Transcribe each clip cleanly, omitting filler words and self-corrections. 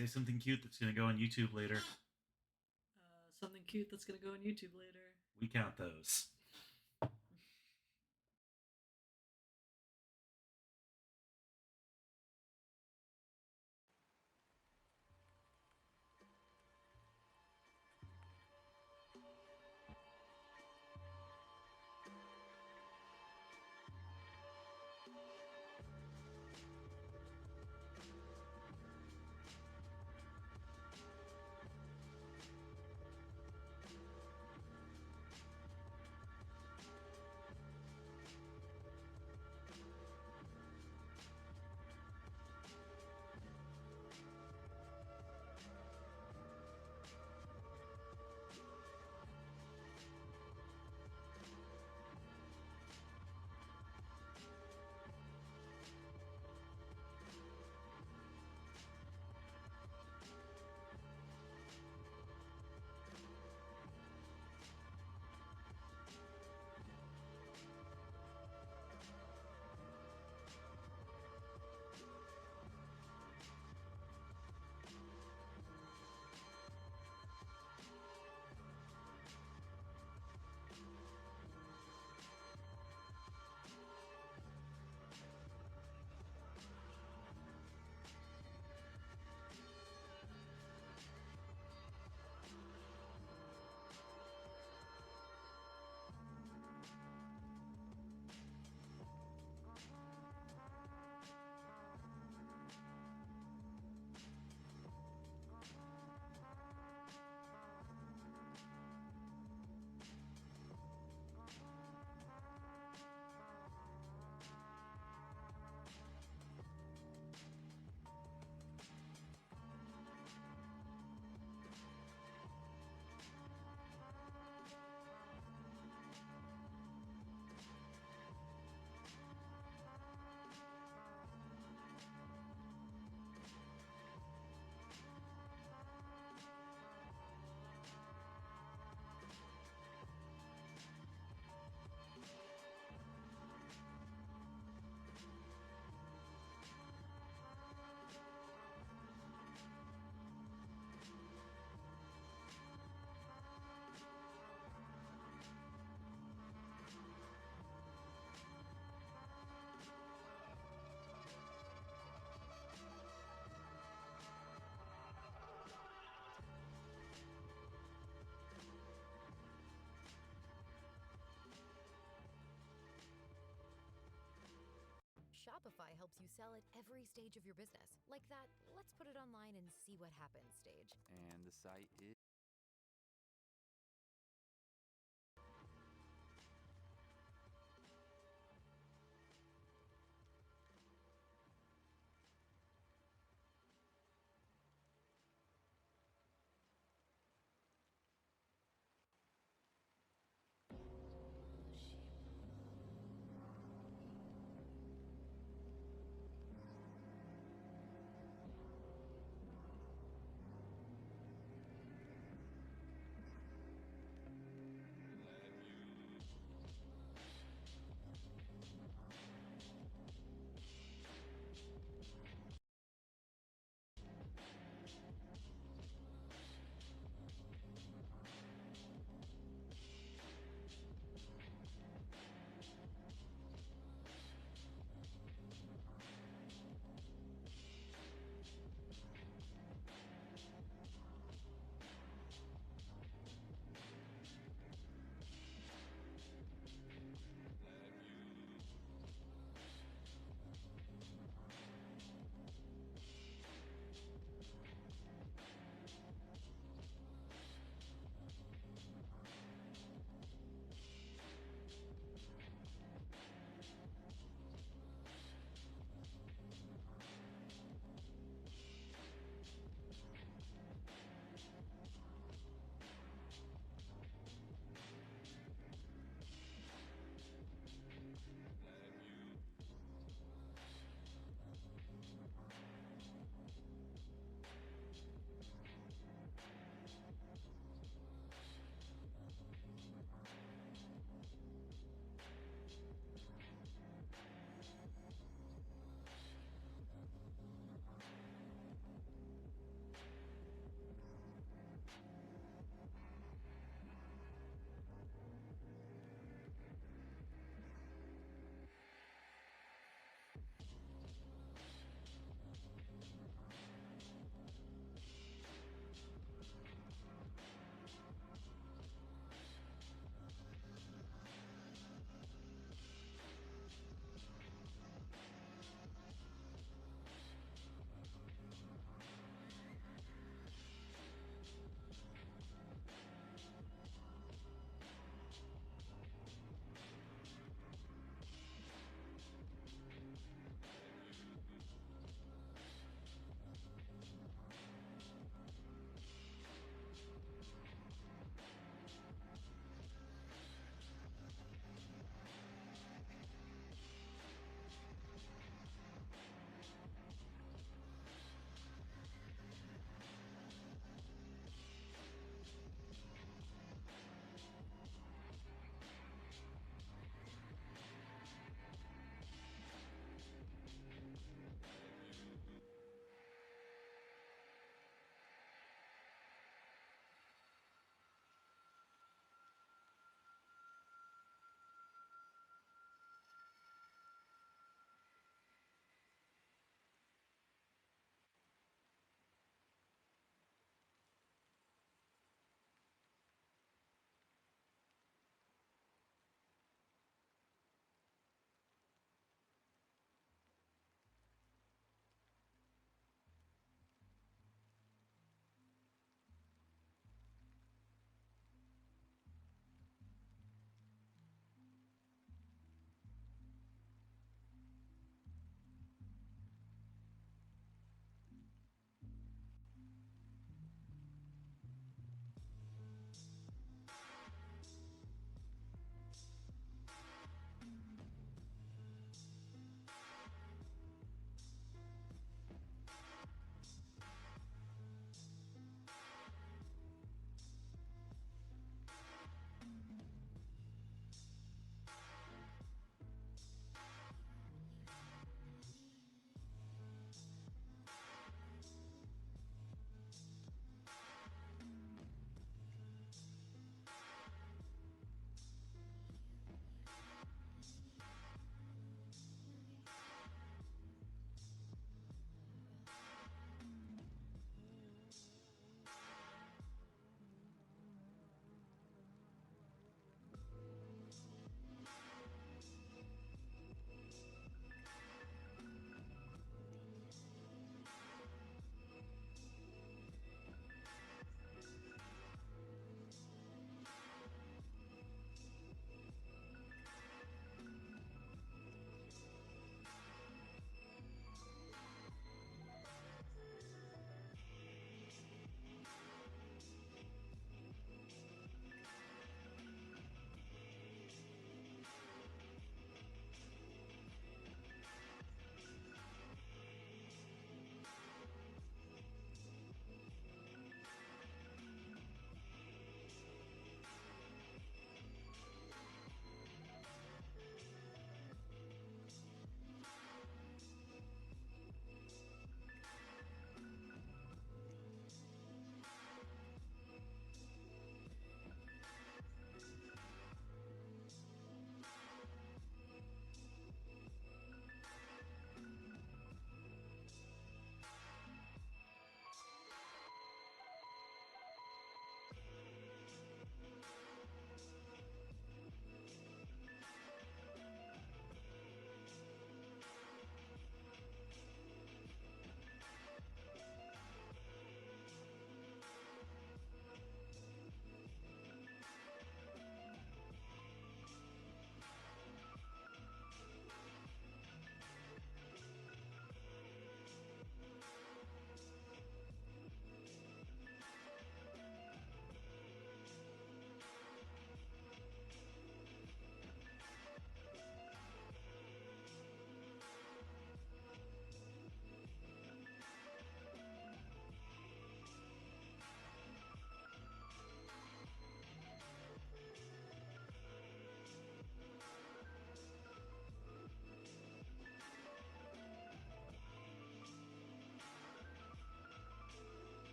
Say something cute that's gonna go on YouTube later. Something cute that's gonna go on YouTube later. We count those. Shopify helps you sell at every stage of your business. Like that, let's put it online and see what happens stage. And the site is...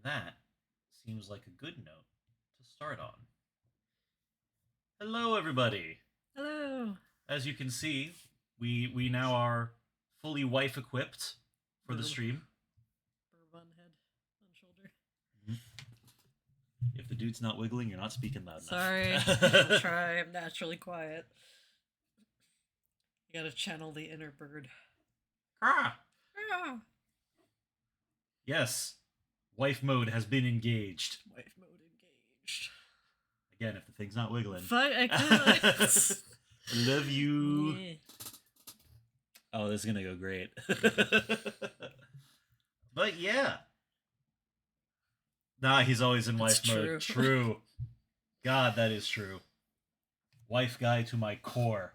that seems like a good note to start on. Hello, everybody. Hello. As you can see, we now are fully wife equipped for the stream. Burr bun head on shoulder. If the dude's not wiggling, you're not speaking loud enough. Sorry. I'll try. I'm naturally quiet. You gotta channel the inner bird. Ah! Ah. Yes, wife mode has been engaged. Wife mode engaged. Again, if the thing's not wiggling. Fuck, I can't. Love you. Yeah. Oh, this is gonna go great. But yeah. Nah, he's always in wife That's mode. True. God, that is true. Wife guy to my core.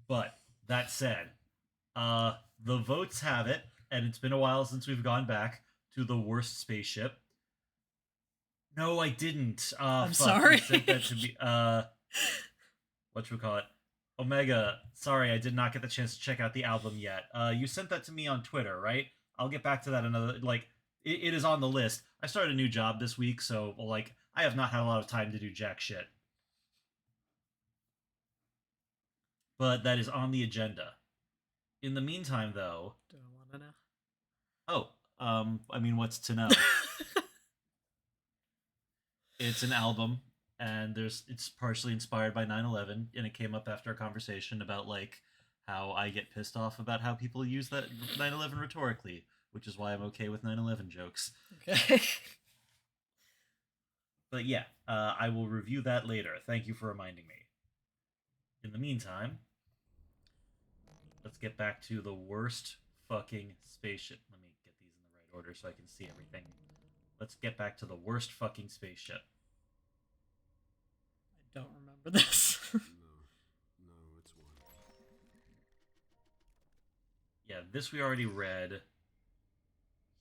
But that said, the votes have it, and it's been a while since we've gone back to the worst spaceship. No, I didn't. I'm fuck, sorry. You sent that to me. Whatchamacallit? Omega, sorry, I did not get the chance to check out the album yet. You sent that to me on Twitter, right? I'll get back to that another, it is on the list. I started a new job this week, so, I have not had a lot of time to do jack shit. But that is on the agenda. In the meantime, though... Do I want to know? What's to know? It's an album, and it's partially inspired by 9/11, and it came up after a conversation about, how I get pissed off about how people use that 9/11 rhetorically, which is why I'm okay with 9/11 jokes. Okay. But yeah, I will review that later. Thank you for reminding me. In the meantime, let's get back to the worst fucking spaceship. Let me get these in the right order so I can see everything. Let's get back to the worst fucking spaceship. I don't remember this. No, it's one. Yeah, this we already read.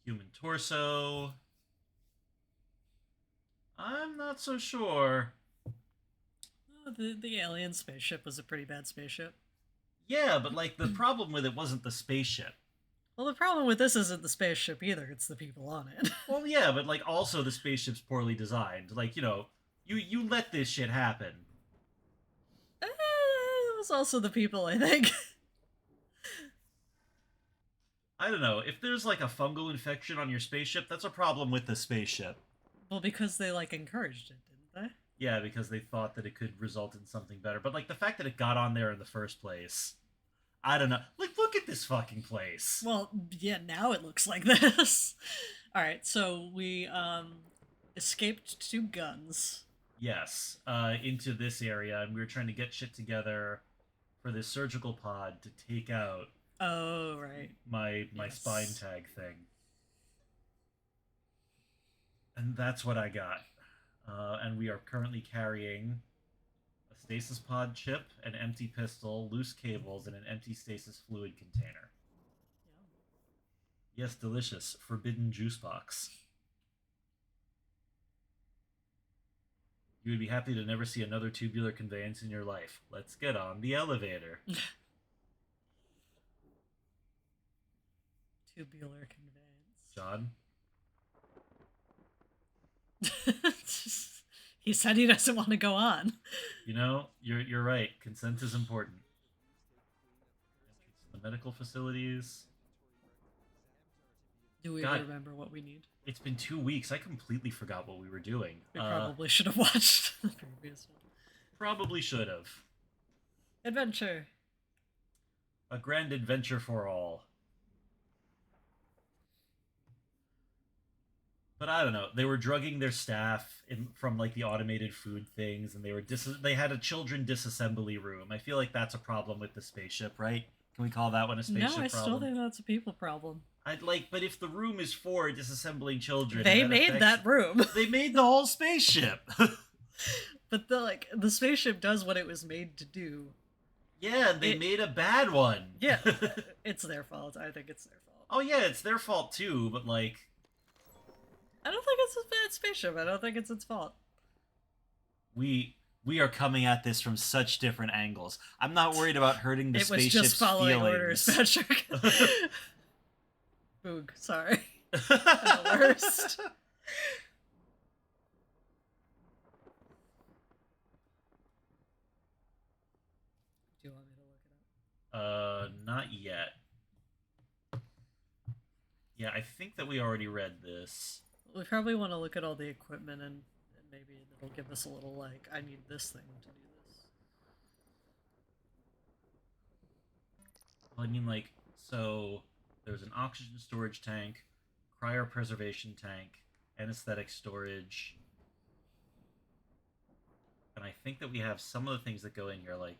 Human torso. I'm not so sure. Oh, the alien spaceship was a pretty bad spaceship. Yeah, but the problem with it wasn't the spaceship. Well, the problem with this isn't the spaceship either, it's the people on it. Well, yeah, but also the spaceship's poorly designed. You let this shit happen. It was also the people, I think. I don't know. If there's a fungal infection on your spaceship, that's a problem with the spaceship. Well, because they encouraged it, didn't they? Yeah, because they thought that it could result in something better. But the fact that it got on there in the first place, I don't know. Look at this fucking place. Well, yeah, now it looks like this. All right, so we escaped 2 guns. Yes, into this area, and we were trying to get shit together for this surgical pod to take out. Oh, right. My Yes. spine tag thing. And that's what I got. And we are currently carrying a stasis pod chip, an empty pistol, loose cables, and an empty stasis fluid container. Yeah. Yes, delicious. Forbidden juice box. You would be happy to never see another tubular conveyance in your life. Let's get on the elevator. Tubular conveyance. John? He said he doesn't want to go on. You know, you're right. Consent is important. The medical facilities. Do we God. remember what we need? It's been 2 weeks. I completely forgot what we were doing. We probably should have watched the previous one. Probably should have. Adventure. A grand adventure for all. But I don't know. They were drugging their staff from the automated food things, and they had a children disassembly room. I feel like that's a problem with the spaceship, right? Can we call that one a spaceship problem? No, I still think that's a people problem. But if the room is for disassembling children, They made that room. They made the whole spaceship. But the spaceship does what it was made to do. Yeah, they made a bad one. Yeah, it's their fault. I think it's their fault. Oh yeah, it's their fault too, but I don't think it's a bad spaceship. I don't think it's its fault. we are coming at this from such different angles. I'm not worried about hurting the spaceship's It was just following feelings. orders, Patrick. Boog, sorry. At the worst. Do you want me to look it up? Not yet. Yeah, I think that we already read this. We probably want to look at all the equipment and maybe it'll give us a little like, I need this thing to do this. Well, I mean, like, so there's an oxygen storage tank, cryopreservation tank, anesthetic storage, and I think that we have some of the things that go in here, like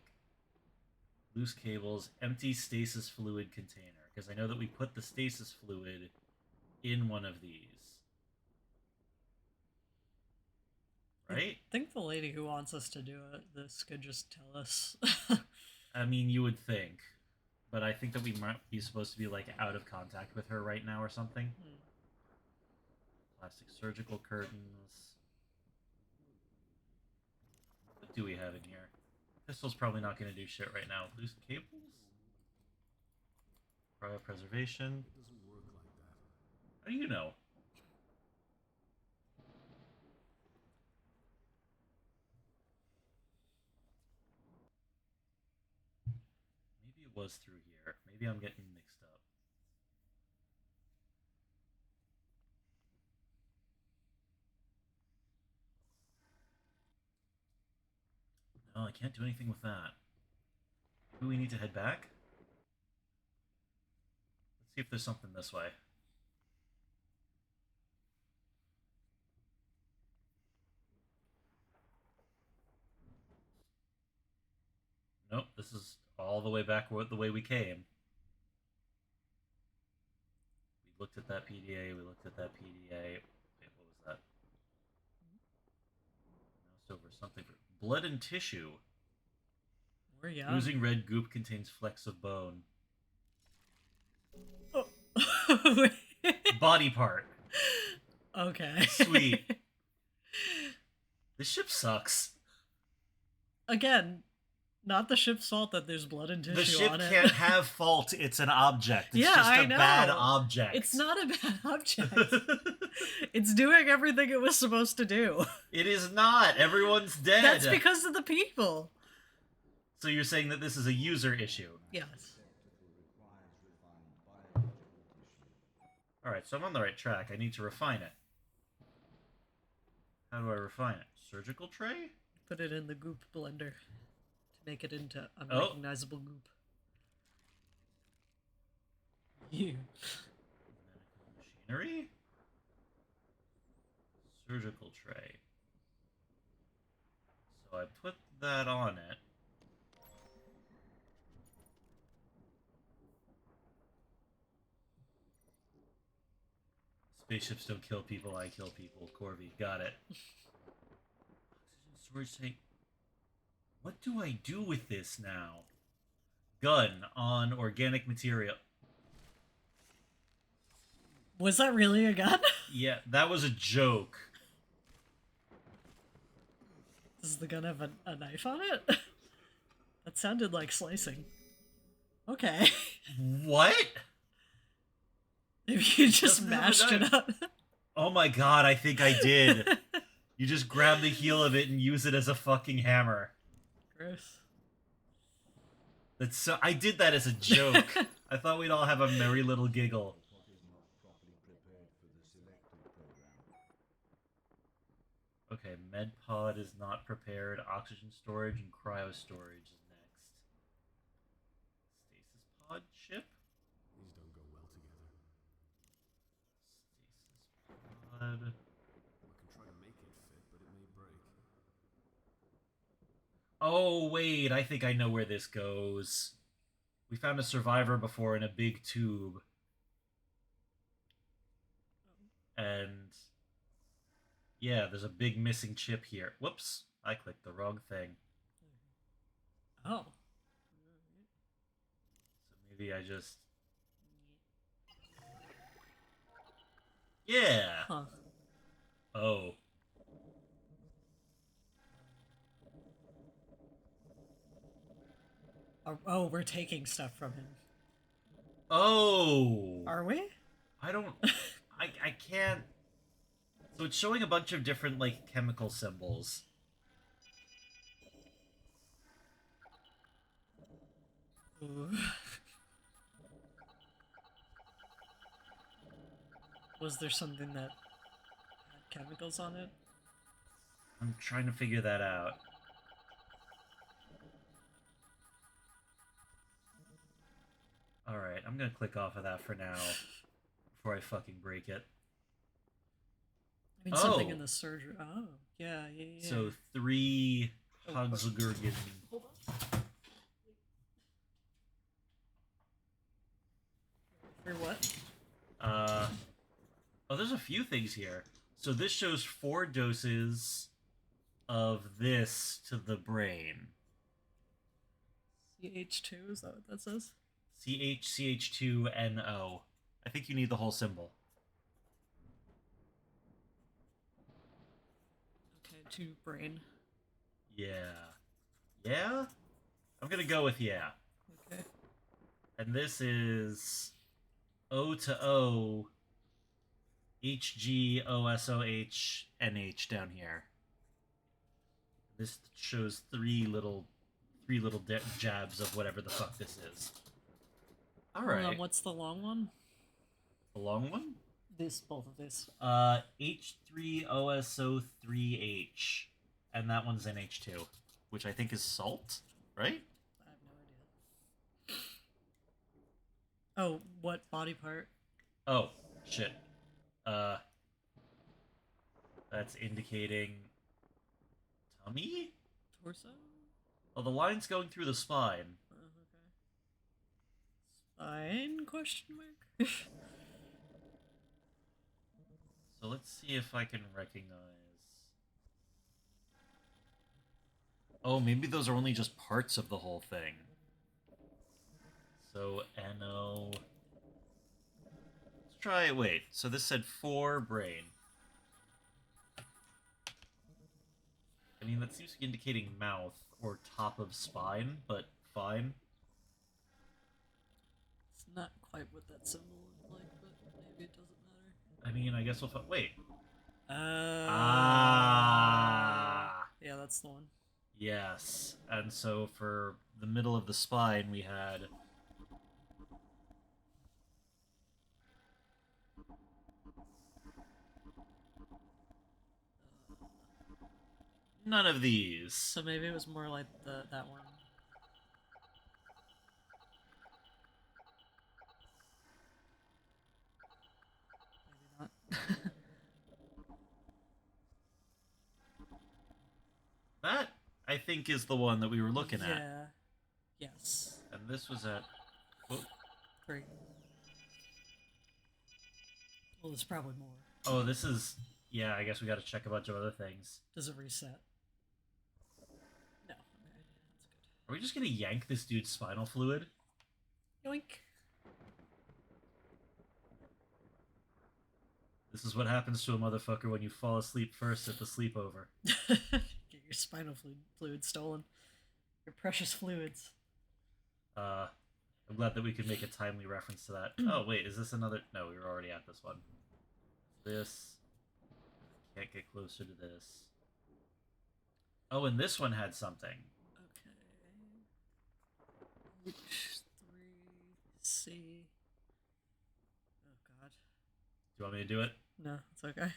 loose cables, empty stasis fluid container, because I know that we put the stasis fluid in one of these. Right? I think the lady who wants us to do this could just tell us. I mean, you would think. But I think that we might be supposed to be, like, out of contact with her right now or something. Plastic surgical curtains. What do we have in here? Pistol's probably not going to do shit right now. Loose cables? Cryopreservation. It doesn't work like that. How do you know? Maybe it was through here. Maybe I'm getting mixed up. No, I can't do anything with that. Do we need to head back? Let's see if there's something this way. Nope, this is all the way back the way we came. We looked at that PDA, we looked at that PDA. Wait, what was that? Mouse over something. Blood and tissue. We're young. Oozing red goop contains flecks of bone. Oh. Body part. Okay. Sweet. This ship sucks. Again, not the ship's fault that there's blood and tissue The ship on it. can't have fault. It's an object. It's Yeah, just I a know. bad object. It's not a bad object. It's doing everything it was supposed to do. It is not. Everyone's dead. That's because of the people. So you're saying that this is a user issue? Yes. Alright, so I'm on the right track. I need to refine it. How do I refine it? Surgical tray? Put it in the goop blender to make it into unrecognizable goop. You. Medical machinery? Surgical tray. So I put that on it. Spaceships don't kill people, I kill people. Corby, got it. Oxygen storage tank. What do I do with this now? Gun on organic material. Was that really a gun? Yeah, that was a joke. Does the gun have a knife on it? That sounded like slicing. Okay. What? Maybe you just Doesn't have a mashed it knife. up. Oh my god, I think I did. You just grab the heel of it and use it as a fucking hammer. Gross. That's so. I did that as a joke. I thought we'd all have a merry little giggle. Okay, med pod is not prepared. Oxygen storage and cryo storage is next. Stasis pod chip? These don't go well together. Stasis pod. We can try to make it fit, but it may break. Oh, wait, I think I know where this goes. We found a survivor before in a big tube. And yeah, there's a big missing chip here. Whoops, I clicked the wrong thing. Oh. So maybe I just... Yeah! Huh. Oh. Oh, we're taking stuff from him. Oh! Are we? I don't... I can't. So it's showing a bunch of different like chemical symbols. Ooh. Was there something that had chemicals on it? I'm trying to figure that out. Alright, I'm gonna click off of that for now. Before I fucking break it. I mean, something in the surgery. Oh, yeah. So 3 Oh, Hagsgurgen. Hold on. For what? Oh, there's a few things here. So this shows 4 doses of this to the brain. CH2, is that what that says? CHCH2NO. I think you need the whole symbol. Okay, to brain. Yeah. Yeah? I'm gonna go with yeah. Okay. And this is O to O HGOSOHNH down here. This shows three little jabs of whatever the fuck this is. All right. Hold on, what's the long one? The long one? Both of these. H3OSO3H, and that one's NH2, which I think is salt, right? I have no idea. Oh, what body part? Oh, shit. That's indicating tummy? Torso? Oh, the line's going through the spine. Okay. Spine? Question mark. So let's see if I can recognize. Oh, maybe those are only just parts of the whole thing. So NO. Let's try. Wait. So this said 4 brain. I mean, that seems to be indicating mouth or top of spine, but fine. It's not quite what that symbol looked like, but maybe it doesn't matter. I mean, I guess we'll. Wait. Yeah, that's the one. Yes. And so for the middle of the spine, we had. None of these. So maybe it was more like that one. Maybe not. That, I think, is the one that we were looking at. Yeah. Yes. And this was at. Oh, 3. Well, there's probably more. oh, this is. Yeah, I guess we gotta check a bunch of other things. Does it reset? No. Okay, that's good. Are we just gonna yank this dude's spinal fluid? Yoink. This is what happens to a motherfucker when you fall asleep first at the sleepover. Get your spinal fluid stolen. Your precious fluids. I'm glad that we could make a timely reference to that. Oh, wait, is this another... No, we were already at this one. This... Can't get closer to this. Oh, and this one had something. Okay. H3C. Oh, God. Do you want me to do it? No, it's okay.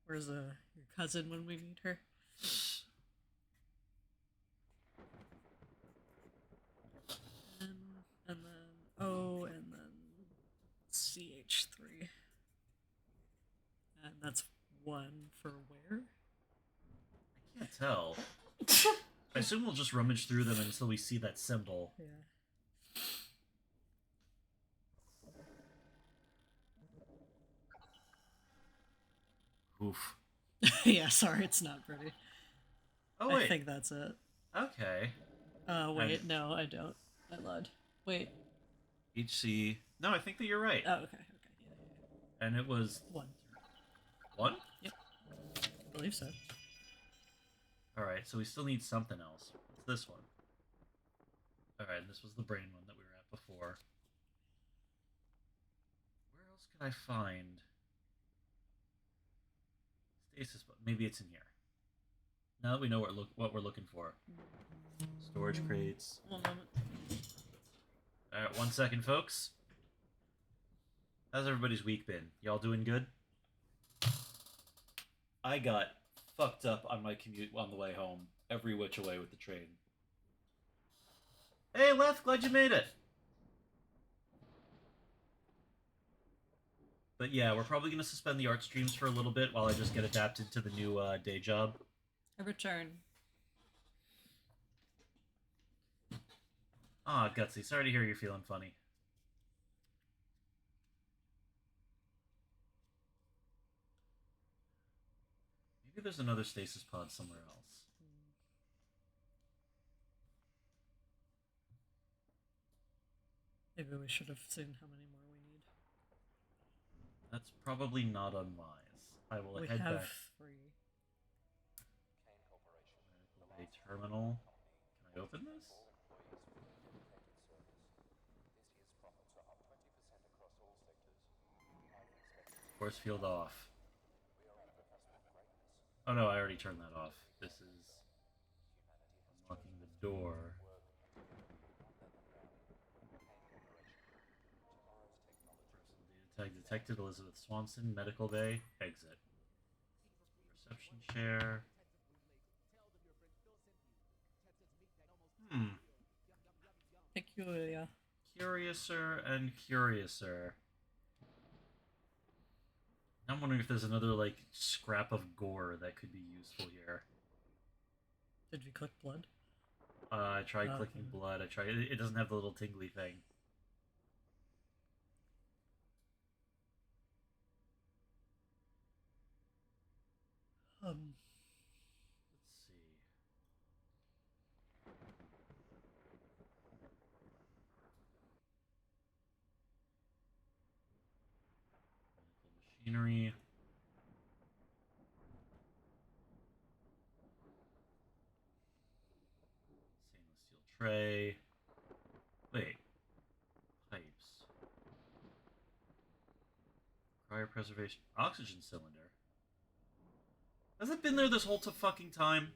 Where's your cousin when we meet her? And then O, and then CH3. And that's 1 for where? I can't tell. I assume we'll just rummage through them until we see that symbol. Yeah. Oof. Yeah, sorry, it's not pretty. Oh, wait. I think that's it. Okay. Wait, no, I don't. I lied. Wait. HC... No, I think that you're right. Oh, okay, yeah. And it was... 1. 1? Yep. I believe so. Alright, so we still need something else. What's this one? Alright, this was the brain one that we were at before. could I find? Stasis, but maybe it's in here. Now that we know what we're looking for. Storage crates. One moment. Alright, 1 second, folks. How's everybody's week been? Y'all doing good? I got fucked up on my commute on the way home, every which way with the train. Hey, Leth, glad you made it! But yeah, we're probably going to suspend the art streams for a little bit while I just get adapted to the new day job. I return. Ah, Gutsy, sorry to hear you're feeling funny. Maybe there's another stasis pod somewhere else. Maybe we should have seen how many more we need. That's probably not unwise. I will We head have back. 3. Medical Bay Terminal. Can I open this? Force field off. Oh no, I already turned that off. This is unlocking the door. Personal data tag detected. Elizabeth Swanson, Medical Bay, exit. Reception chair. Peculiar. Curiouser and curiouser. I'm wondering if there's another, like, scrap of gore that could be useful here. Did you click blood? I tried Okay. clicking blood. I tried. It doesn't have the little tingly thing. Um, Let's see. Medical machinery. Stainless steel tray. Wait. Pipes. Cryopreservation. Oxygen cylinder. Has it been there this whole fucking time?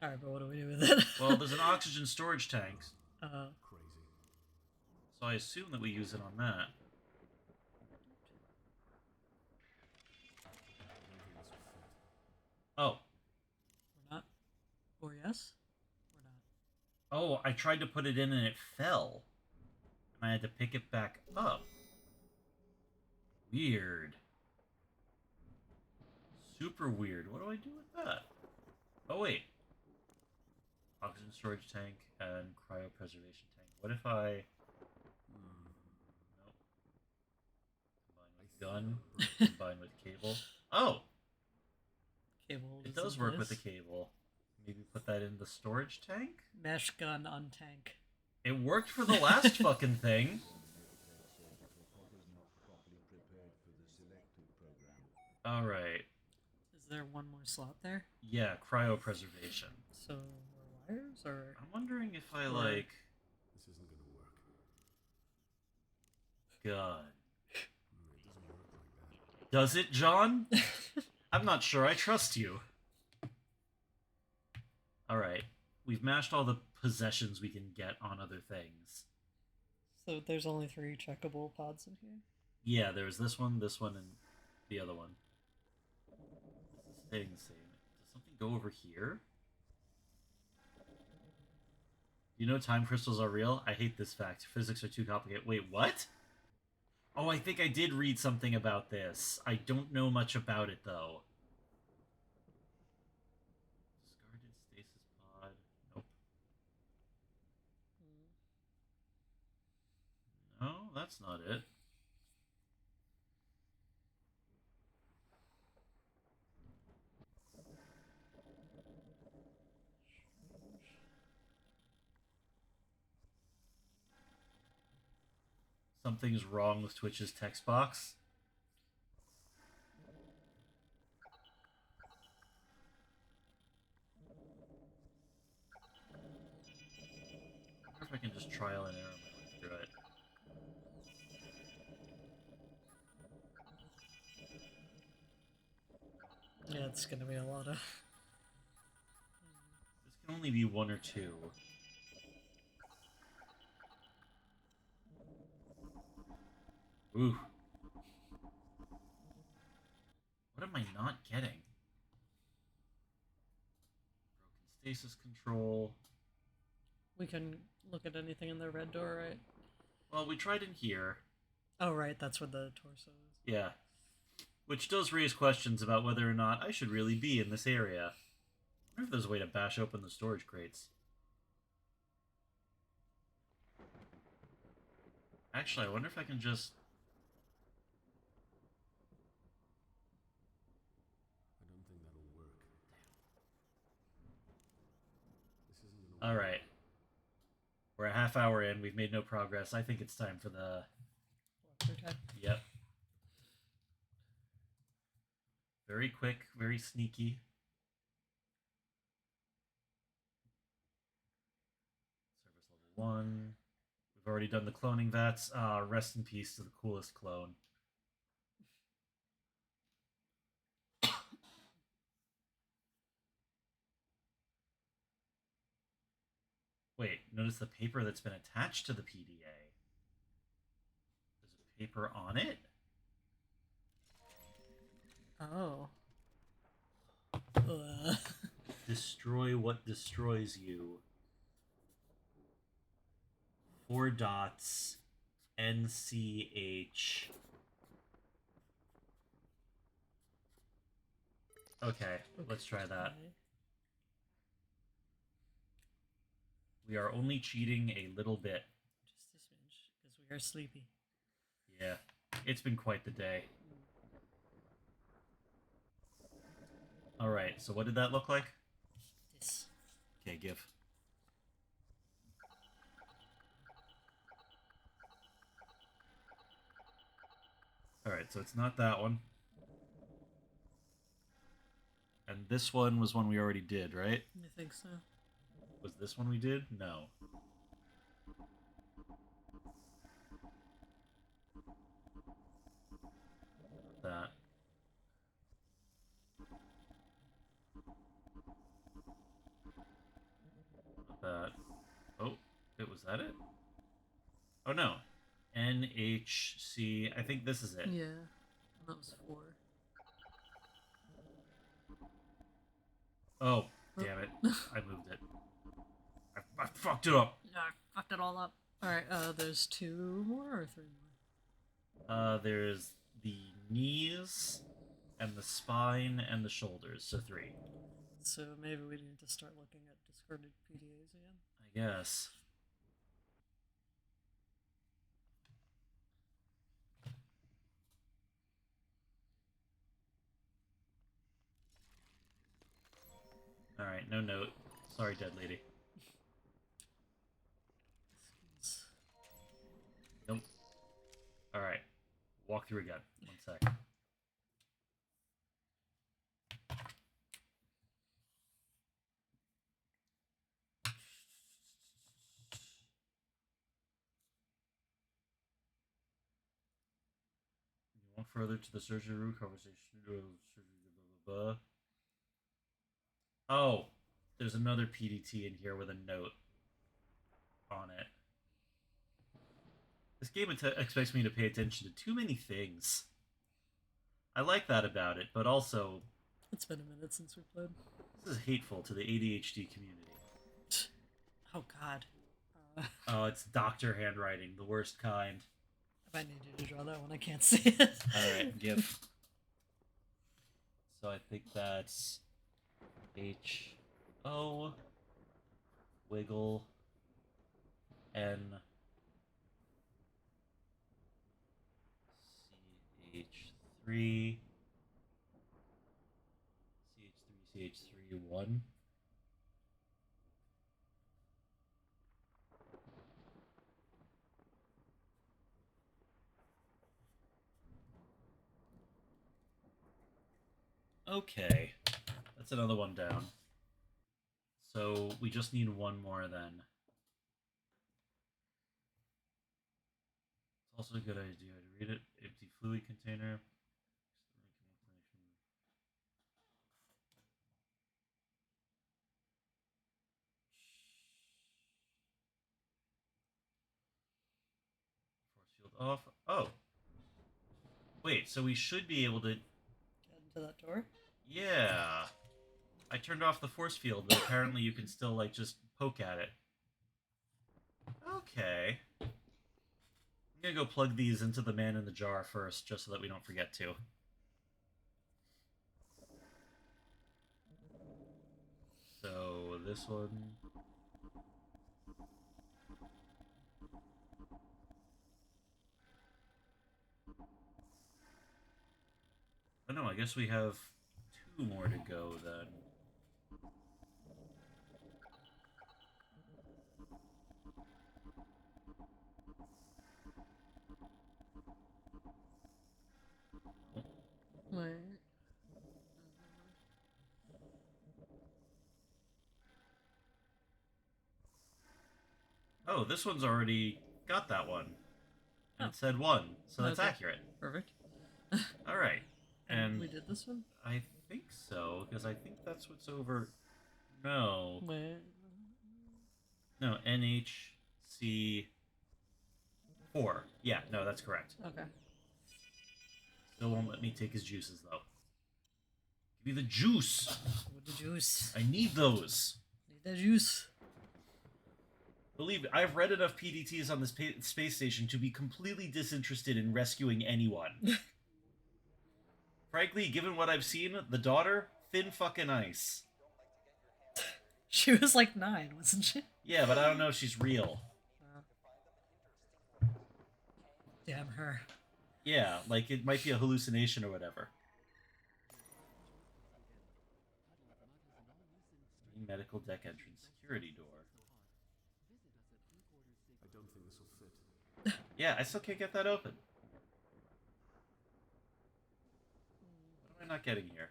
Alright, but what do we do with it? Well, there's an oxygen storage tank, Crazy. so I assume that we use it on that. I don't think this will fit. Oh. We're not. Or yes? We're not. Oh, I tried to put it in and it fell. And I had to pick it back up. Weird. Super weird. What do I do with that? Oh, wait. Oxygen storage tank and cryopreservation tank. What if I... Nope. Combine with gun. Combine with cable. Oh! Cable. It is does in work with the this. cable. Maybe put that in the storage tank? Mesh gun on tank. It worked for the last fucking thing. Alright. Is there one more slot there? Yeah, cryopreservation. So more wires or I'm wondering if I, Or- like... This isn't gonna work. God. It doesn't work like that. Does it, John? I'm not sure I trust you. Alright. We've mashed all the possessions we can get on other things. So there's only 3 checkable pods in here? Yeah, there's this one, and the other one. This is staying the same. Does something go over here? You know time crystals are real? I hate this fact. Physics are too complicated. Wait, what? Oh, I think I did read something about this. I don't know much about it, though. Discarded stasis pod. Nope. No, that's not it. Something's wrong with Twitch's text box. I wonder if I can just trial and error my way through it. Yeah, it's gonna be a lot of. This can only be one or two. Ooh. What am I not getting? Broken stasis control. We can look at anything in the red door, right? Well, we tried in here. Oh, right, that's where the torso is. Yeah. Which does raise questions about whether or not I should really be in this area. I wonder if there's a way to bash open the storage crates. Actually, I wonder if I can just... I don't think that'll work. This isn't gonna work. Alright. We're a half hour in. We've made no progress. I think it's time for the... Okay. Yep. Very quick, very sneaky. Service level 1. We've already done the cloning vats. Rest in peace to the coolest clone. Wait, notice the paper that's been attached to the PDA. There's a paper on it? Oh. Destroy what destroys you. 4 dots. NCH. Okay, let's try that. Okay. We are only cheating a little bit. Just a smidge, because we are sleepy. Yeah, it's been quite the day. Alright, so what did that look like? This. Okay, give. Alright, so it's not that one. And this one was one we already did, right? I think so. Was this one we did? No. That. Not that. Oh, was that it? Oh no. NHC. I think this is it. Yeah. That was 4. Oh, damn it. I moved it. I fucked it up. I fucked it all up. Alright, there's 2 more or 3 more? There's the knees and the spine and the shoulders, so 3. So maybe we need to start looking at discarded PDAs again. I guess. Alright, no note. Sorry, dead lady. Nope. Alright. Walk through again. 1 sec. You want further to the surgery room conversation? Surgery, blah, blah, blah. Oh, there's another PDT in here with a note on it. This game expects me to pay attention to too many things. I like that about it, but also... It's been a minute since we played. This is hateful to the ADHD community. Oh god. Oh, it's doctor handwriting, the worst kind. If I need you to draw that one, I can't see it. Alright, give. So I think that's... H-O... Wiggle... N... CH3... CH3, 1. Okay, that's another one down. So we just need one more then. It's also a good idea to read it. Empty fluid container. off. Oh. Wait, so we should be able to... Get into that door. Yeah. I turned off the force field, but apparently you can still, like, just poke at it. Okay. I'm gonna go plug these into the man in the jar first, just so that we don't forget to. So, this one... Oh no, I guess we have 2 more to go, then. Wait. Oh, this one's already got that one. And Oh. it said 1, so that's Okay. accurate. Perfect. Alright. And we did this one? I think so, because I think that's what's over... No. Wait. No, NHC 4. Yeah, no, that's correct. Okay. Still won't let me take his juices, though. Give me the juice! With the juice. I need those! Need the juice. Believe me, I've read enough PDTs on this space station to be completely disinterested in rescuing anyone. Frankly, given what I've seen, the daughter, thin fucking ice. She was like 9, wasn't she? Yeah, but I don't know if she's real. Damn her. Yeah, like it might be a hallucination or whatever. Medical deck entrance, security door. I don't think this will fit. Yeah, I still can't get that open. What am I not getting here?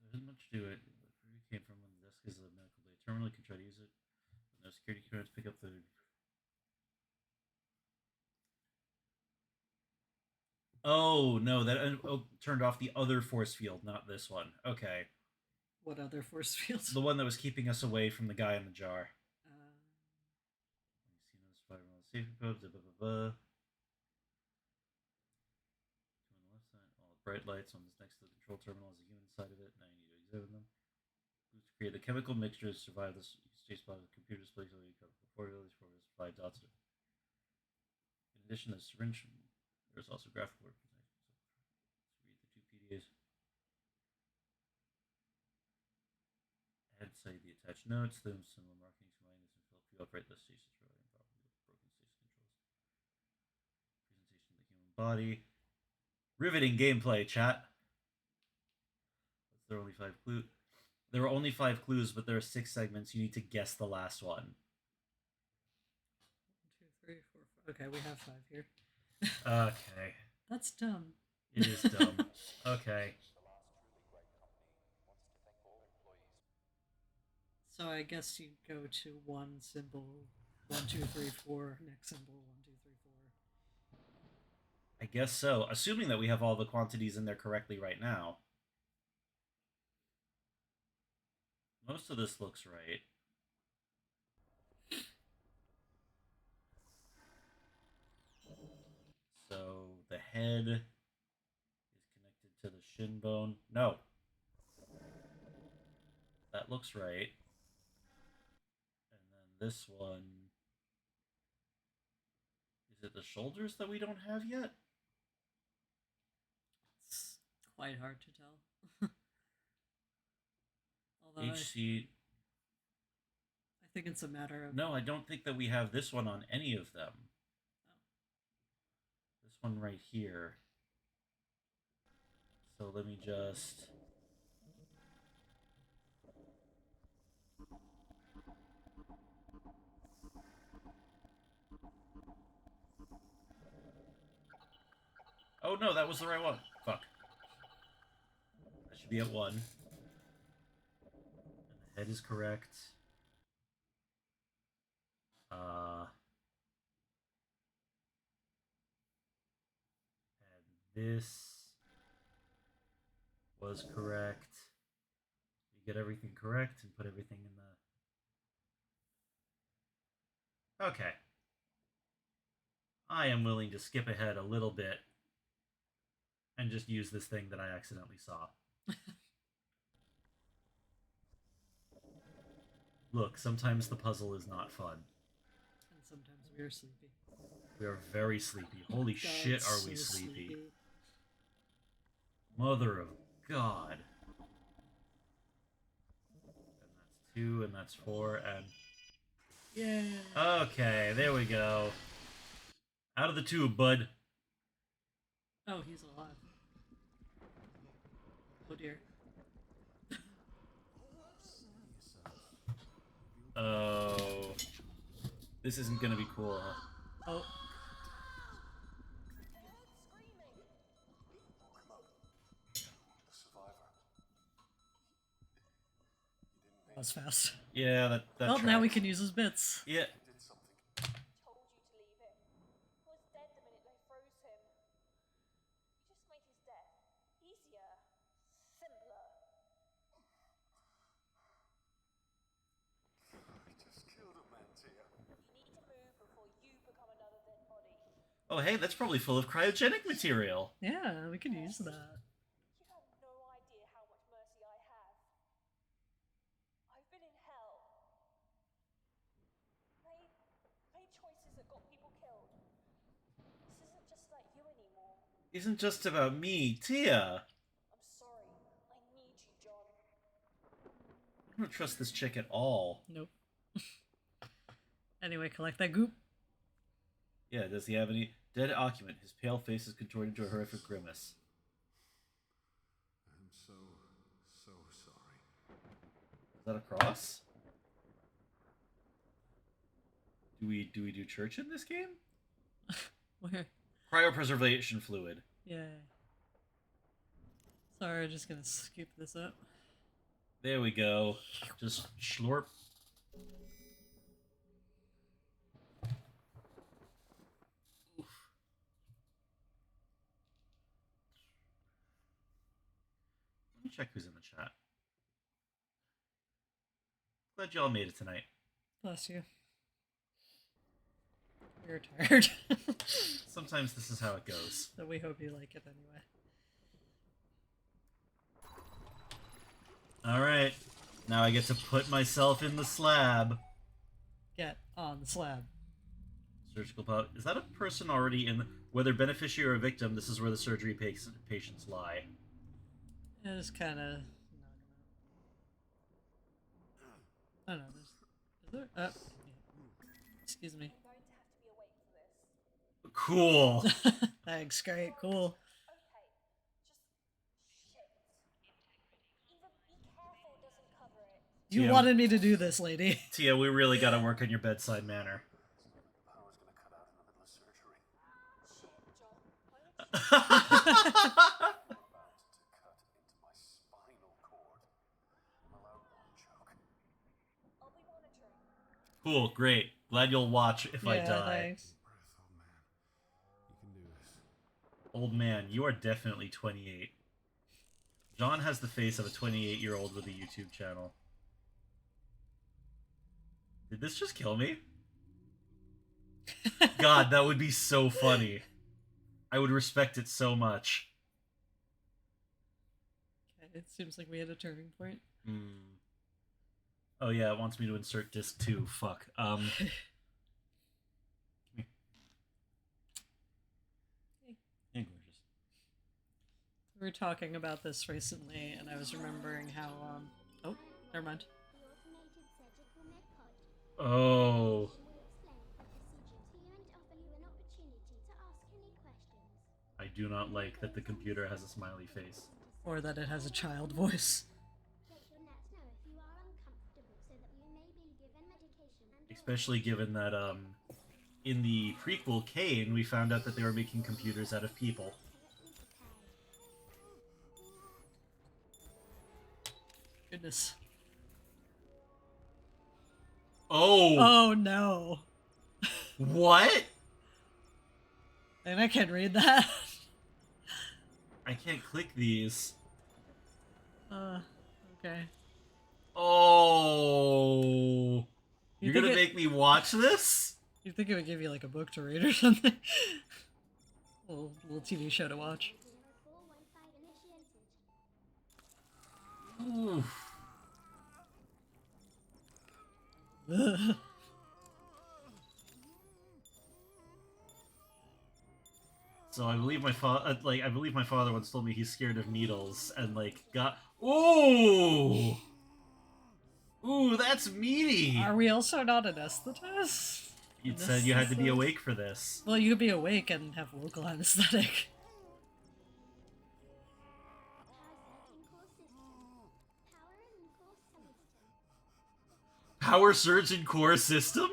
There isn't much to it. Where it came from when the desk is a medical bay terminal, you can try to use it. No security cameras pick up the... Oh, no, that turned off the other force field, not this one. Okay. What other force fields? The one that was keeping us away from the guy in the jar. Safety probes, blah, blah, blah. Two on the left side. All the bright lights on this next to the control terminal is a human side of it. Now you need to examine them. To create the chemical mixtures, survive this stage spot with computer displays so you cover formulas for supply dots. In addition to the syringe, there's also graphical representation. So let's read the 2 PDAs. Add say the attached notes, then similar markings, minus and fill you upright the stasis relating properly with broken stasis controls. Presentation of the human body. Riveting gameplay, chat. There are only 5 clues. There were only 5 clues, but there are 6 segments. You need to guess the last one. 1, 2, 3, 4, 5. Okay, we have 5 here. Okay. That's dumb. It is dumb. Okay. So I guess you go to 1 symbol, 1, 2, 3, 4. Next symbol, 1, 2, 3, 4. I guess so. Assuming that we have all the quantities in there correctly right now. Most of this looks right. So the head is connected to the shin bone. No. That looks right. And then this one... Is it the shoulders that we don't have yet? It's quite hard to tell. Although HC... I think it's a matter of... No, I don't think that we have this one on any of them. Oh. This one right here. So let me just... Oh no, that was the right one. Fuck. That should be at 1. And the head is correct. And this was correct get everything correct and put everything in the... Okay. I am willing to skip ahead a little bit and just use this thing that I accidentally saw. Look, sometimes the puzzle is not fun. And sometimes we are sleepy. We are very sleepy. Holy God, shit, are we so sleepy. Mother of God. And that's 2, and that's 4, and... Yeah. Okay, there we go. Out of the tube, bud. Oh, he's alive. Oh dear. Oh. This isn't gonna be cool, huh? Oh. That was fast. Yeah, that Well, now we tracks. can use his bits. Yeah. Told you to leave him. Was dead the minute they froze him. You just made his death easier, simpler. I just killed a man, Tia. You need to move before you become another dead body. Oh, hey, that's probably full of cryogenic material. Yeah, we could use that. You have no idea how much mercy I have. I've been in hell. Made choices that got people killed. This isn't just like you anymore. Isn't just about me, Tia. I'm sorry. I need you, John. I don't trust this chick at all. Nope. Anyway, collect that goop. Yeah, does he have any... Dead occupant. His pale face is contorted into a horrific grimace. I'm so sorry. Is that a cross? Do we do church in this game? Where? Cryopreservation fluid. Yeah. Sorry, just gonna scoop this up. There we go. Just slurp. Oof. Let me check who's in the chat. Glad y'all made it tonight. Bless you. We're tired. Sometimes this is how it goes. So we hope you like it anyway. Alright. Now I get to put myself in the slab. Get on the slab. Surgical pod. Is that a person already in the... Whether beneficiary or victim, this is where the surgery patients lie. Yeah, just kind of. Oh no, there's. Is there? Yeah. Excuse me. I'm going to have to be awake for this. Cool. Thanks, great, cool. Okay, just shit. Even be careful doesn't cover it. You Yeah. wanted me to do this, lady. Tia, we really gotta work on your bedside manner. The power's gonna cut out in the middle of surgery. Shit, John. Why would you I'm about to cut into my spinal cord. I'm allowed one choke. I'll be monitoring. Cool, great. Glad you'll watch if I Yeah, die. thanks. Breath, oh man. You can do this. Old man, you are definitely 28. John has the face of a 28-year-old with a YouTube channel. Did this just kill me? God, that would be so funny. I would respect it so much. Okay, it seems like we had a turning point. Oh yeah, it wants me to insert disc 2. Fuck. Come here. Hey, gorgeous. We were talking about this recently, and I was remembering how, oh, never mind. Oh. I do not like that the computer has a smiley face. Or that it has a child voice. Especially given that, in the prequel Kane, we found out that they were making computers out of people. Goodness. Oh! Oh no. What? And I can't read that. I can't click these. Okay. Oh. You're think gonna it- make me watch this? You'd think it would give you like a book to read or something. little TV show to watch. Ooh. So I believe my father, I believe my father once told me he's scared of needles, and like got. Ooh, ooh, that's meaty. Are we also not anesthetist? You said you had to be awake for this. Well, you could be awake and have local anesthetic. Power surge in core system?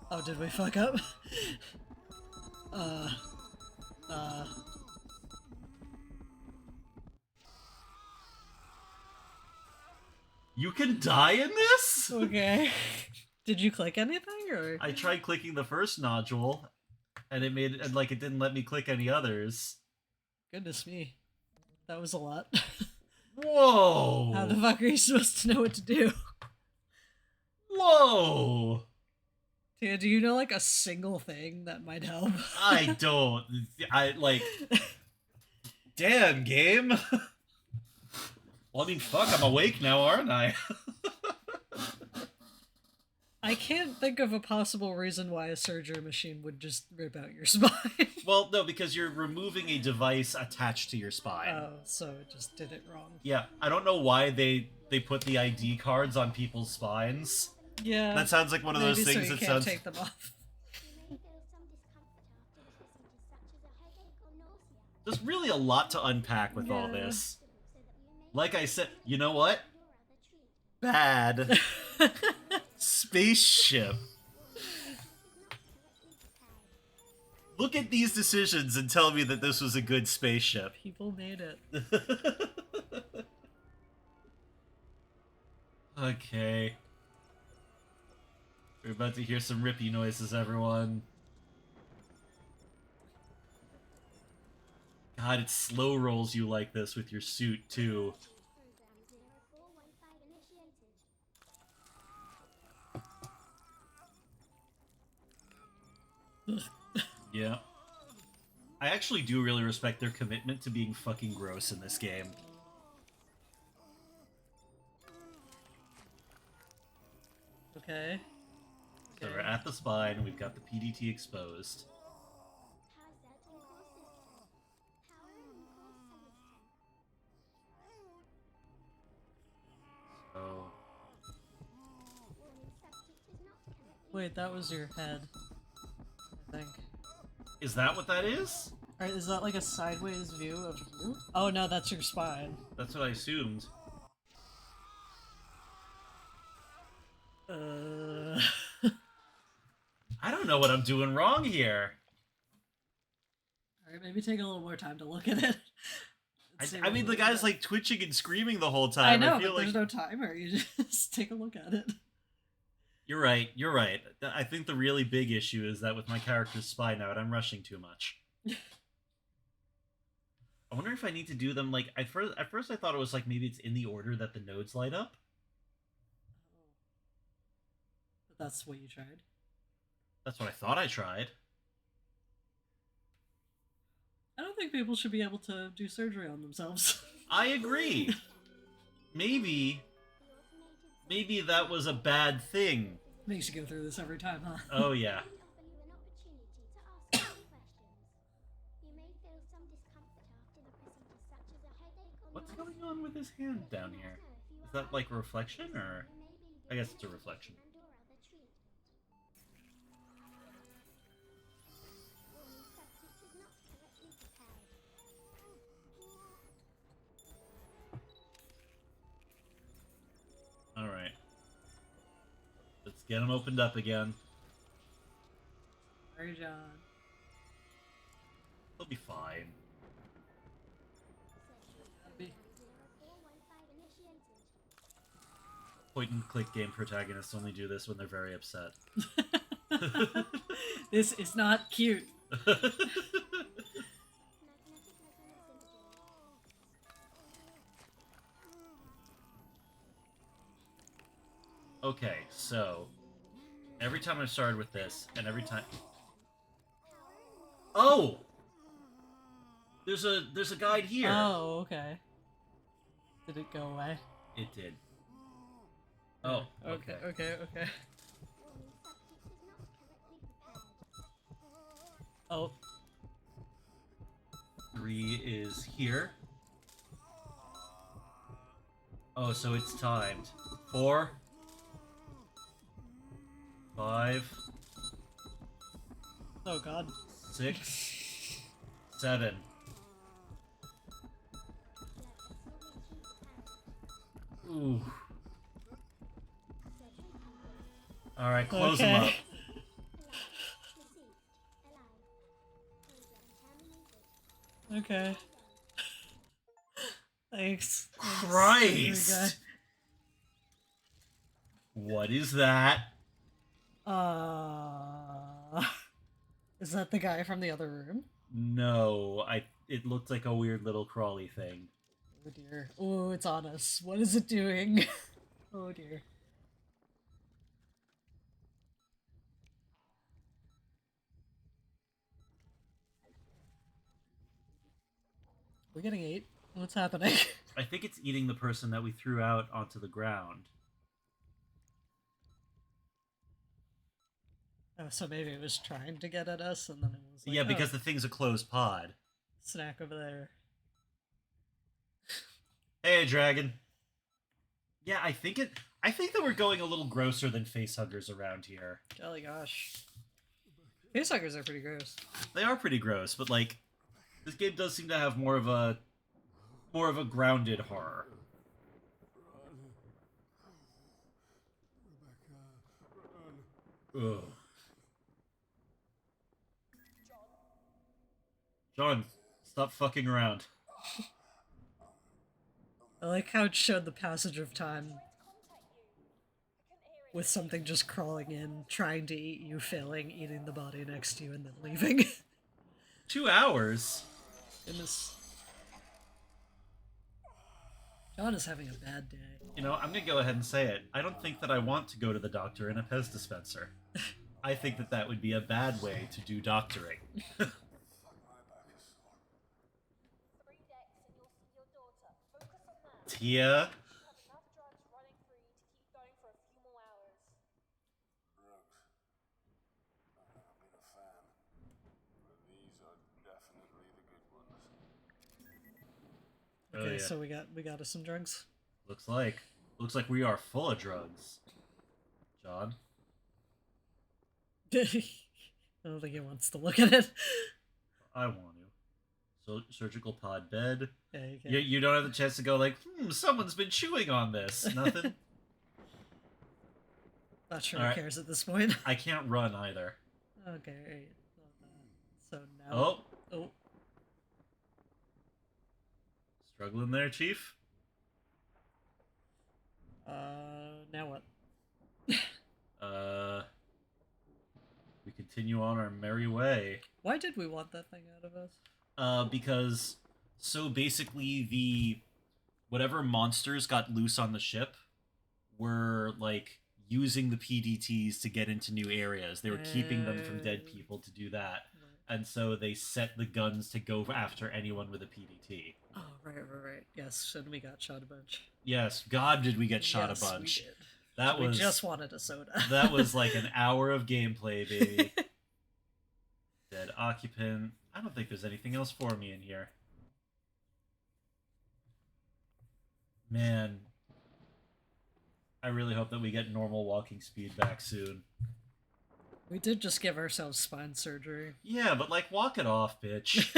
Oh, did we fuck up? You can die in this? Okay. Did you click anything, or? I tried clicking the first nodule, and it made and like it didn't let me click any others. Goodness me. That was a lot. Whoa! How the fuck are you supposed to know what to do? Whoa! Tia, do you know like a single thing that might help? I don't. I like. Damn, game. Well, I mean, fuck, I'm awake now, aren't I? I can't think of a possible reason why a surgery machine would just rip out your spine. Well, no, because you're removing a device attached to your spine. Oh, so it just did it wrong. Yeah, I don't know why they put the ID cards on people's spines. Yeah. That sounds like one of those maybe things so you that can't sounds. take them off. There's really a lot to unpack with all Yeah. this. Like I said, you know what? Bad. Spaceship. Look at these decisions and tell me that this was a good spaceship. People made it. Okay. We're about to hear some rippy noises, everyone. God, it slow rolls you like this with your suit, too. Yeah. I actually do really respect their commitment to being fucking gross in this game. Okay. So we're at the spine, we've got the PDT exposed. So... Wait, that was your head. I think. Is that what that is? Alright, is that like a sideways view of you? Oh no, that's your spine. That's what I assumed. I don't know what I'm doing wrong here. Alright, maybe take a little more time to look at it. I mean, the guy's like twitching and screaming the whole time. I know, feel but like there's no timer. You just take a look at it. You're right. You're right. I think the really big issue is that with my character's spine out, I'm rushing too much. I wonder if I need to do them like at first I thought it was like maybe it's in the order that the nodes light up. But that's what you tried. That's what I thought I tried. I don't think people should be able to do surgery on themselves. I agree. Maybe that was a bad thing. Makes you go through this every time, huh? Oh yeah. What's going on with his hand down here? Is that like a reflection or? I guess it's a reflection. Alright. Let's get him opened up again. Sorry, John. He'll be fine. Point and click game protagonists only do this when they're very upset. This is not cute. Okay, so every time I've started with this, and every time. Oh, there's a guide here. Oh, okay. Did it go away? It did. Oh, okay. Okay. Oh, 3 is here. Oh, so it's timed. 4, 5, oh God. 6, 7. Ooh. Alright, close them up. Okay. Thanks. Christ! What is that? Is that the guy from the other room? No, it looked like a weird little crawly thing. Oh dear. Oh, it's on us. What is it doing? Oh dear. We're getting 8. What's happening? I think it's eating the person that we threw out onto the ground. Oh, so maybe it was trying to get at us, and then it was like, Yeah, because oh, the thing's a closed pod. snack over there. Hey, dragon. Yeah, I think that we're going a little grosser than facehuggers around here. Golly gosh. Facehuggers are pretty gross. They are pretty gross, but like this game does seem to have more of a grounded horror. Ugh. John, stop fucking around. I like how it showed the passage of time with something just crawling in, trying to eat you, failing, eating the body next to you, and then leaving. 2 hours? Goodness. John is having a bad day. You know, I'm gonna go ahead and say it. I don't think that I want to go to the doctor in a Pez dispenser. I think that that would be a bad way to do doctoring. Fuck, my back is sore. 3 decks and you'll see your daughter. Focus on that. Tia? You have enough drugs running through you to keep going for a few more hours. Drugs. I've never been a fan. But these are definitely the good ones. Oh, Okay, yeah. so we got us some drugs. Looks like we are full of drugs. John? I don't think he wants to look at it. I want to. So surgical pod bed. Yeah, you can. You don't have the chance to go like, someone's been chewing on this. Nothing. Not sure Alright. who cares at this point. I can't run either. Okay, right. So now. Oh, Oh. struggling there, Chief. Now what? We continue on our merry way. Why did we want that thing out of us? Because so basically the whatever monsters got loose on the ship were like using the PDTs to get into new areas. They were keeping them from dead people to do that. And so they set the guns to go after anyone with a PDT. Oh, right. Yes, and we got shot a bunch. Yes, God, did we get shot Yes, a bunch. We did. That We was just wanted a soda. that was like an hour of gameplay, baby. Dead occupant. I don't think there's anything else for me in here. Man, I really hope that we get normal walking speed back soon. We did just give ourselves spine surgery. Yeah, but like, walk it off, bitch.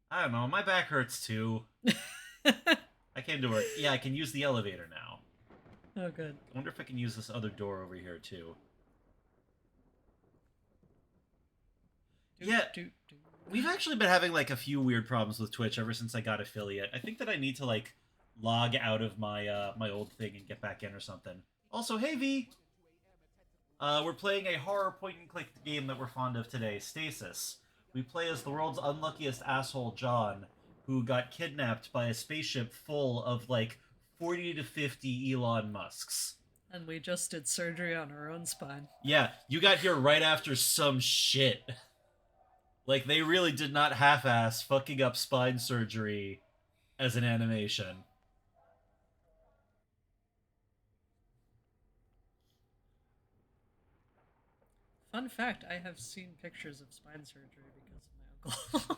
I don't know, my back hurts too. I came to work. Yeah, I can use the elevator now. Oh, good. I wonder if I can use this other door over here too. Yeah. We've actually been having like a few weird problems with Twitch ever since I got affiliate. I think that I need to like log out of my my old thing and get back in or something. Also, hey V! We're playing a horror point-and-click game that we're fond of today, Stasis. We play as the world's unluckiest asshole, John, who got kidnapped by a spaceship full of like 40 to 50 Elon Musks. And we just did surgery on our own spine. Yeah, you got here right after some shit. Like, they really did not half-ass fucking up spine surgery as an animation. Fun fact, I have seen pictures of spine surgery because of my uncle.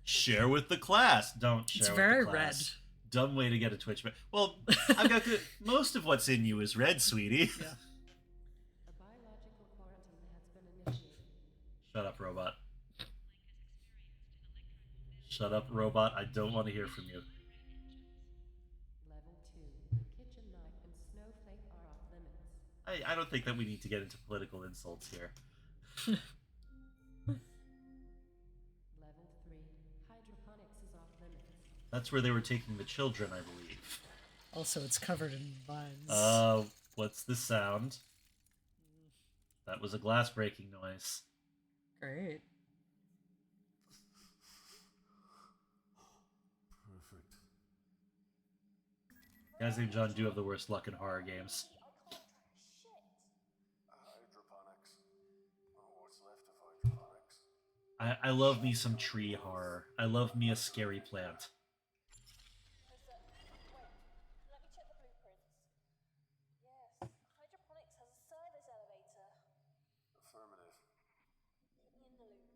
Share with the class. Don't share It's with very the class. red. Dumb way to get a Twitch. Well, I've got good. Most of what's in you is red, sweetie. Yeah. A biological quarantine has been initiated. Shut up, robot. Shut up, robot. I don't want to hear from you. Level 2. Kitchen knife and snowflake are off limits. I don't think that we need to get into political insults here. Level 3. Hydroponics is off limits. That's where they were taking the children, I believe. Also, it's covered in vines. What's the sound? That was a glass breaking noise. Great. Perfect. Guys named John do have the worst luck in horror games. I can't track shit. Hydroponics. Oh, what's left of hydroponics? I love me some tree horror. I love me a scary plant. Wait, let me check the blueprints. Yes, hydroponics has a service elevator. Affirmative. Keep me in the loop.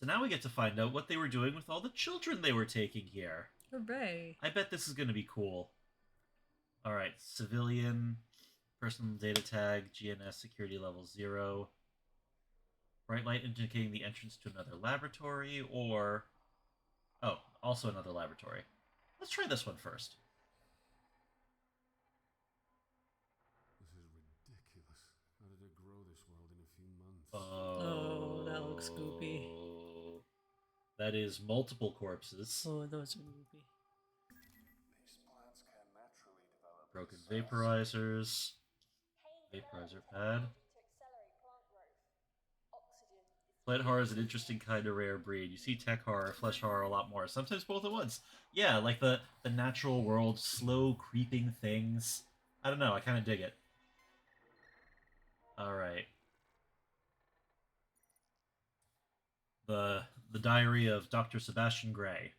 So now we get to find out what they were doing with all the children they were taking here. Hooray. I bet this is going to be cool. Alright, civilian, personal data tag, GNS security level 0. Bright light indicating the entrance to another laboratory, or... Oh, also another laboratory. Let's try this one first. This is ridiculous. How did it grow this world in a few months? Oh, that looks goopy. That is multiple corpses. Oh, those are goopy. These plants can naturally develop Broken into cells. vaporizers. Pain Vaporizer glands pad. to accelerate plant growth. Oxygen is Plant horror is an interesting kind of rare breed. You see tech horror, flesh horror a lot more. Sometimes both at once. Yeah, like the natural world, slow creeping things. I don't know, I kind of dig it. Alright. The diary of Dr. Sebastian Gray.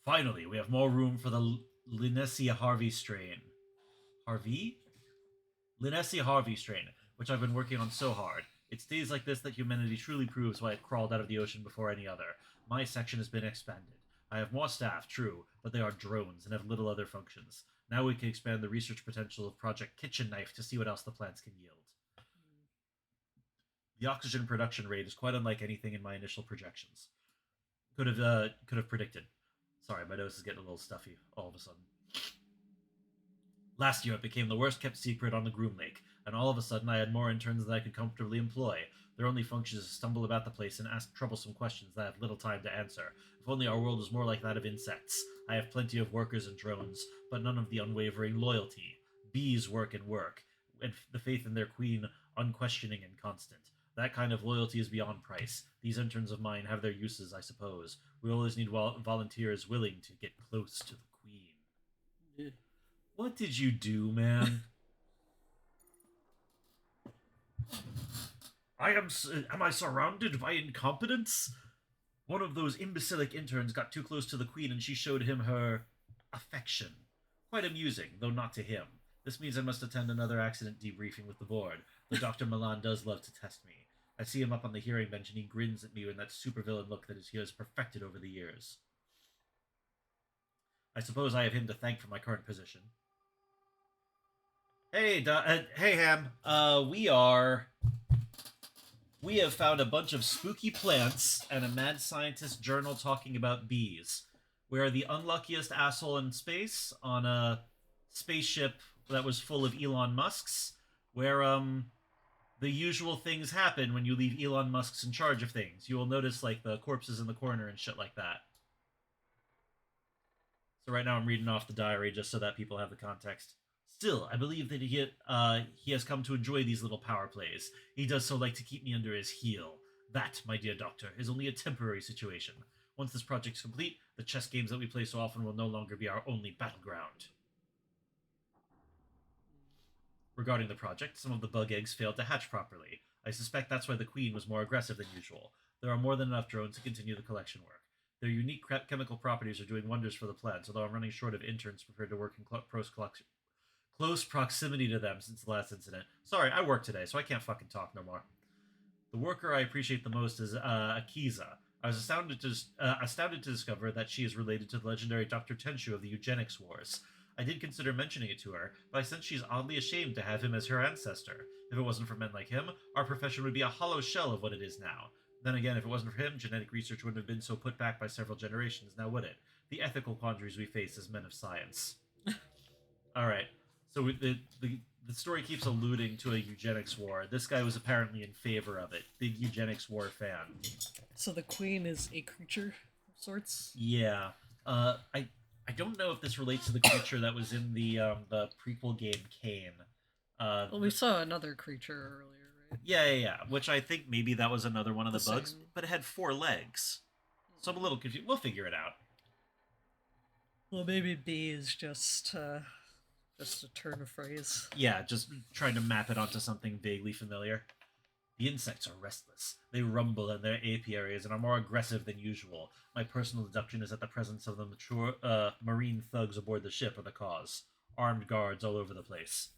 Finally, we have more room for the Linnea Harvey strain. Harvey? Linnea Harvey strain, which I've been working on so hard. It's days like this that humanity truly proves why it crawled out of the ocean before any other. My section has been expanded. I have more staff, true, but they are drones and have little other functions. Now we can expand the research potential of Project Kitchen Knife to see what else the plants can yield. The oxygen production rate is quite unlike anything in my initial projections. Could have predicted. Sorry, my nose is getting a little stuffy all of a sudden. Last year it became the worst kept secret on the Groom Lake, and all of a sudden I had more interns than I could comfortably employ. Their only function is to stumble about the place and ask troublesome questions that I have little time to answer. If only our world was more like that of insects. I have plenty of workers and drones, but none of the unwavering loyalty. Bees work and work, and the faith in their queen unquestioning and constant. That kind of loyalty is beyond price. These interns of mine have their uses, I suppose. We always need volunteers willing to get close to the queen. Yeah. What did you do, man? Am I surrounded by incompetence? One of those imbecilic interns got too close to the queen and she showed him her affection. Quite amusing, though not to him. This means I must attend another accident debriefing with the board, though Dr. Milan does love to test me. I see him up on the hearing bench and he grins at me with that supervillain look that he has perfected over the years. I suppose I have him to thank for my current position. Hey, hey, Ham. We have found a bunch of spooky plants and a mad scientist journal talking about bees. We are the unluckiest asshole in space on a spaceship that was full of Elon Musks, where, the usual things happen when you leave Elon Musk's in charge of things. You will notice, like, the corpses in the corner and shit like that. So right now I'm reading off the diary just so that people have the context. Still, I believe that he has come to enjoy these little power plays. He does so like to keep me under his heel. That, my dear doctor, is only a temporary situation. Once this project's complete, the chess games that we play so often will no longer be our only battleground. Regarding the project, some of the bug eggs failed to hatch properly. I suspect that's why the queen was more aggressive than usual. There are more than enough drones to continue the collection work. Their unique chemical properties are doing wonders for the plants, although I'm running short of interns prepared to work in close proximity to them since the last incident. Sorry, I work today, so I can't fucking talk no more. The worker I appreciate the most is Akiza. I was astounded to discover that she is related to the legendary Dr. Tenshu of the Eugenics Wars. I did consider mentioning it to her, but I sense she's oddly ashamed to have him as her ancestor. If it wasn't for men like him, our profession would be a hollow shell of what it is now. Then again, if it wasn't for him, genetic research wouldn't have been so put back by several generations, now would it? The ethical quandaries we face as men of science. Alright, so the story keeps alluding to a eugenics war. This guy was apparently in favor of it. Big eugenics war fan. So the queen is a creature of sorts? Yeah. I don't know if this relates to the creature that was in the prequel game Kane. Well, we saw another creature earlier, right? Yeah. Which I think maybe that was another one of the bugs, same. but it had 4 legs. So I'm a little confused. We'll figure it out. Well, maybe B is just a turn of phrase. Yeah, just trying to map it onto something vaguely familiar. The insects are restless. They rumble in their apiaries and are more aggressive than usual. My personal deduction is that the presence of the mature marine thugs aboard the ship are the cause. Armed guards all over the place.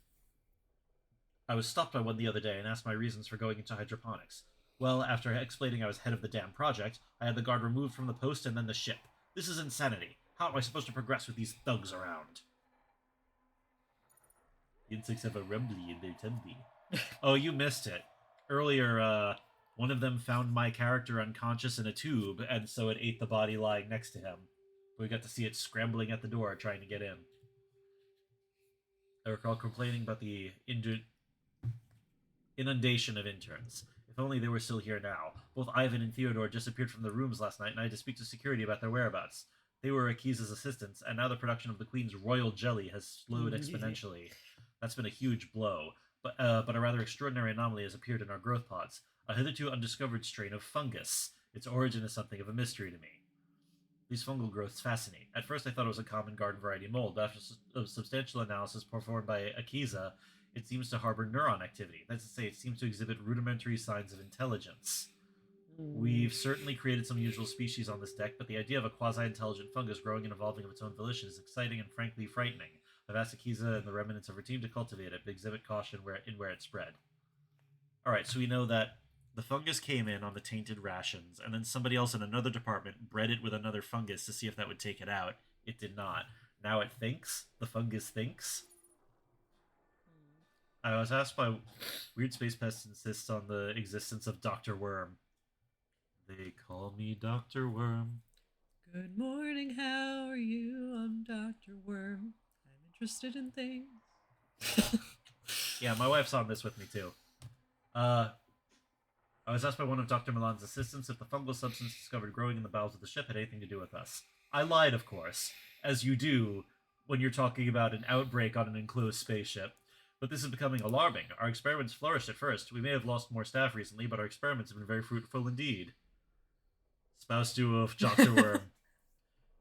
I was stopped by one the other day and asked my reasons for going into hydroponics. Well, after explaining I was head of the damn project, I had the guard removed from the post and then the ship. This is insanity. How am I supposed to progress with these thugs around? The insects have a rumbly in their tummy. Oh, you missed it. Earlier, one of them found my character unconscious in a tube, and so it ate the body lying next to him. We got to see it scrambling at the door, trying to get in. I recall complaining about the inundation of interns. If only they were still here now. Both Ivan and Theodore disappeared from the rooms last night, and I had to speak to security about their whereabouts. They were Akiza's assistants, and now the production of the Queen's royal jelly has slowed exponentially. That's been a huge blow. But a rather extraordinary anomaly has appeared in our growth pods, a hitherto undiscovered strain of fungus. Its origin is something of a mystery to me. These fungal growths fascinate. At first I thought it was a common garden variety mold, but after a substantial analysis performed by Akiza, it seems to harbor neuron activity. That's to say, it seems to exhibit rudimentary signs of intelligence. We've certainly created some unusual species on this deck, but the idea of a quasi-intelligent fungus growing and evolving of its own volition is exciting and frankly frightening. I've asked Akiza and the remnants of her team to cultivate it, but exhibit caution where it spread. Alright, so we know that the fungus came in on the tainted rations, and then somebody else in another department bred it with another fungus to see if that would take it out. It did not. Now it thinks. The fungus thinks. I was asked by Weird Space Pest insists on the existence of Dr. Worm. They call me Dr. Worm. Good morning, how are you? I'm Dr. Worm. I'm interested in things. Yeah, my wife's on this with me too. I was asked by one of Dr. Milan's assistants if the fungal substance discovered growing in the bowels of the ship had anything to do with us. I lied, of course, as you do when you're talking about an outbreak on an enclosed spaceship. But this is becoming alarming. Our experiments flourished at first. We may have lost more staff recently, but our experiments have been very fruitful indeed. Spouse duo of Dr. Worm.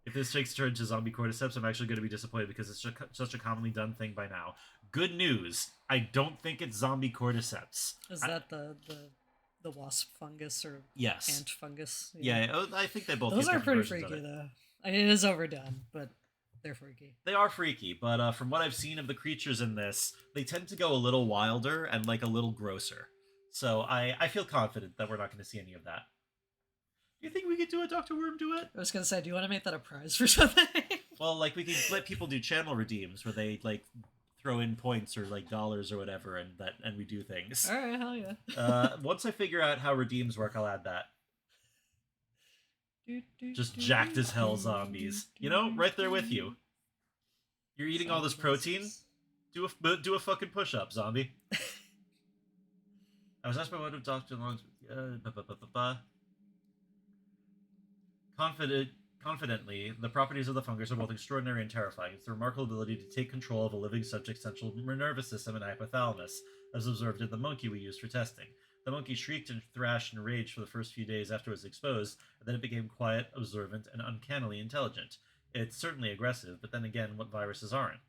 If this takes a turn to zombie cordyceps, I'm actually going to be disappointed because it's such a commonly done thing by now. Good news. I don't think it's zombie cordyceps. Is that the wasp fungus or Yes. ant fungus? Yeah, I think they both Those get are different pretty versions of freaky, it. though. I mean, it is overdone, but they're freaky. They are freaky, but from what I've seen of the creatures in this, they tend to go a little wilder and like a little grosser. So I feel confident that we're not going to see any of that. Do you think we could do a Dr. Worm duet? I was gonna say, do you want to make that a prize for something? Well, like, we could let people do channel redeems where they, like, throw in points or, like, dollars or whatever, and we do things. Alright, hell yeah. Once I figure out how redeems work, I'll add that. Just jacked as hell zombies. You know, right there with you. You're eating all this protein? Do a fucking push-up, zombie. I was asked by one of Dr. Long's... Confidently, the properties of the fungus are both extraordinary and terrifying. It's the remarkable ability to take control of a living subject's central nervous system and hypothalamus, as observed in the monkey we used for testing. The monkey shrieked and thrashed and raged for the first few days after it was exposed, and then it became quiet, observant, and uncannily intelligent. It's certainly aggressive, but then again, what viruses aren't?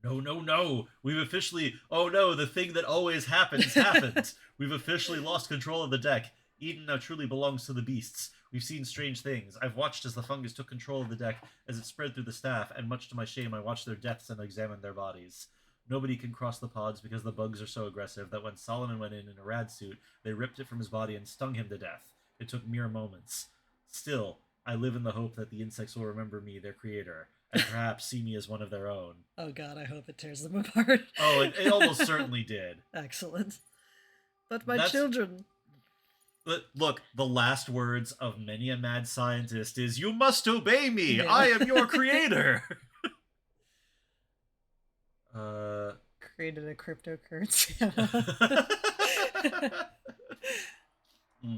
No, no, no! We've officially... Oh no, the thing that always happens, happened! We've officially lost control of the deck. Eden now truly belongs to the beasts. We've seen strange things. I've watched as the fungus took control of the deck, as it spread through the staff, and much to my shame, I watched their deaths and examined their bodies. Nobody can cross the pods because the bugs are so aggressive that when Solomon went in a rad suit, they ripped it from his body and stung him to death. It took mere moments. Still, I live in the hope that the insects will remember me, their creator, and perhaps see me as one of their own. Oh god, I hope it tears them apart. Oh, it almost certainly did. Excellent. But my That's- children... But look, the last words of many a mad scientist is, "You must obey me! Yeah. I am your creator!" Created a cryptocurrency. Hmm.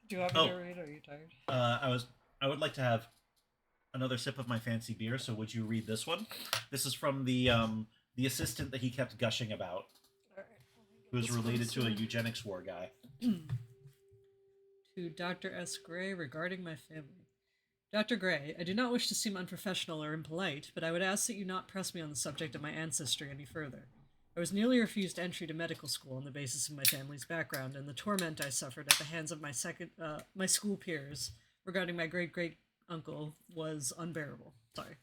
Do you want me to read, or are you tired? I would like to have another sip of my fancy beer, so would you read this one? This is from the assistant that he kept gushing about, who is related to a eugenics war guy. To Dr. S. Gray regarding my family. Dr. Gray, I do not wish to seem unprofessional or impolite, but I would ask that you not press me on the subject of my ancestry any further. I was nearly refused entry to medical school on the basis of my family's background and the torment I suffered at the hands of my school peers regarding my great-great-uncle was unbearable. Sorry.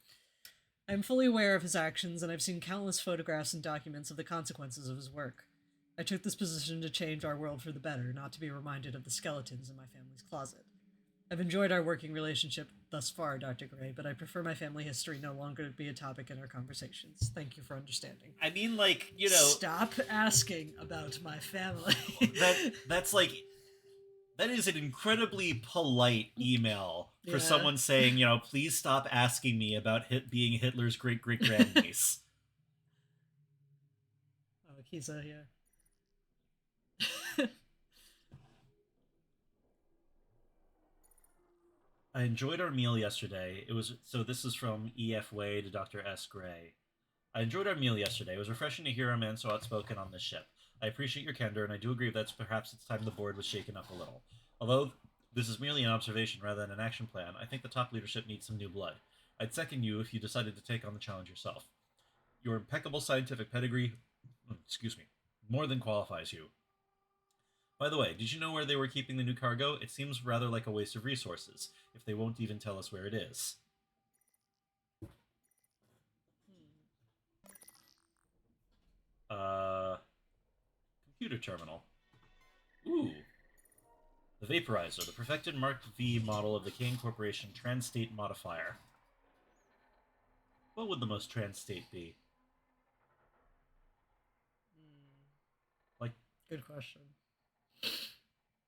I am fully aware of his actions, and I've seen countless photographs and documents of the consequences of his work. I took this position to change our world for the better, not to be reminded of the skeletons in my family's closet. I've enjoyed our working relationship thus far, Dr. Gray, but I prefer my family history no longer to be a topic in our conversations. Thank you for understanding. I mean, like, you know... Stop asking about my family. That's like... That is an incredibly polite email for Yeah. someone saying, you know, please stop asking me about being Hitler's great-great-grandniece. Oh, Akiza, yeah. I enjoyed our meal yesterday. So this is from E.F. Way to Dr. S. Gray. I enjoyed our meal yesterday. It was refreshing to hear a man so outspoken on this ship. I appreciate your candor, and I do agree that perhaps it's time the board was shaken up a little. Although this is merely an observation rather than an action plan, I think the top leadership needs some new blood. I'd second you if you decided to take on the challenge yourself. Your impeccable scientific pedigree, more than qualifies you. By the way, did you know where they were keeping the new cargo? It seems rather like a waste of resources, if they won't even tell us where it is. Computer terminal. Ooh. The Vaporizer, the perfected Mark V model of the Kane Corporation Trans-State Modifier. What would the most trans-state be? Like, Good question.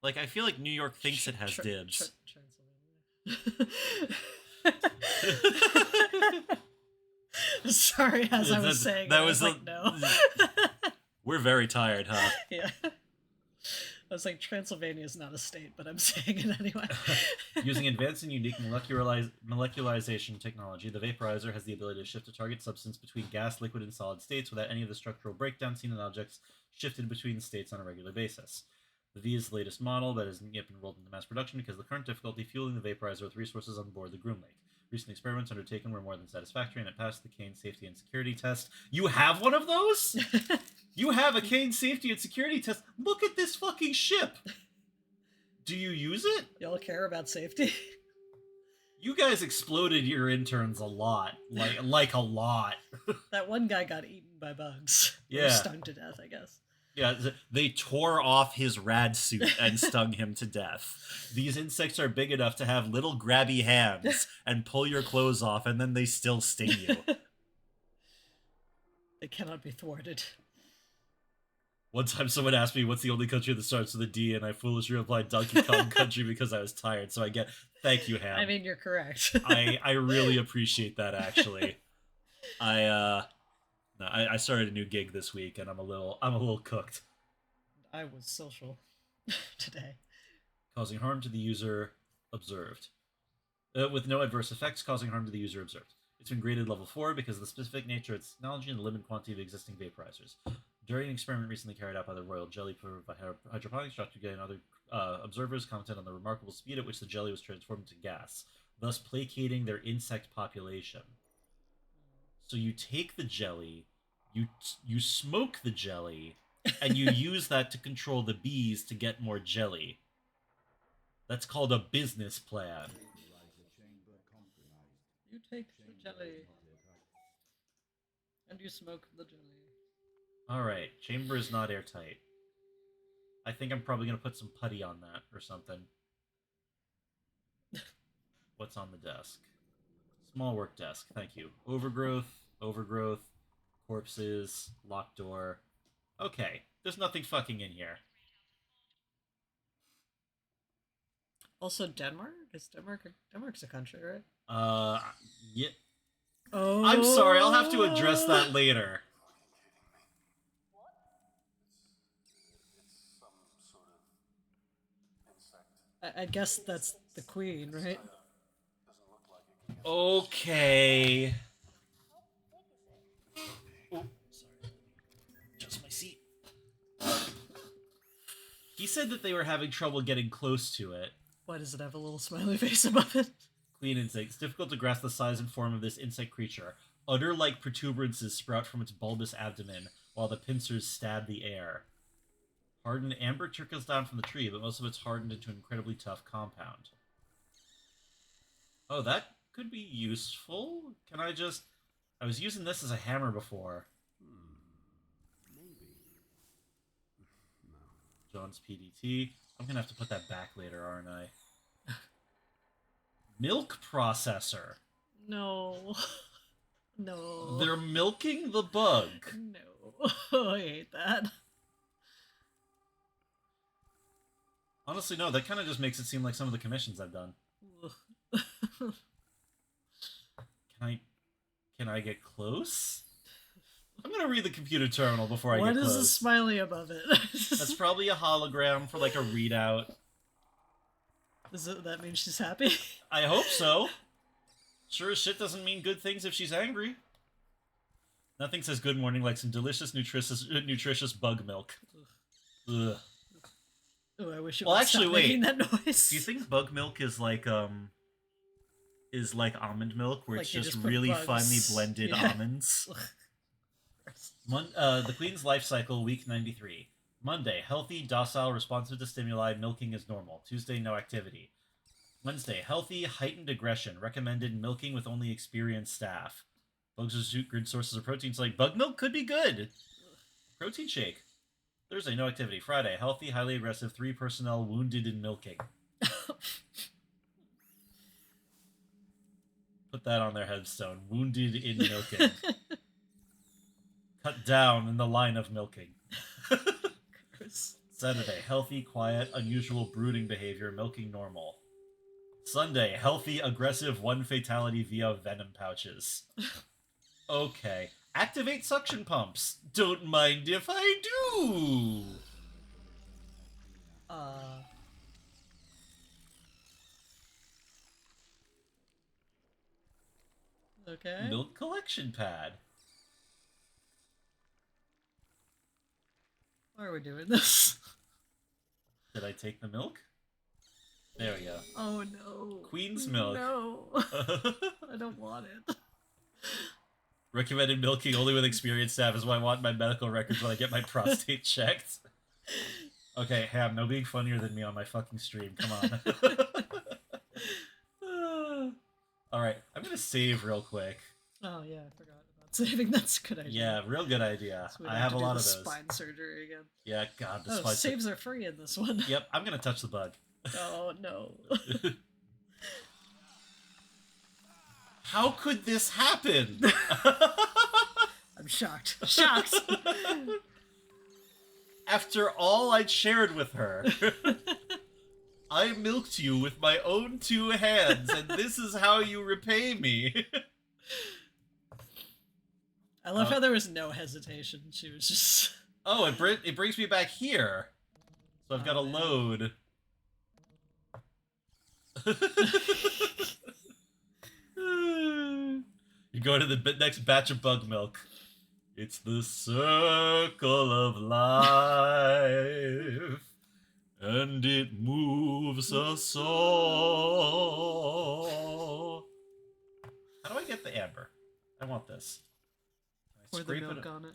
like, I feel like New York thinks it has dibs. Sorry, as I was saying, that I was like, no. We're very tired, huh? Yeah. I was like, Transylvania is not a state, but I'm saying it anyway. Using advanced and unique molecularization technology, the vaporizer has the ability to shift a target substance between gas, liquid, and solid states without any of the structural breakdown seen in objects shifted between states on a regular basis. The V is the latest model that hasn't yet been rolled into mass production because of the current difficulty fueling the vaporizer with resources on board the Groom Lake. Recent experiments undertaken were more than satisfactory, and it passed the Kane safety and security test. You have one of those? You have a Kane safety and security test? Look at this fucking ship! Do you use it? Y'all care about safety? You guys exploded your interns a lot. Like a lot. That one guy got eaten by bugs. Yeah. Or stung to death, I guess. Yeah, they tore off his rad suit and stung him to death. These insects are big enough to have little grabby hands and pull your clothes off, and then they still sting you. They cannot be thwarted. One time someone asked me what's the only country that starts with a D, and I foolishly replied Donkey Kong Country because I was tired, so I get... Thank you, Ham. I mean, you're correct. I really appreciate that, actually. I started a new gig this week, and I'm a little cooked. I was social today. Causing harm to the user observed. With no adverse effects, causing harm to the user observed. It's been graded level 4 because of the specific nature of its technology and the limited quantity of existing vaporizers. During an experiment recently carried out by the Royal Jelly by Hydroponics, Dr. Gay and other observers commented on the remarkable speed at which the jelly was transformed into gas, thus placating their insect population. So you take the jelly, you smoke the jelly, and you use that to control the bees to get more jelly. That's called a business plan. You take the jelly. And you smoke the jelly. Alright, chamber is not airtight. I think I'm probably going to put some putty on that or something. What's on the desk? Small work desk, thank you. Overgrowth, corpses, locked door. Okay, there's nothing fucking in here. Also, Denmark? Is Denmark's a country, right? Yeah. Oh. I'm sorry, I'll have to address that later. It's some sort of insect. I guess that's the queen, right? Doesn't look like it can get Okay. Oh, sorry. Adjust my seat. He said that they were having trouble getting close to it. Why does it have a little smiley face above it? Queen insect. It's difficult to grasp the size and form of this insect creature. Udder-like protuberances sprout from its bulbous abdomen, while the pincers stab the air. Hardened amber trickles down from the tree, but most of it's hardened into an incredibly tough compound. Oh, that could be useful? Can I just... I was using this as a hammer before. maybe. No. John's PDT. I'm gonna have to put that back later, aren't I? Milk processor. No. No. They're milking the bug. No. I hate that. Honestly, no, that kind of just makes it seem like some of the commissions I've done. Can I get close? I'm gonna read the computer terminal before I get close. What is a smiley above it? That's probably a hologram for like a readout. That mean she's happy? I hope so. Sure as shit doesn't mean good things if she's angry. Nothing says good morning like some delicious, nutritious bug milk. Ugh. Oh, I wish it Well, would actually, stop wait. making that noise. Do you think bug milk is like almond milk, where Like it's you just just put really bugs. finely blended Yeah. almonds? The Queen's life cycle, week 93. Monday, healthy, docile, responsive to stimuli, milking is normal. Tuesday, no activity. Wednesday, healthy, heightened aggression, recommended milking with only experienced staff. Bugs are good sources of protein, so like bug milk could be good. Protein shake. Thursday, no activity. Friday, healthy, highly aggressive, 3 personnel wounded in milking. Put that on their headstone. Wounded in milking. Cut down in the line of milking. Saturday, healthy, quiet, unusual brooding behavior, milking normal. Sunday, healthy, aggressive, 1 fatality via venom pouches. Okay. Activate suction pumps. Don't mind if I do. Okay. Milk collection pad. Why are we doing this? Did I take the milk? There we go. Oh no. Queen's milk. No. I don't want it. Recommended milking only with experienced staff is why I want my medical records when I get my prostate checked. Okay, Ham, no being funnier than me on my fucking stream. Come on. Alright, I'm gonna save real quick. Oh yeah, I forgot about saving. That's a good idea. Yeah, real good idea. So we I don't have to a do lot the of those. spine surgery again. Yeah, God, the Oh, spine saves are free in this one. Yep, I'm gonna touch the bug. Oh no. How could this happen? I'm shocked. Shocked. After all I'd shared with her. I milked you with my own 2 hands, and this is how you repay me. I love how there was no hesitation. She was just... Oh, it brings me back here. So I've got to man. load. You go to the next batch of bug milk. It's the circle of life, and it moves us all. How do I get the amber? I want this. Can I Pour the scrape milk it? on it.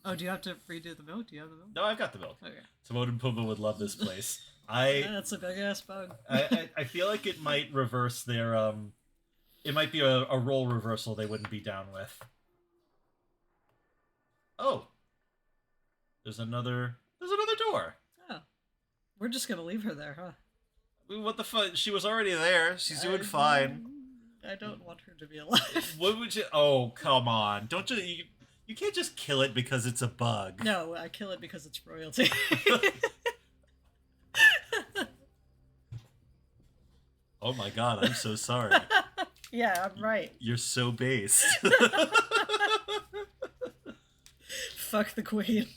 Oh, do you have to redo the milk? Do you have the milk? No, I've got the milk. Okay. Timon and Pumbaa would love this place. That's a big ass bug. I feel like it might reverse their it might be a role reversal they wouldn't be down with. Oh, there's another door. Oh. We're just gonna leave her there, huh? What the fuck? She was already there. She's doing fine. I don't want her to be alive. What would you? Oh, come on! Don't you can't just kill it because it's a bug. No, I kill it because it's royalty. Oh my god! I'm so sorry. Yeah, I'm right. You're so based. Fuck the queen.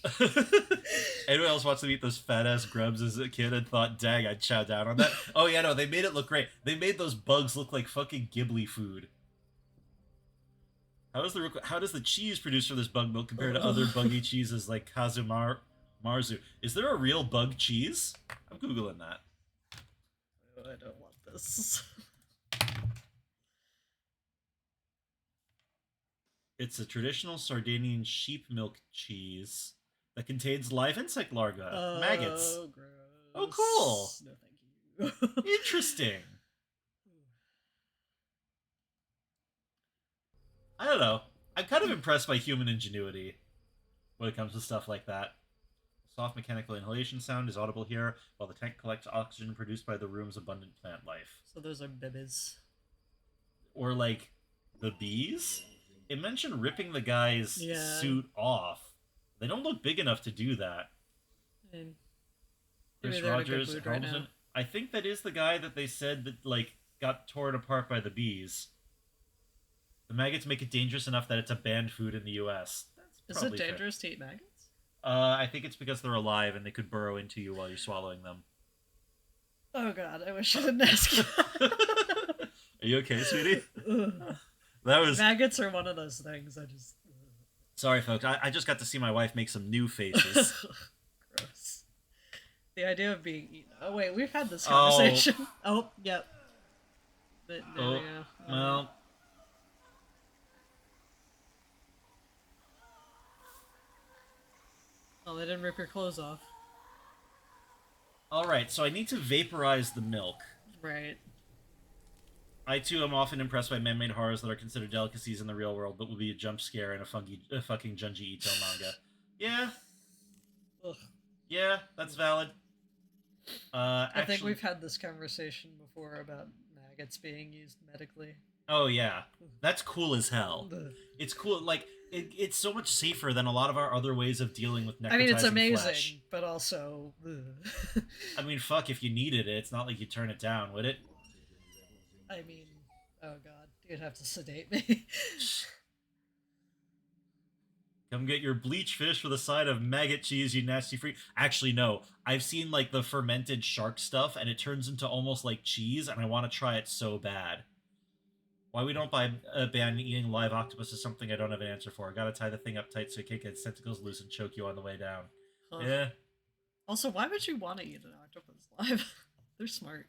Anyone else watched them eat those fat ass grubs as a kid and thought, dang, I'd chow down on that? Oh yeah, no, they made it look great. They made those bugs look like fucking Ghibli food. How does the cheese produced from this bug milk compare to other buggy cheeses like Marzu? Is there a real bug cheese? I'm googling that. Oh, I don't want this. It's a traditional Sardinian sheep milk cheese that contains live insect larvae, maggots. Oh, gross. Oh, cool. No, thank you. Interesting. I don't know. I'm kind of impressed by human ingenuity when it comes to stuff like that. Soft mechanical inhalation sound is audible here, while the tank collects oxygen produced by the room's abundant plant life. So those are bibbies. Or, like, the bees? It mentioned ripping the guy's suit off. They don't look big enough to do that. And Chris they're in a good Rogers, mood right Helmsman. now. I think that is the guy that they said that, like, got torn apart by the bees. The maggots make it dangerous enough that it's a banned food in the U.S. Is Probably it fair. dangerous to eat maggots? I think it's because they're alive and they could burrow into you while you're swallowing them. Oh god, I wish I didn't ask you. Are you okay, sweetie? That was... Maggots are one of those things I just... Sorry, folks. I just got to see my wife make some new faces. Gross. The idea of being eaten... Oh, wait, we've had this conversation. Oh, yep. There we go. Well... Oh, they didn't rip your clothes off. Alright, so I need to vaporize the milk. Right. I, too, am often impressed by man-made horrors that are considered delicacies in the real world, but will be a jump scare in a fucking Junji Ito manga. Yeah. Ugh. Yeah, that's valid. I think we've had this conversation before about maggots being used medically. Oh, yeah. That's cool as hell. Ugh. It's cool, like, it's so much safer than a lot of our other ways of dealing with necrotizing I mean, it's amazing, flesh. but also... ugh. I mean, fuck, if you needed it, it's not like you turn it down, would it? I mean, oh god, you'd have to sedate me. Come get your bleach fish with a side of maggot cheese, you nasty freak. Actually, no. I've seen, like, the fermented shark stuff, and it turns into almost like cheese, and I want to try it so bad. Why we don't ban eating live octopus is something I don't have an answer for. I gotta tie the thing up tight so it can't get its tentacles loose and choke you on the way down. Huh. Yeah. Also, why would you want to eat an octopus live? They're smart.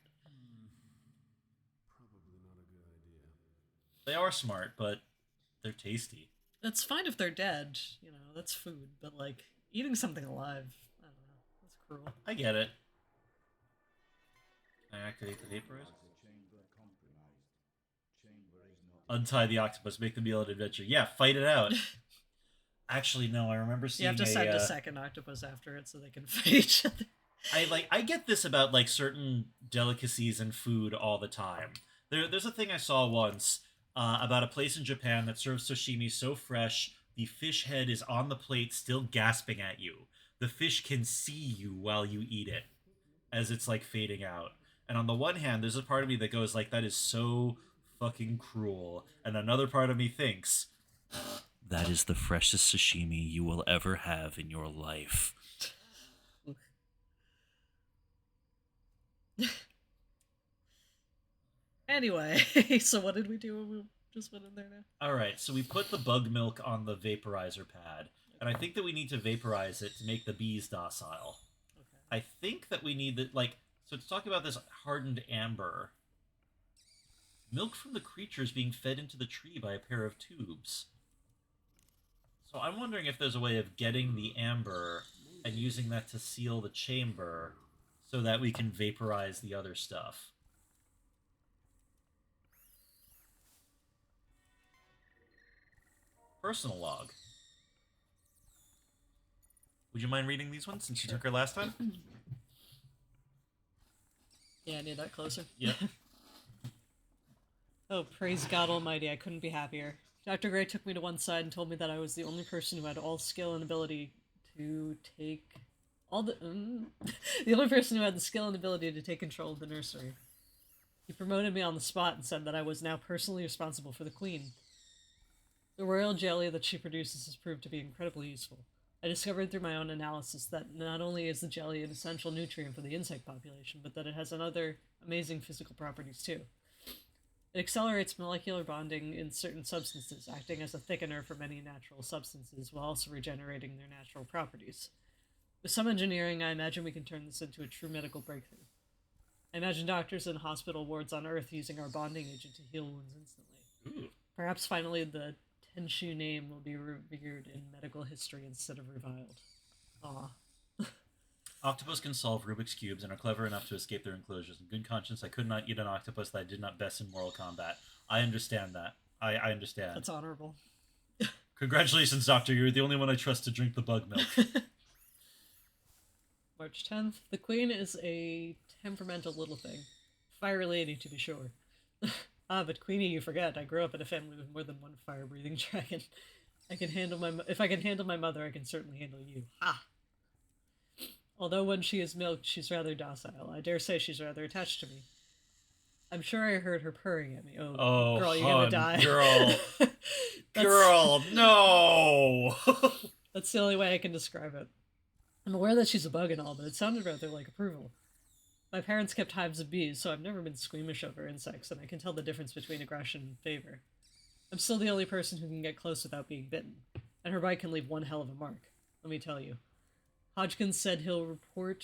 Probably not a good idea. They are smart, but they're tasty. That's fine if they're dead, you know, that's food, but, like, eating something alive, I don't know, that's cruel. I get it. Can I activate the vaporizer? Untie the octopus, make the meal an adventure. Yeah, fight it out. Actually, no, I remember seeing You have to send a second octopus after it so they can fight each other. I get this about, like, certain delicacies and food all the time. There's a thing I saw once about a place in Japan that serves sashimi so fresh, the fish head is on the plate still gasping at you. The fish can see you while you eat it as it's, like, fading out. And on the one hand, there's a part of me that goes, like, that is so fucking cruel. And another part of me thinks, that is the freshest sashimi you will ever have in your life. Anyway, so what did we do? Just went in there now. All right, so we put the bug milk on the vaporizer pad, and I think that we need to vaporize it to make the bees docile. Okay. I think that we need that, like, so to talk about this hardened amber. Milk from the creature is being fed into the tree by a pair of tubes. So I'm wondering if there's a way of getting the amber and using that to seal the chamber so that we can vaporize the other stuff. Personal log. Would you mind reading these ones since you took her last time? Yeah, I need that closer. Yep. Oh, praise God Almighty, I couldn't be happier. Dr. Gray took me to one side and told me that I was the only person who had all skill and ability to take all the... the only person who had the skill and ability to take control of the nursery. He promoted me on the spot and said that I was now personally responsible for the queen. The royal jelly that she produces has proved to be incredibly useful. I discovered through my own analysis that not only is the jelly an essential nutrient for the insect population, but that it has other amazing physical properties too. It accelerates molecular bonding in certain substances, acting as a thickener for many natural substances, while also regenerating their natural properties. With some engineering, I imagine we can turn this into a true medical breakthrough. I imagine doctors in hospital wards on Earth using our bonding agent to heal wounds instantly. Ooh. Perhaps finally the Tenshu name will be revered in medical history instead of reviled. Aw. Octopus can solve Rubik's Cubes and are clever enough to escape their enclosures. In good conscience, I could not eat an octopus that I did not best in Mortal Kombat. I understand that. I understand. That's honorable. Congratulations, Doctor. You're the only one I trust to drink the bug milk. March 10th. The Queen is a temperamental little thing. Fire lady, to be sure. But Queenie, you forget, I grew up in a family with more than one fire-breathing dragon. If I can handle my mother, I can certainly handle you. Ha! Although when she is milked, she's rather docile. I dare say she's rather attached to me. I'm sure I heard her purring at me. Oh girl, you're gonna die. Girl. Girl, no! That's the only way I can describe it. I'm aware that she's a bug and all, but it sounded rather like approval. My parents kept hives of bees, so I've never been squeamish over insects, and I can tell the difference between aggression and favor. I'm still the only person who can get close without being bitten, and her bite can leave one hell of a mark, let me tell you. Hodgkins said he'll report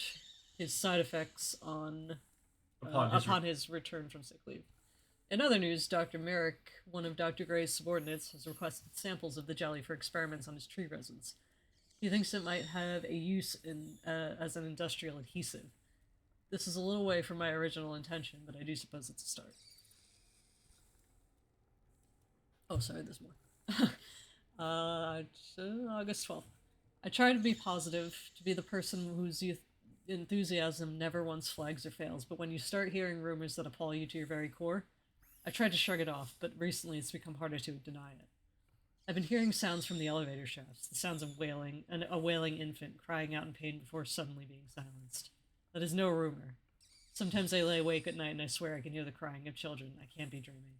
his side effects upon his return from sick leave. In other news, Dr. Merrick, one of Dr. Gray's subordinates, has requested samples of the jelly for experiments on his tree resins. He thinks it might have a use as an industrial adhesive. This is a little way from my original intention, but I do suppose it's a start. Oh, sorry, there's more. August 12th. I try to be positive, to be the person whose enthusiasm never once flags or fails, but when you start hearing rumors that appall you to your very core, I try to shrug it off, but recently it's become harder to deny it. I've been hearing sounds from the elevator shafts, the sounds of wailing, and a wailing infant crying out in pain before suddenly being silenced. That is no rumor. Sometimes I lay awake at night and I swear I can hear the crying of children. I can't be dreaming.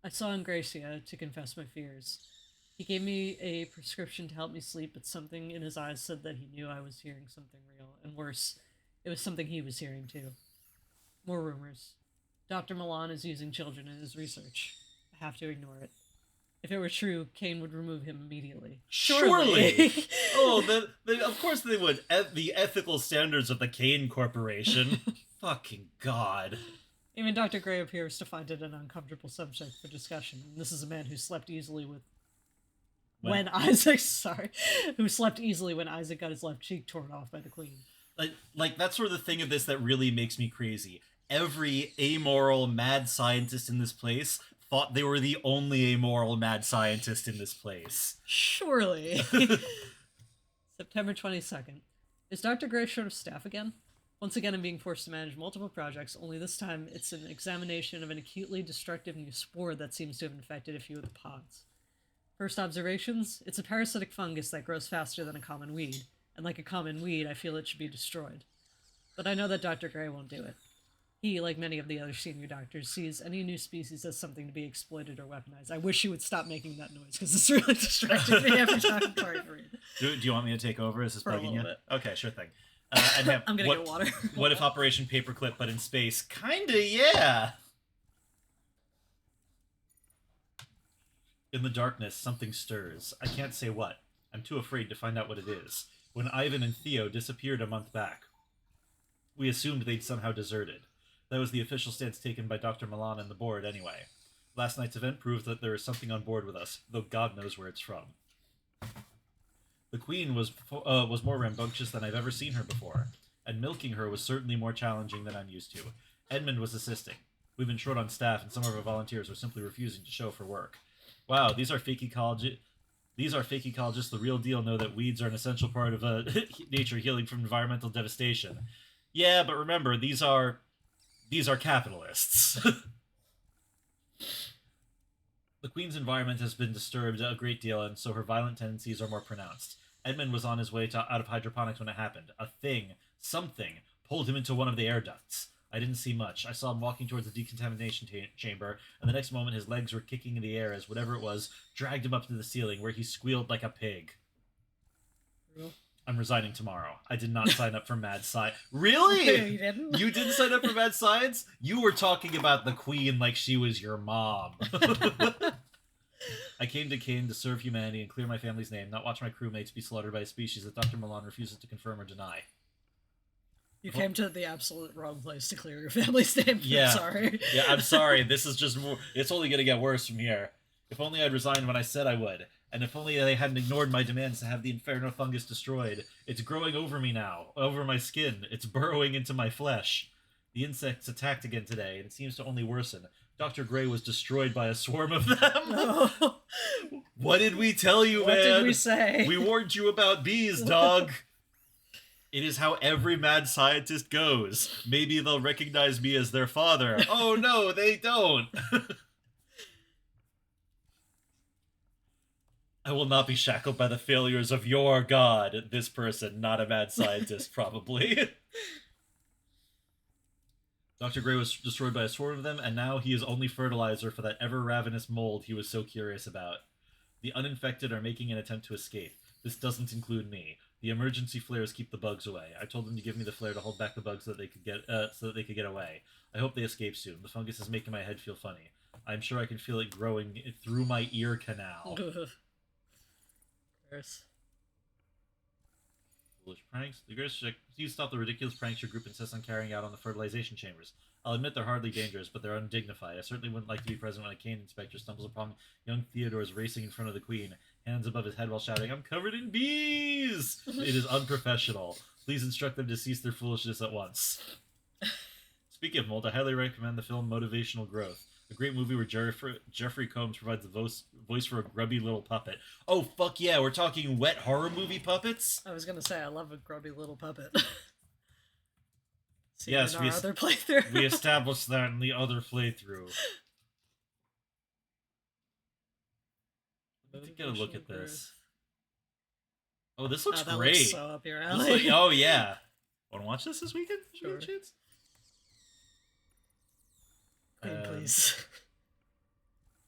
I saw Ingracia to confess my fears. He gave me a prescription to help me sleep, but something in his eyes said that he knew I was hearing something real, and worse, it was something he was hearing too. More rumors. Dr. Milan is using children in his research. I have to ignore it. If it were true, Kane would remove him immediately. Surely! Oh, of course they would. The ethical standards of the Kane Corporation. Fucking God. Even Dr. Gray appears to find it an uncomfortable subject for discussion. And this is a man who slept easily who slept easily when Isaac got his left cheek torn off by the Queen. Like that's sort of the thing of this that really makes me crazy. Every amoral mad scientist in this place thought they were the only amoral mad scientist in this place. Surely. September 22nd. Is Dr. Gray short of staff again? Once again, I'm being forced to manage multiple projects, only this time it's an examination of an acutely destructive new spore that seems to have infected a few of the pods. First observations, it's a parasitic fungus that grows faster than a common weed, and like a common weed, I feel it should be destroyed. But I know that Dr. Gray won't do it. He, like many of the other senior doctors, sees any new species as something to be exploited or weaponized. I wish you would stop making that noise, because it's really distracting me every time I'm trying to read. Do you want me to take over? Is this For a bugging you? little bit. Okay, sure thing. I'm gonna get water. What if Operation Paperclip, but in space? Kinda, yeah. In the darkness, something stirs. I can't say what. I'm too afraid to find out what it is. When Ivan and Theo disappeared a month back, we assumed they'd somehow deserted. That was the official stance taken by Dr. Milan and the board, anyway. Last night's event proved that there is something on board with us, though God knows where it's from. The Queen was more rambunctious than I've ever seen her before, and milking her was certainly more challenging than I'm used to. Edmund was assisting. We've been short on staff, and some of our volunteers are simply refusing to show for work. Wow, these are fake ecologists. The real deal know that weeds are an essential part of nature healing from environmental devastation. Yeah, but remember, these are capitalists. The Queen's environment has been disturbed a great deal, and so her violent tendencies are more pronounced. Edmund was on his way out of hydroponics when it happened. Something, pulled him into one of the air ducts. I didn't see much. I saw him walking towards the decontamination chamber, and the next moment his legs were kicking in the air as whatever it was dragged him up to the ceiling, where he squealed like a pig. Real? I'm resigning tomorrow. I did not sign up for Mad Science. Really? You didn't? You didn't sign up for Mad Science? You were talking about the Queen like she was your mom. I came to Kane to serve humanity and clear my family's name, not watch my crewmates be slaughtered by a species that Dr. Milan refuses to confirm or deny. You came to the absolute wrong place to clear your family's name. Yeah. I'm sorry. Yeah, I'm sorry. This is just more... It's only going to get worse from here. If only I'd resigned when I said I would. And if only they hadn't ignored my demands to have the Inferno fungus destroyed. It's growing over me now, over my skin. It's burrowing into my flesh. The insects attacked again today, and it seems to only worsen. Dr. Gray was destroyed by a swarm of them. Oh. What did we tell you, What man? did we say? We warned you about bees, dog. It is how every mad scientist goes. Maybe they'll recognize me as their father. Oh no, they don't. I will not be shackled by the failures of your god. This person, not a mad scientist, probably. Dr. Gray was destroyed by a swarm of them, and now he is only fertilizer for that ever-ravenous mold he was so curious about. The uninfected are making an attempt to escape. This doesn't include me. The emergency flares keep the bugs away. I told them to give me the flare to hold back the bugs so that they could get away. I hope they escape soon. The fungus is making my head feel funny. I'm sure I can feel it growing through my ear canal. Gross. Foolish pranks. The girls should please stop the ridiculous pranks your group insists on carrying out on the fertilization chambers. I'll admit they're hardly dangerous, but they're undignified. I certainly wouldn't like to be present when a cane inspector stumbles upon young Theodore's racing in front of the Queen, hands above his head while shouting, "I'm covered in bees!" It is unprofessional. Please instruct them to cease their foolishness at once. Speaking of mold, I highly recommend the film Motivational Growth. A great movie where Jeffrey Combs provides the voice for a grubby little puppet. Oh, fuck yeah, we're talking wet horror movie puppets? I was gonna say, I love a grubby little puppet. See, Yes, in our other playthrough. we established that in the other playthrough. Let me get a look at this. Oh, this looks that great. Looks so up your This alley. oh, yeah. Want to watch this weekend? Sure. Chance? Queen, please.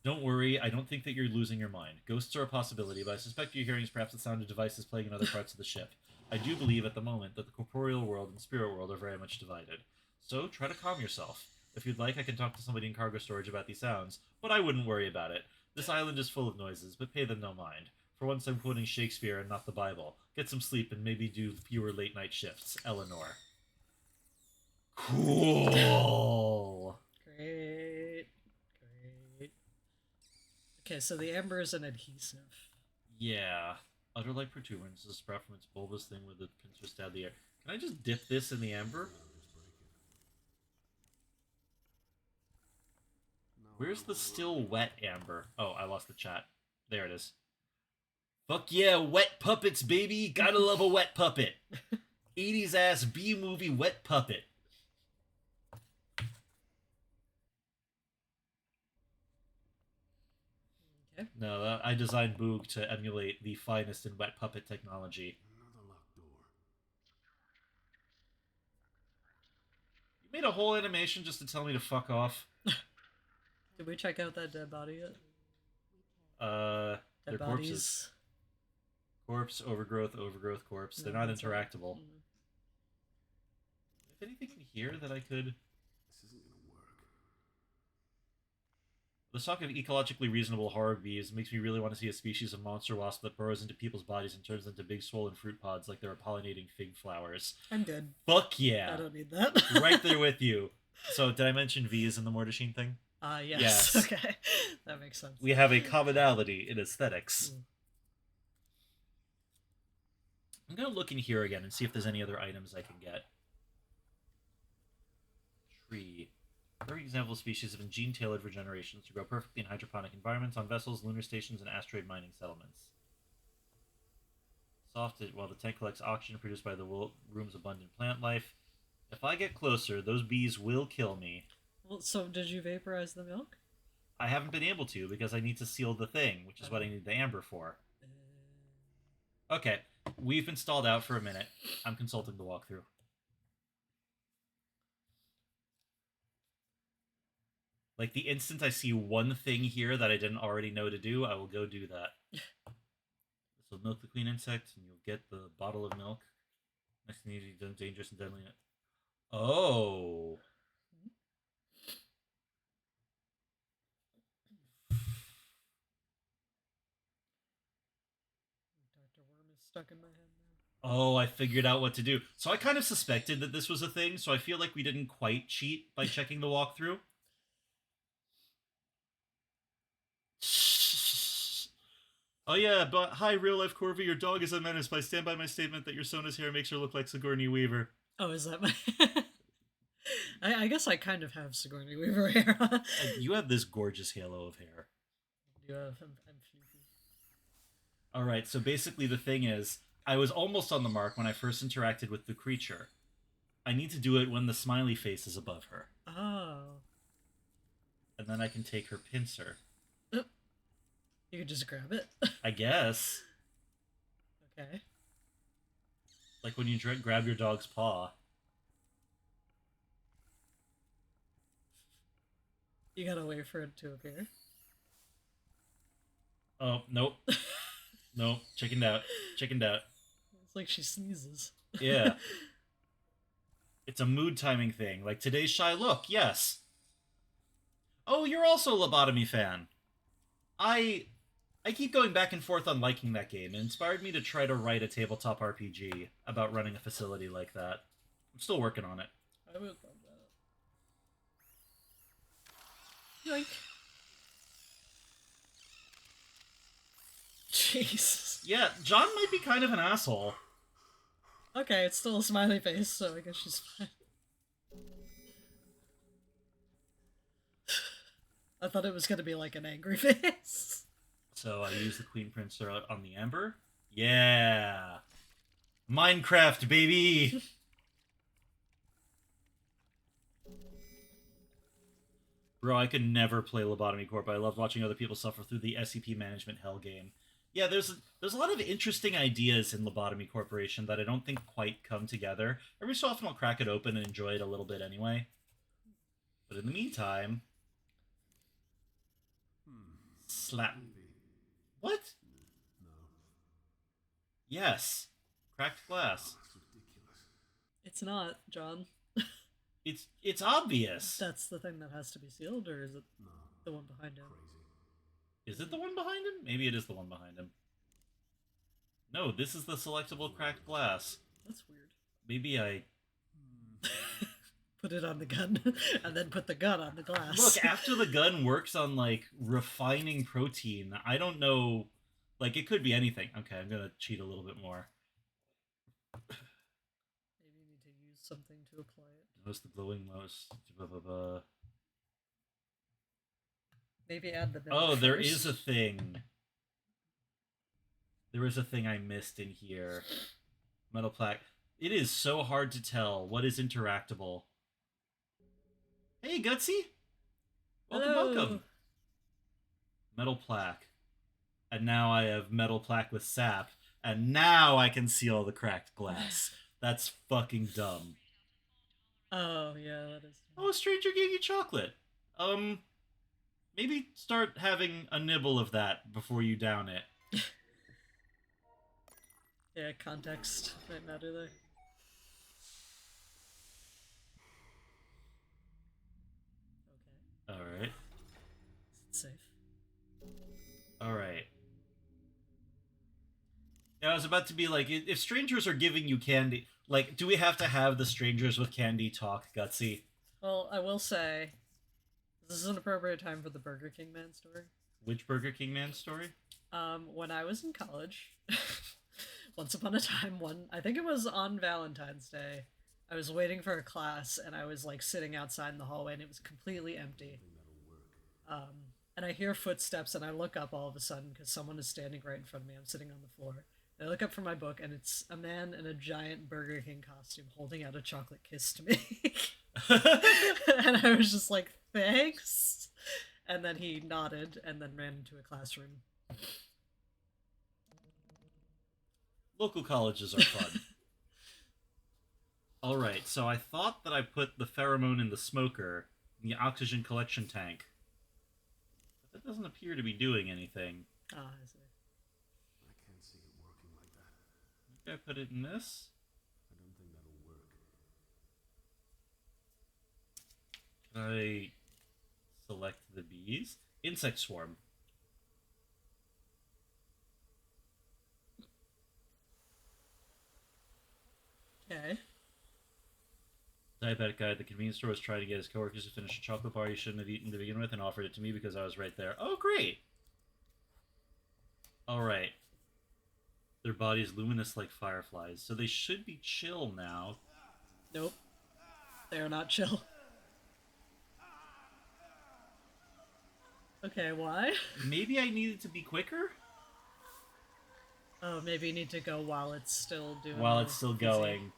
Don't worry, I don't think that you're losing your mind. Ghosts are a possibility, but I suspect you're hearing is perhaps the sound of devices playing in other parts of the ship. I do believe at the moment that the corporeal world and spirit world are very much divided. So try to calm yourself. If you'd like, I can talk to somebody in cargo storage about these sounds, but I wouldn't worry about it. This island is full of noises, but pay them no mind. For once I'm quoting Shakespeare and not the Bible. Get some sleep and maybe do fewer late-night shifts. Eleanor. Cool! Great. Okay, so the amber is an adhesive. Yeah. Udder-like protuberances sprout from its bulbous thing where the pincer stabbed the air. Can I just dip this in the amber? Where's the still wet amber? Oh, I lost the chat. There it is. Fuck yeah, wet puppets, baby! Gotta love a wet puppet! 80s ass B-movie wet puppet. Okay. No, I designed Boog to emulate the finest in wet puppet technology. Another locked door. You made a whole animation just to tell me to fuck off? Did we check out that dead body yet? They're Dead corpses. bodies. Corpse, overgrowth, corpse. They're not that's all. interactable. If anything in here that I could... This isn't gonna work. The talk of ecologically reasonable horror bees makes me really want to see a species of monster wasp that burrows into people's bodies and turns into big swollen fruit pods like they're pollinating fig flowers. I'm good. Fuck yeah. I don't need that. Right there with you. So, did I mention V's in the Mortashine thing? Yes. Yes. Okay. That makes sense. We have a commonality in aesthetics. I'm going to look in here again and see if there's any other items I can get. Tree. Every example of species have been gene-tailored for generations to grow perfectly in hydroponic environments on vessels, lunar stations, and asteroid mining settlements. Soft, while the tank collects oxygen produced by the room's abundant plant life. If I get closer, those bees will kill me. Well, so did you vaporize the milk? I haven't been able to because I need to seal the thing, which is what I need the amber for. Okay, we've been stalled out for a minute. I'm consulting the walkthrough. Like, the instant I see one thing here that I didn't already know to do, I will go do that. This will milk the queen insect, and you'll get the bottle of milk. Nice and easy, dangerous and deadly. Oh. Dr. Worm is stuck in my head now. Oh, I figured out what to do. So I kind of suspected that this was a thing, so I feel like we didn't quite cheat by checking the walkthrough. Oh yeah, but hi, real-life Corvi, your dog is a menace. I stand by my statement that your Sona's hair makes her look like Sigourney Weaver. Oh, is that my... I guess I kind of have Sigourney Weaver hair. You have this gorgeous halo of hair. You have... I'm fluky. Alright, so basically the thing is, I was almost on the mark when I first interacted with the creature. I need to do it when the smiley face is above her. Oh. And then I can take her pincer. You could just grab it? I guess. Okay. Like when you grab your dog's paw. You gotta wait for it to appear. Oh, nope. Nope. Chickened out. Chickened out. It's like she sneezes. Yeah. It's a mood timing thing. Like today's shy look, yes. Oh, you're also a Lobotomy fan. I keep going back and forth on liking that game. It inspired me to try to write a tabletop RPG about running a facility like that. I'm still working on it. I would love that. Yoink. Jesus. Yeah, John might be kind of an asshole. Okay, it's still a smiley face, so I guess she's fine. I thought it was gonna be like an angry face. So I use the Queen Princer on the Amber. Yeah! Minecraft, baby! Bro, I could never play Lobotomy Corp. I love watching other people suffer through the SCP management hell game. Yeah, there's a lot of interesting ideas in Lobotomy Corporation that I don't think quite come together. Every so often I'll crack it open and enjoy it a little bit anyway. But in the meantime... Slap. What? No. Yes. Cracked glass. That's ridiculous. It's not, John. It's obvious. That's the thing that has to be sealed, or is it No. the one behind him? Crazy. Is it the one behind him? Maybe it is the one behind him. No, this is the selectable cracked glass. That's weird. Maybe I... Put it on the gun, and then put the gun on the glass. Look, after the gun works on, like, refining protein, I don't know... Like, it could be anything. Okay, I'm gonna cheat a little bit more. Maybe you need to use something to apply it. Notice the glowing most... Blah, blah, blah. Maybe add the milk Oh, there first. is a thing. There is a thing I missed in here. Metal plaque. It is so hard to tell what is interactable. Hey, Gutsy! Welcome, Hello. welcome! Metal plaque. And now I have metal plaque with sap. And now I can seal the cracked glass. That's fucking dumb. Oh, yeah, that is... Oh, a stranger gave you chocolate. Maybe start having a nibble of that before you down it. Yeah, context might matter there. Okay. Alright. Is it safe? was about to be like, if strangers are giving you candy, like, do we have to have the strangers with candy talk, Gutsy? Well, I will say, this is an appropriate time for the Burger King man story. Which Burger King man story? When I was in college, once upon a time, I think it was on Valentine's Day, I was waiting for a class and I was like sitting outside in the hallway and it was completely empty. And I hear footsteps and I look up all of a sudden because someone is standing right in front of me. I'm sitting on the floor. And I look up from my book and it's a man in a giant Burger King costume holding out a chocolate kiss to me. And I was just like, thanks. And then he nodded and then ran into a classroom. Local colleges are fun. Alright, so I thought that I put the pheromone in the smoker, in the oxygen collection tank. But that doesn't appear to be doing anything. Ah, I see. I can't see it working like that. Maybe I put it in this? I don't think that'll work. Can I select the bees? Insect swarm. Okay. Diabetic guy at the convenience store was trying to get his coworkers to finish a chocolate bar he shouldn't have eaten to begin with and offered it to me because I was right there. Oh, great! Alright. Their bodies luminous like fireflies, so they should be chill now. Nope. They are not chill. Okay, why? Maybe I needed to be quicker? Oh, maybe you need to go while it's still doing. While the it's still busy- going.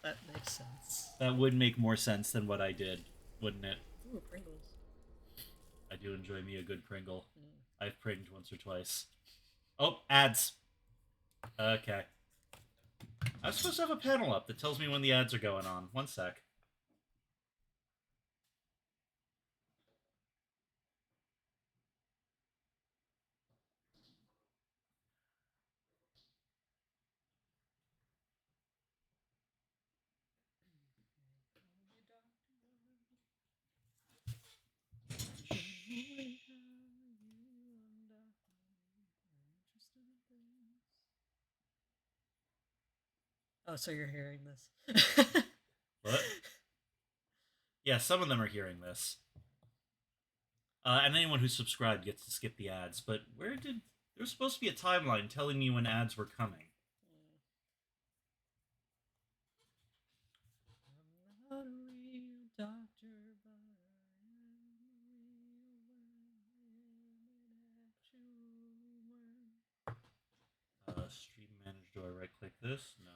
That makes sense. That would make more sense than what I did, wouldn't it? Ooh, Pringles. I do enjoy me a good Pringle. I've pringed once or twice. Oh, ads. Okay. I'm supposed to have a panel up that tells me when the ads are going on. One sec. Oh, so you're hearing this. What? Yeah, some of them are hearing this. And anyone who's subscribed gets to skip the ads. But where did... There was supposed to be a timeline telling me when ads were coming. I'm not a real doctor, but I am a real one. Stream manager, do I right-click this? No.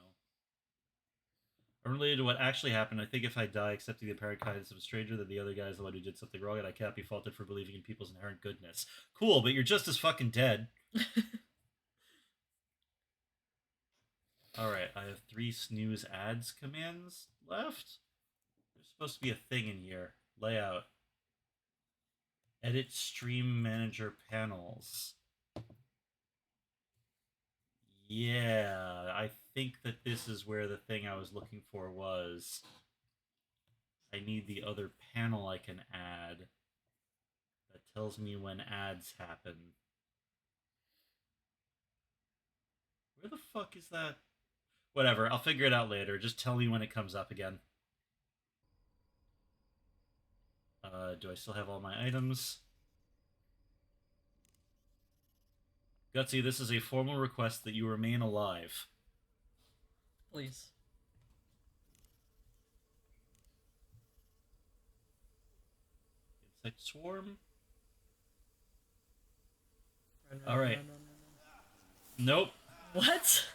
Unrelated to what actually happened, I think if I die accepting the apparent kindness of a stranger, then the other guy is the one who did something wrong, and I can't be faulted for believing in people's inherent goodness. Cool, but you're just as fucking dead. Alright, I have 3 snooze ads commands left. There's supposed to be a thing in here. Layout. Edit stream manager panels. Yeah, I think that this is where the thing I was looking for was. I need the other panel I can add that tells me when ads happen. Where the fuck is that? Whatever, I'll figure it out later. Just tell me when it comes up again. Do I still have all my items? Gutsy, this is a formal request that you remain alive. Please. Insect swarm? Run, All right. run. Nope. What?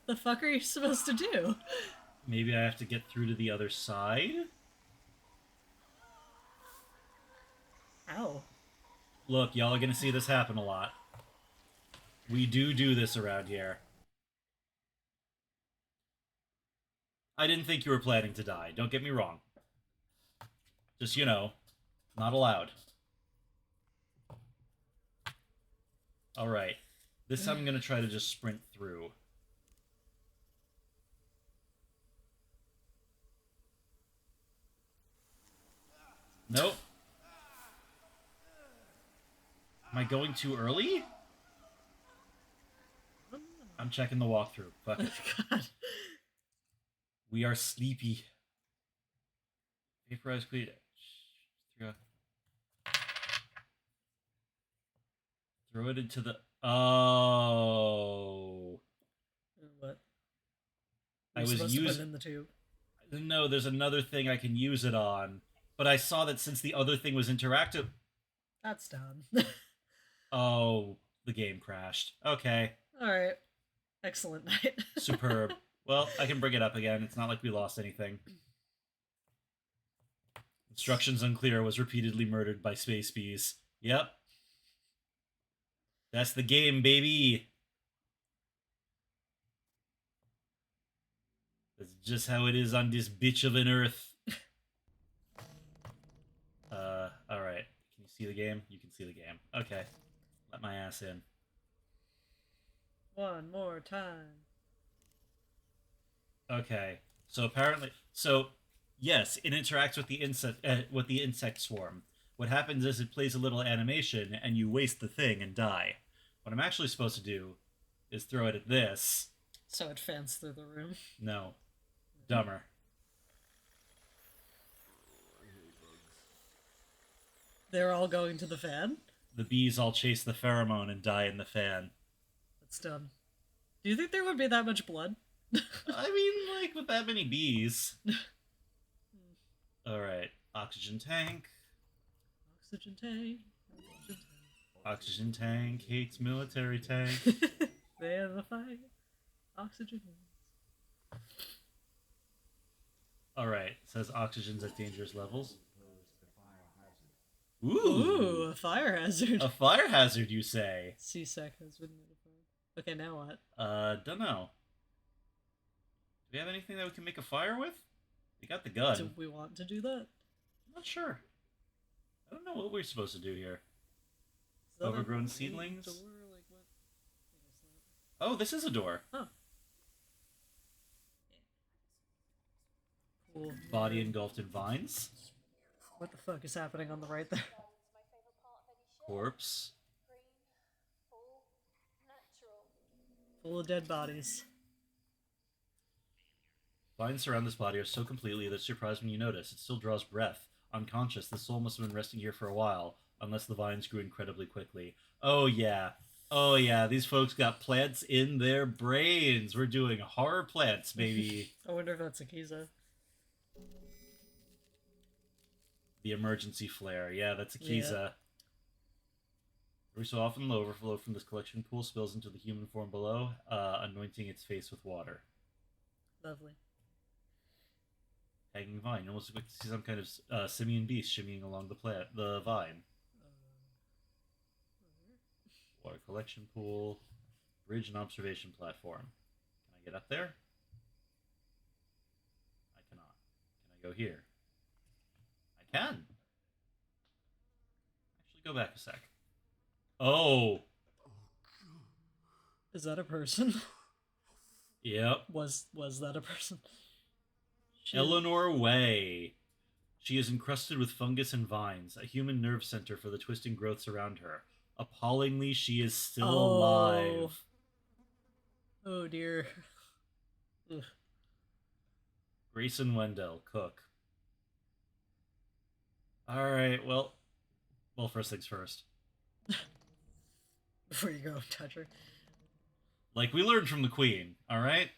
The fuck are you supposed to do? Maybe I have to get through to the other side? Ow. Look, y'all are gonna see this happen a lot. We do this around here. I didn't think you were planning to die, don't get me wrong. Just, you know, not allowed. Alright. This time I'm gonna try to just sprint through. Nope. Am I going too early? I don't I'm checking the walkthrough. Fuck it. God. We are sleepy. Vaporize clean. Throw it into the. Oh. What? I You're was supposed to put it using. in the tube. No, there's another thing I can use it on. But I saw that since the other thing was interactive. That's dumb. Oh, the game crashed. Okay. Alright. Excellent night. Superb. Well, I can bring it up again. It's not like we lost anything. Instructions unclear. Was repeatedly murdered by space bees. Yep. That's the game, baby. That's just how it is on this bitch of an earth. Alright. Can you see the game? You can see the game. Okay. Let my ass in. One more time. Okay. So apparently, yes, it interacts with the insect swarm. What happens is it plays a little animation, and you waste the thing and die. What I'm actually supposed to do is throw it at this. So it fans through the room. No, dumber. They're all going to the fan? The bees all chase the pheromone and die in the fan. That's dumb. Do you think there would be that much blood? I mean, like, with that many bees. Alright, oxygen tank. Oxygen tank. Oxygen tank hates military tank. They're the fight. Oxygen. Alright, says oxygen's at dangerous levels. Ooh, a fire hazard. A fire hazard, you say? CSEC has been notified. Okay, now what? Dunno. Do we have anything that we can make a fire with? We got the gun. Do we want to do that? I'm not sure. I don't know what we're supposed to do here. Is that Overgrown a seedlings? door? Like what? I guess not. Oh, this is a door. Oh. Cool. Body engulfed in vines. What the fuck is happening on the right there? Garden's my favourite part of any show. Corpse. Green, full, natural. Full of dead bodies. Vines surround this body are so completely that it's surprised when you notice. It still draws breath. Unconscious, the soul must have been resting here for a while, unless the vines grew incredibly quickly. Oh yeah. Oh yeah, these folks got plants in their brains. We're doing horror plants, baby. I wonder if that's a Kiza. The emergency flare. Yeah, that's a Kiza. Yeah. Every so often, the overflow from this collection pool spills into the human form below, anointing its face with water. Lovely. Hanging vine. You almost expect to see some kind of simian beast shimmying along the vine. Water collection pool. Bridge and observation platform. Can I get up there? I cannot. Can I go here? I can. Actually, go back a sec. Oh! Is that a person? Yep. Was that a person? Eleanor Way. She is encrusted with fungus and vines, a human nerve center for the twisting growths around her. Appallingly, she is still alive. Oh dear. Ugh. Grayson Wendell, cook. Alright, well, first things first. Before you go touch her. Like we learned from the Queen, alright?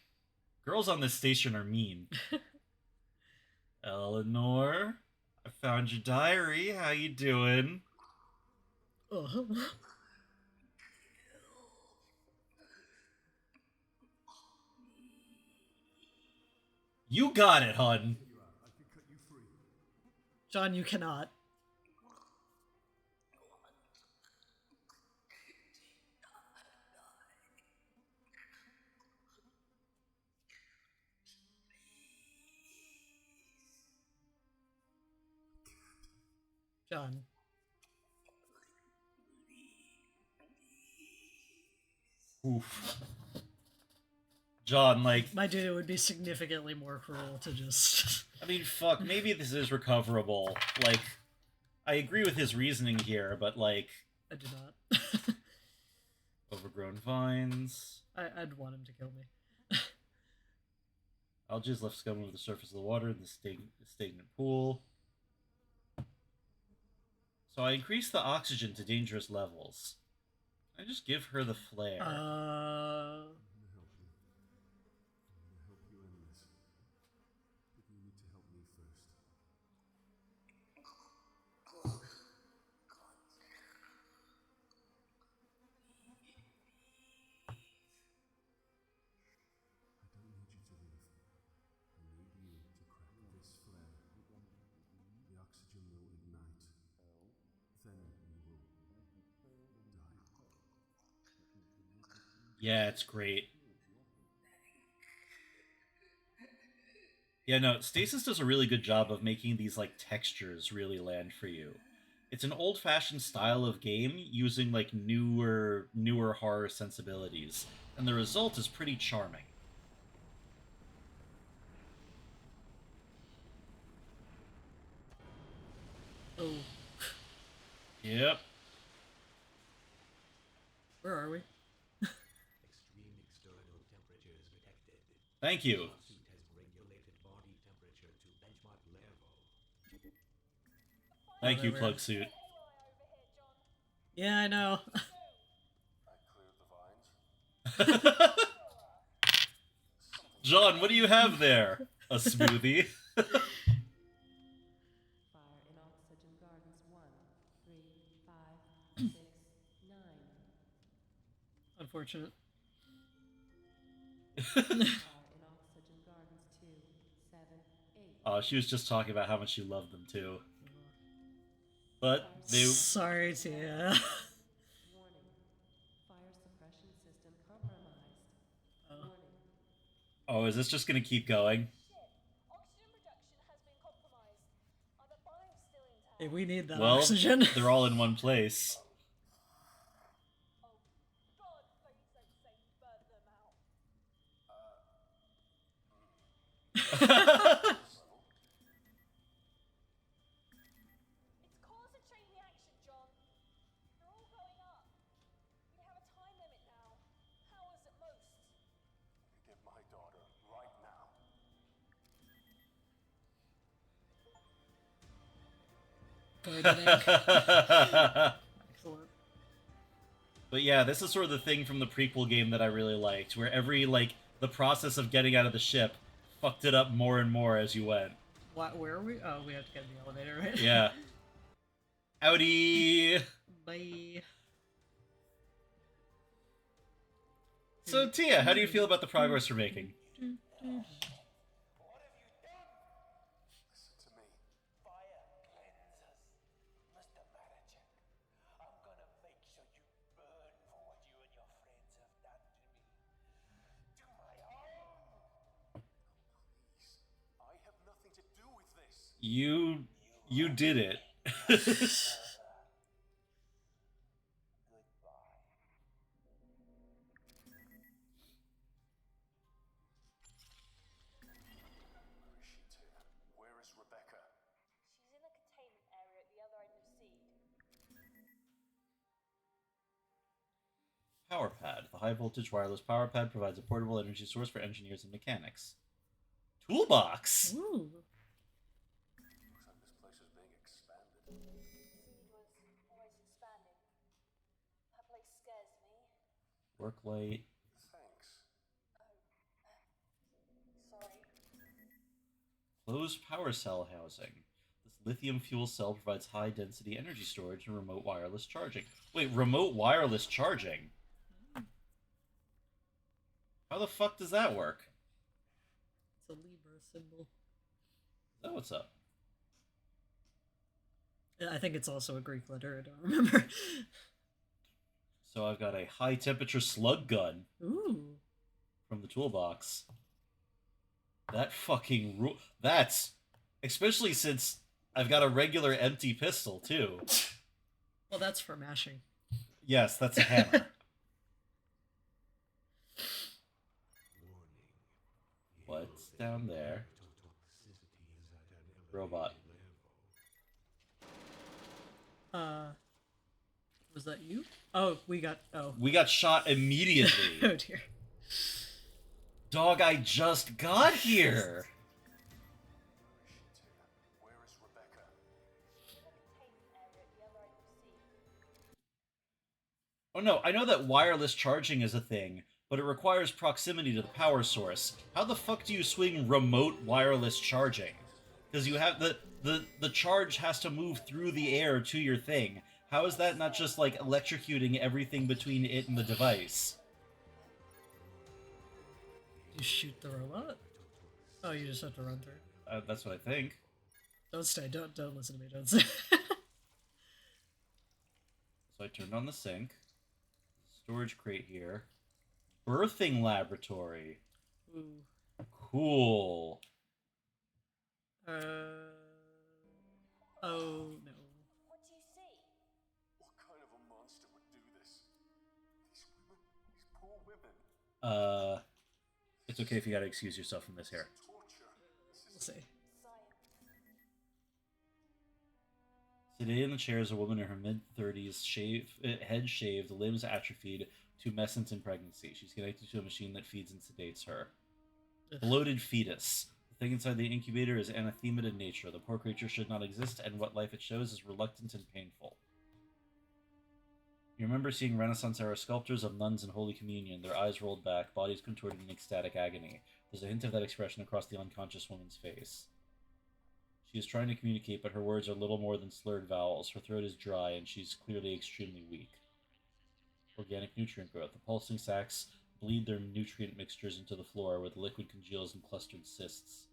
Girls on this station are mean. Eleanor, I found your diary. How you doing? Oh. You got it, hun. John, you cannot. John. Oof. John, like... My dude, it would be significantly more cruel to just... I mean, fuck, maybe this is recoverable. Like, I agree with his reasoning here, but, like... I do not. Overgrown vines. I'd want him to kill me. Algae is left scum over the surface of the water in the stagnant pool. So I increase the oxygen to dangerous levels. I just give her the flare. I'm gonna help you. I'm gonna help you end this. But you need to help me first. I don't need you to live. I need you to crack this flare. The oxygen will ignite. Then you will die. Yeah, it's great. Yeah, no, Stasis does a really good job of making these like textures really land for you. It's an old-fashioned style of game using like newer horror sensibilities, and the result is pretty charming. Oh, Yep. where are we? Extreme external temperatures detected. Thank you. Suit has regulated body temperature to benchmark level. Thank you, there we Plug are. Suit. Yeah, I know. I cleared the vines. John, what do you have there? A smoothie? Fire in Oxygen Gardens 1, 3, 5, 6, 9. Unfortunate. Fire in Oxygen Gardens 2, 7, 8. Oh, she was just talking about how much she loved them too. But they Sorry, Tia. Warning. Fire suppression system compromised. Warning. Oh, is this just gonna keep going? Oxygen production has been compromised. Are the bimes still intact? Hey, we need that Well, oxygen. they're all in one place. Oh, God, please don't say you burned them out. It's cause a chain reaction, John. They're all going up. We have a time limit now. Hours at most. Get my daughter right now. Gardening. Excellent. But yeah, this is sort of the thing from the prequel game that I really liked, where every, like, the process of getting out of the ship fucked it up more and more as you went. What? Where are we? Oh, we have to get in the elevator, right? Yeah. Howdy! Bye. So, Tia, how do you feel about the progress we're making? Listen to me. Fire cleanses. Mr. Manager, I'm gonna make sure you burn for what you and your friends have done to me. To my home! Please. I have nothing to do with this. You did it. Goodbye. Where is she, Tia? Where is Rebecca? She's in the containment area at the other end of Seed. Power pad. The high voltage wireless power pad provides a portable energy source for engineers and mechanics. Toolbox! Ooh. Looks like this place is being expanded. Seed was always expanding. That place scares me. Work light. Thanks. Sorry. Closed power cell housing. This lithium fuel cell provides high density energy storage and remote wireless charging. Wait, remote wireless charging? How the fuck does that work? It's a Libra symbol. Is that what's up? I think it's also a Greek letter. I don't remember. So I've got a high temperature slug gun Ooh. from the toolbox. That fucking that's especially since I've got a regular empty pistol too. Well, that's for mashing. Yes, that's a hammer. What's down there? Robot. Was that you? Oh, we got. Oh. We got shot immediately. Oh dear. Dog, I just got here! Where is Rebecca? In the containment area at the other end of C. Oh no, I know that wireless charging is a thing, but it requires proximity to the power source. How the fuck do you swing remote wireless charging? Because you have the charge has to move through the air to your thing. How is that not just like electrocuting everything between it and the device? You shoot the robot? Oh, you just have to run through. That's what I think. Don't stay. Don't listen to me. Don't stay. So I turned on the sink. Storage crate here. Birthing laboratory. Ooh. Cool. Oh no. What do you see? What kind of a monster would do this? These women, these poor women. It's okay if you gotta excuse yourself from this here. Torture. We'll see. Science. Today in the chair is a woman in her mid-30s, head shaved, limbs atrophied, tumescence in pregnancy. She's connected to a machine that feeds and sedates her. Ugh. Bloated fetus. The thing inside the incubator is anathema to nature. The poor creature should not exist, and what life it shows is reluctant and painful. You remember seeing Renaissance-era sculptures of nuns in Holy Communion, their eyes rolled back, bodies contorted in ecstatic agony. There's a hint of that expression across the unconscious woman's face. She is trying to communicate, but her words are little more than slurred vowels. Her throat is dry, and she's clearly extremely weak. Organic nutrient growth. The pulsing sacs bleed their nutrient mixtures into the floor, where the liquid congeals in clustered cysts.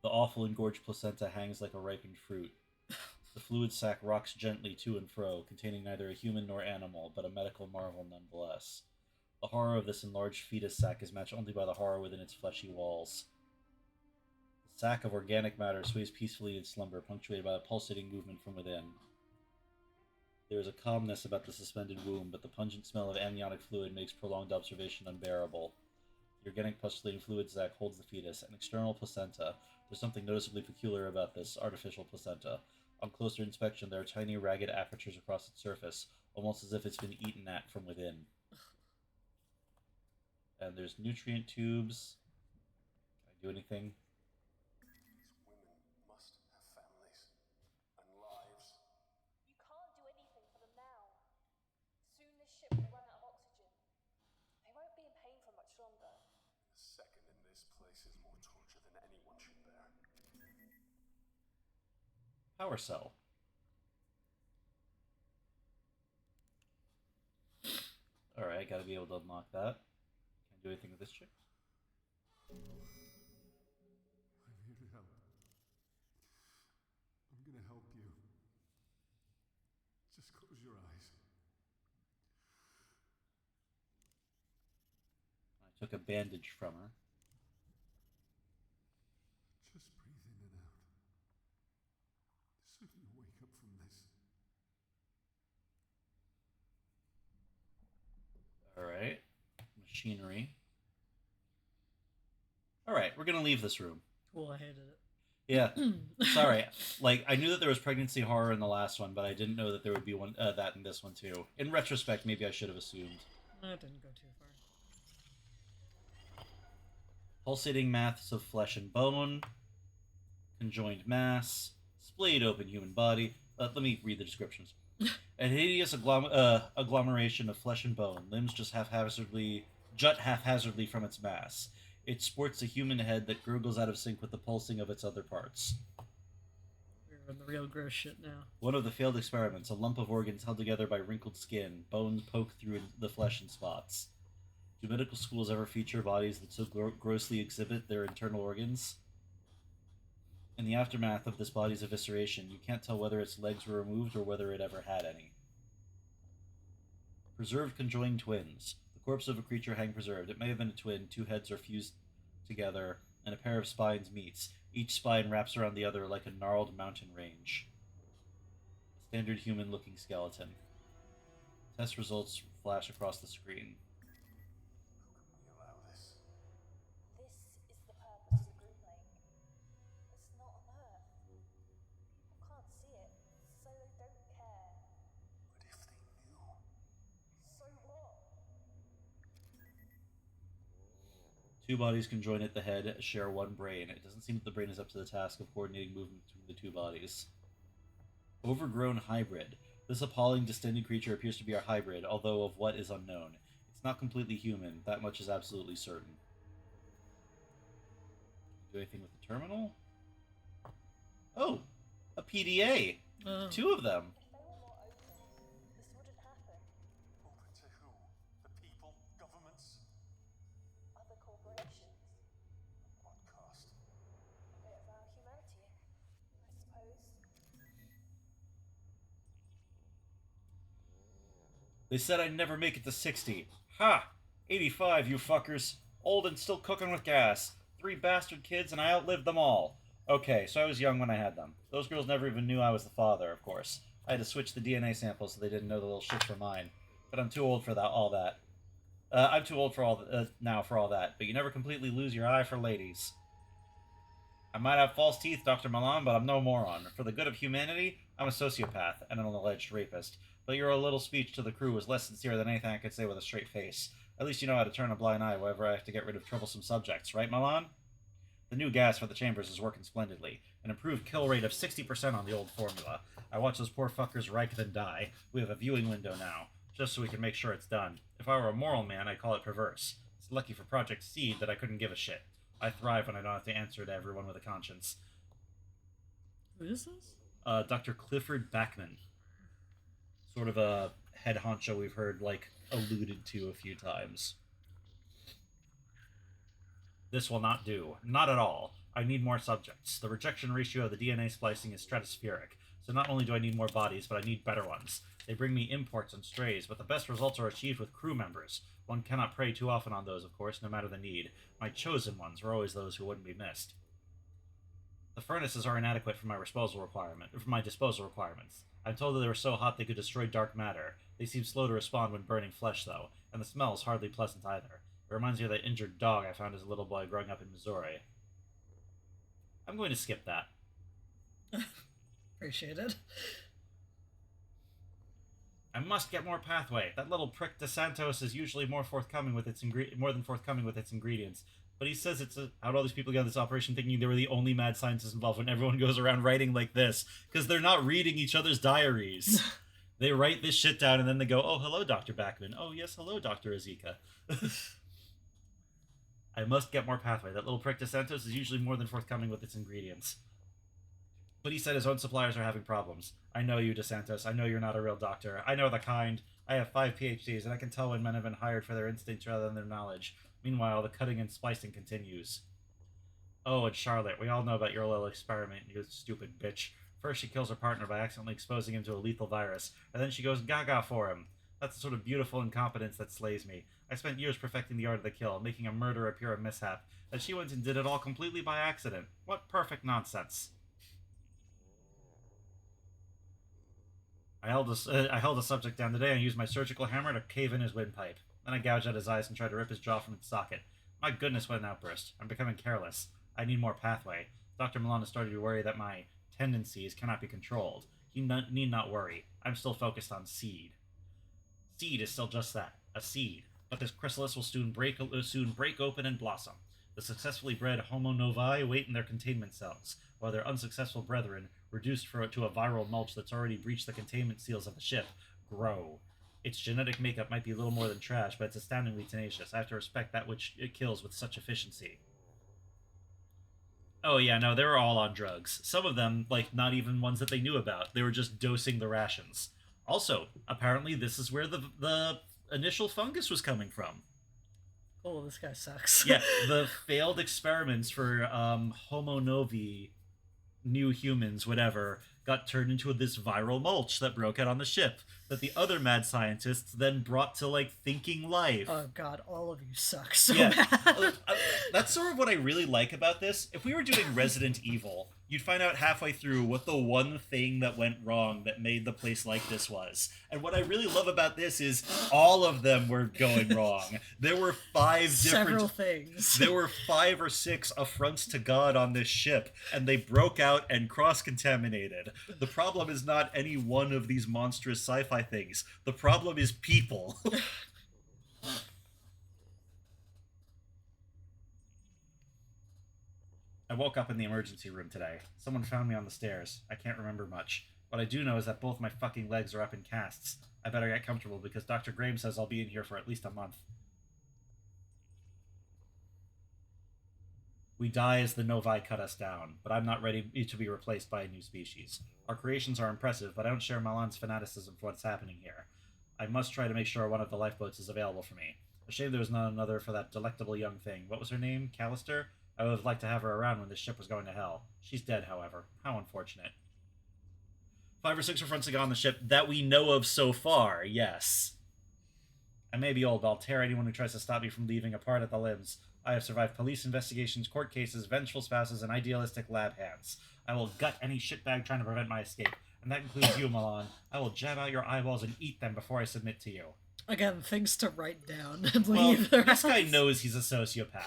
The awful engorged placenta hangs like a ripened fruit. The fluid sac rocks gently to and fro, containing neither a human nor animal, but a medical marvel nonetheless. The horror of this enlarged fetus sac is matched only by the horror within its fleshy walls. The sac of organic matter sways peacefully in slumber, punctuated by a pulsating movement from within. There is a calmness about the suspended womb, but the pungent smell of amniotic fluid makes prolonged observation unbearable. The organic pustulating fluid sac holds the fetus, an external placenta. There's something noticeably peculiar about this artificial placenta. On closer inspection, there are tiny, ragged apertures across its surface, almost as if it's been eaten at from within. And there's nutrient tubes. Can I do anything? These women must have families and lives. You can't do anything for them now. Soon this ship will run out of oxygen. They won't be in pain for much longer. A second in this place is more torture than anyone should bear. Power cell. Alright, gotta be able to unlock that. Can I do anything with this chick? I'm here to help. I'm gonna help you. Just close your eyes. I took a bandage from her. Just breathe in and out. Soon you'll wake up from this. Alright. Machinery. Alright, we're gonna leave this room. Cool. I hated it. Yeah. Sorry. Like, I knew that there was pregnancy horror in the last one, but I didn't know that there would be one that in this one too. In retrospect, maybe I should have assumed. That didn't go too far. Pulsating mass of flesh and bone. Conjoined mass. Splayed open human body. Let me read the descriptions. A hideous agglomeration of flesh and bone. Limbs just jut haphazardly from its mass. It sports a human head that gurgles out of sync with the pulsing of its other parts. We're in the real gross shit now. One of the failed experiments, a lump of organs held together by wrinkled skin, bones poke through the flesh in spots. Do medical schools ever feature bodies that so grossly exhibit their internal organs? In the aftermath of this body's evisceration, you can't tell whether its legs were removed or whether it ever had any. Preserved conjoined twins. The corpse of a creature hang preserved. It may have been a twin. Two heads are fused together, and a pair of spines meets. Each spine wraps around the other like a gnarled mountain range. A standard human-looking skeleton. Test results flash across the screen. How can we allow this? This is the purpose of the group link. It's not on Earth. People can't see it, so they don't care. But if they knew? So what? Two bodies conjoined at the head share one brain. It doesn't seem that the brain is up to the task of coordinating movement between the two bodies. Overgrown hybrid. This appalling, distended creature appears to be our hybrid, although of what is unknown. It's not completely human. That much is absolutely certain. Do anything with the terminal? Oh! A PDA! Two of them! If they were more open, this wouldn't happen. Open to who? The people? Governments? Other corporations. What cost? A bit of our humanity, I suppose. They said I'd never make it to 60. Ha! 85, you fuckers. Old and still cooking with gas. 3 bastard kids, and I outlived them all. Okay, so I was young when I had them. Those girls never even knew I was the father, of course. I had to switch the DNA samples so they didn't know the little shits were mine. But I'm too old for all that. I'm too old for now for all that. But you never completely lose your eye for ladies. I might have false teeth, Dr. Milan, but I'm no moron. For the good of humanity, I'm a sociopath and an alleged rapist. But your little speech to the crew was less sincere than anything I could say with a straight face. At least you know how to turn a blind eye whenever I have to get rid of troublesome subjects, right, Milan? The new gas for the chambers is working splendidly. An improved kill rate of 60% on the old formula. I watch those poor fuckers wreck then die. We have a viewing window now, just so we can make sure it's done. If I were a moral man, I'd call it perverse. It's lucky for Project Seed that I couldn't give a shit. I thrive when I don't have to answer to everyone with a conscience. Who is this? Dr. Clifford Backman. Sort of a head honcho we've heard, alluded to a few times. This will not do. Not at all. I need more subjects. The rejection ratio of the DNA splicing is stratospheric, so not only do I need more bodies, but I need better ones. They bring me imports and strays, but the best results are achieved with crew members. One cannot prey too often on those, of course, no matter the need. My chosen ones are always those who wouldn't be missed. The furnaces are inadequate for my disposal requirements. I'm told that they were so hot they could destroy dark matter. They seem slow to respond when burning flesh, though, and the smell is hardly pleasant either. It reminds me of that injured dog I found as a little boy growing up in Missouri. I'm going to skip that. Appreciate it. I must get more pathway. That little prick DeSantos is usually more than forthcoming with its ingredients. But he says how'd all these people get on this operation thinking they were the only mad scientists involved when everyone goes around writing like this? Because they're not reading each other's diaries. They write this shit down and then they go, oh, hello, Dr. Backman. Oh, yes, hello, Dr. Azika. I must get more pathway. That little prick DeSantos is usually more than forthcoming with its ingredients. But he said his own suppliers are having problems. I know you, DeSantos. I know you're not a real doctor. I know the kind. I have 5 PhDs, and I can tell when men have been hired for their instincts rather than their knowledge. Meanwhile, the cutting and splicing continues. Oh, and Charlotte, we all know about your little experiment, you stupid bitch. First she kills her partner by accidentally exposing him to a lethal virus, and then she goes gaga for him. That's the sort of beautiful incompetence that slays me. I spent years perfecting the art of the kill, making a murder appear a mishap, and she went and did it all completely by accident. What perfect nonsense. I held a subject down today and used my surgical hammer to cave in his windpipe. Then I gouged out his eyes and tried to rip his jaw from its socket. My goodness, what an outburst. I'm becoming careless. I need more pathway. Dr. Milan has started to worry that my tendencies cannot be controlled. He need not worry. I'm still focused on seed. Seed is still just that, a seed. But this chrysalis will soon break open and blossom. The successfully bred Homo novae wait in their containment cells, while their unsuccessful brethren, reduced to a viral mulch that's already breached the containment seals of the ship, grow. Its genetic makeup might be little more than trash, but it's astoundingly tenacious. I have to respect that which it kills with such efficiency. Oh yeah, no, they were all on drugs. Some of them, not even ones that they knew about. They were just dosing the rations. Also, apparently this is where the initial fungus was coming from. Oh, this guy sucks. Yeah, the failed experiments for Homo novi, new humans, whatever, got turned into this viral mulch that broke out on the ship that the other mad scientists then brought to, thinking life. Oh god, all of you suck so Yeah. bad. That's sort of what I really like about this. If we were doing Resident Evil, you'd find out halfway through what the one thing that went wrong that made the place like this was. And what I really love about this is all of them were going wrong. There were 5 Several things. There were 5 or 6 affronts to God on this ship, and they broke out and cross-contaminated. The problem is not any one of these monstrous sci-fi things. The problem is people. I woke up in the emergency room today. Someone found me on the stairs. I can't remember much. What I do know is that both my fucking legs are up in casts. I better get comfortable because Dr. Graham says I'll be in here for at least a month. We die as the Novi cut us down, but I'm not ready to be replaced by a new species. Our creations are impressive, but I don't share Milan's fanaticism for what's happening here. I must try to make sure one of the lifeboats is available for me. A shame there was not another for that delectable young thing. What was her name? Callister? I would have liked to have her around when this ship was going to hell. She's dead, however. How unfortunate. 5 or 6 were fronting on the ship that we know of so far, yes. I may be old, but I'll tear anyone who tries to stop me from leaving apart at the limbs. I have survived police investigations, court cases, vengeful spouses, and idealistic lab hands. I will gut any shitbag trying to prevent my escape. And that includes you, Milan. I will jab out your eyeballs and eat them before I submit to you. Again, things to write down and Well, leave. this guy knows he's a sociopath.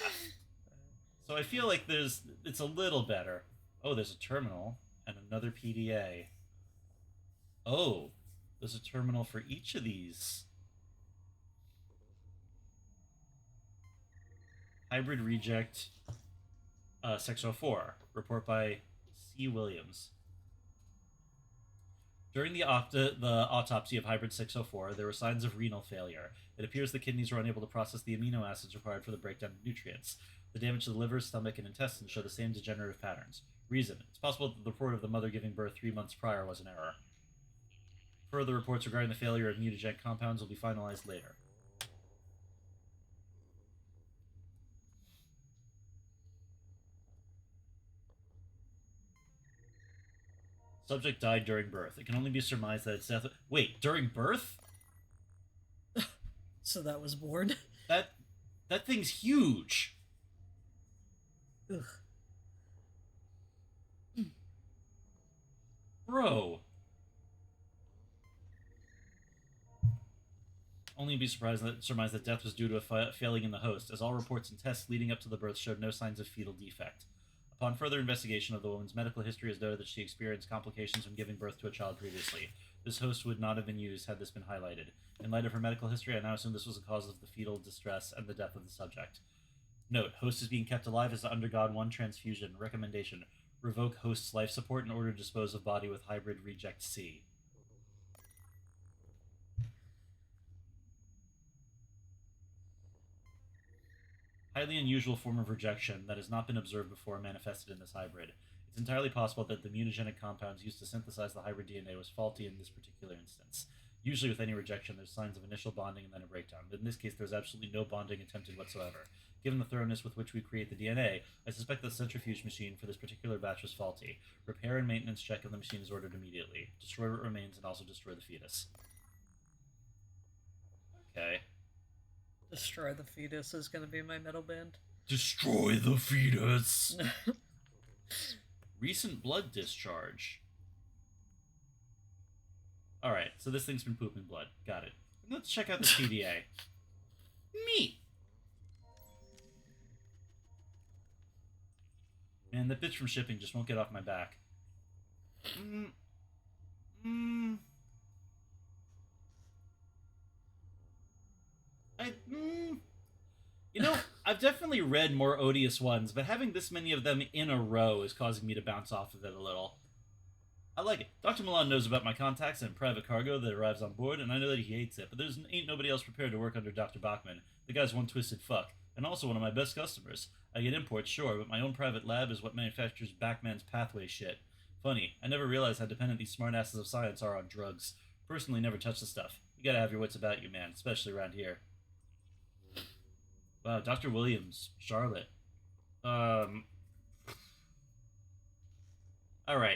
So I feel like it's a little better. Oh, there's a terminal and another PDA. Oh, there's a terminal for each of these. Hybrid Reject 604. Report by C. Williams. During the autopsy of Hybrid 604, there were signs of renal failure. It appears the kidneys were unable to process the amino acids required for the breakdown of nutrients. The damage to the liver, stomach, and intestines show the same degenerative patterns. Reason: it's possible that the report of the mother giving birth 3 months prior was an error. Further reports regarding the failure of mutagenic compounds will be finalized later. Subject died during birth. It can only be surmised that its death... Wait, during birth? So that was born? That thing's huge! Ugh. Bro. Only be surmised that death was due to a failing in the host, as all reports and tests leading up to the birth showed no signs of fetal defect. Upon further investigation of the woman's medical history, it is noted that she experienced complications when giving birth to a child previously. This host would not have been used had this been highlighted. In light of her medical history, I now assume this was the cause of the fetal distress and the death of the subject. Note: host is being kept alive as to undergone 1 transfusion. Recommendation: revoke host's life support in order to dispose of body with hybrid reject C. Highly unusual form of rejection that has not been observed before manifested in this hybrid. It's entirely possible that the mutagenic compounds used to synthesize the hybrid DNA was faulty in this particular instance. Usually with any rejection, there's signs of initial bonding and then a breakdown, but in this case there's absolutely no bonding attempted whatsoever. Given the thoroughness with which we create the DNA, I suspect the centrifuge machine for this particular batch was faulty. Repair and maintenance check of the machine is ordered immediately. Destroy what remains and also destroy the fetus. Okay. Destroy the fetus is gonna be my metal band. Destroy the fetus! Recent blood discharge. Alright, so this thing's been pooping blood. Got it. Let's check out the PDA. Neat! Man, that bitch from shipping just won't get off my back. You know, I've definitely read more odious ones, but having this many of them in a row is causing me to bounce off of it a little. I like it. Dr. Milan knows about my contacts and private cargo that arrives on board, and I know that he hates it, but ain't nobody else prepared to work under Dr. Bachman. The guy's one twisted fuck, and also one of my best customers. I get imports, sure, but my own private lab is what manufactures Bachman's pathway shit. Funny, I never realized how dependent these smartasses of science are on drugs. Personally, never touch the stuff. You gotta have your wits about you, man, especially around here. Wow, Dr. Williams, Charlotte. Alright,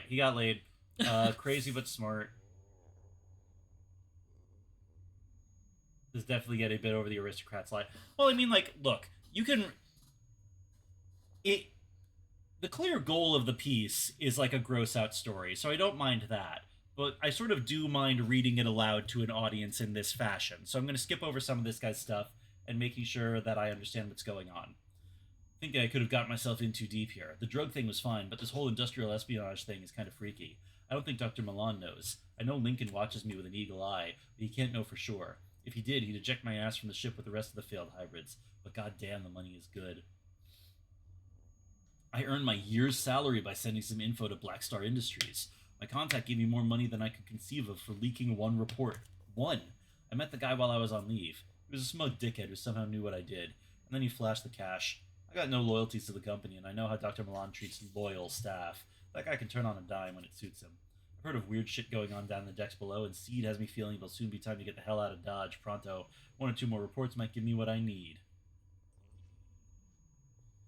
he got laid. Crazy but smart. This definitely get a bit over the aristocrat's line. Well, I mean, like, look, you can... The clear goal of the piece is like a gross-out story, so I don't mind that. But I sort of do mind reading it aloud to an audience in this fashion. So I'm going to skip over some of this guy's stuff and making sure that I understand what's going on. I think I could have gotten myself in too deep here. The drug thing was fine, but this whole industrial espionage thing is kind of freaky. I don't think Dr. Milan knows. I know Lincoln watches me with an eagle eye, but he can't know for sure. If he did, he'd eject my ass from the ship with the rest of the failed hybrids. But goddamn, the money is good. I earned my year's salary by sending some info to Black Star Industries. My contact gave me more money than I could conceive of for leaking one report. One! I met the guy while I was on leave. He was a smug dickhead who somehow knew what I did, and then he flashed the cash. I got no loyalties to the company, and I know how Dr. Milan treats loyal staff. That guy can turn on a dime when it suits him. I've heard of weird shit going on down the decks below, and Seed has me feeling it'll soon be time to get the hell out of Dodge pronto. One or two more reports might give me what I need.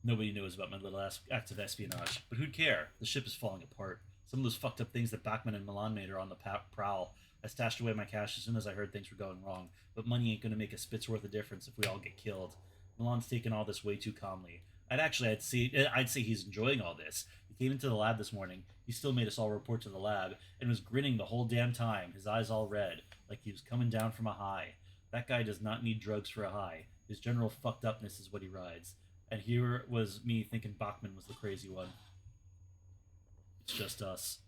Nobody knows about my little act of espionage, but who'd care? The ship is falling apart. Some of those fucked up things that Bachman and Milan made are on the prowl. I stashed away my cash as soon as I heard things were going wrong, but money ain't gonna make a spit's worth of difference if we all get killed. Milan's taken all this way too calmly. I'd say he's enjoying all this. He came into the lab this morning. He still made us all report to the lab and was grinning the whole damn time, his eyes all red, like he was coming down from a high. That guy does not need drugs for a high. His general fucked upness is what he rides. And here was me thinking Bachman was the crazy one. It's just us.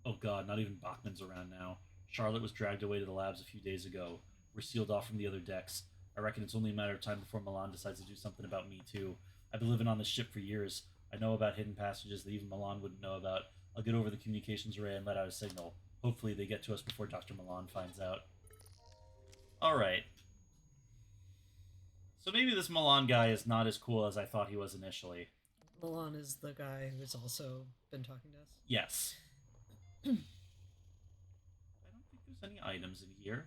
Oh god, not even Bachman's around now. Charlotte was dragged away to the labs a few days ago. We're sealed off from the other decks. I reckon it's only a matter of time before Milan decides to do something about me too. I've been living on this ship for years. I know about hidden passages that even Milan wouldn't know about. I'll get over the communications array and let out a signal. Hopefully they get to us before Dr. Milan finds out. Alright. So maybe this Milan guy is not as cool as I thought he was initially. Milan is the guy who's also been talking to us. Yes. I don't think there's any items in here.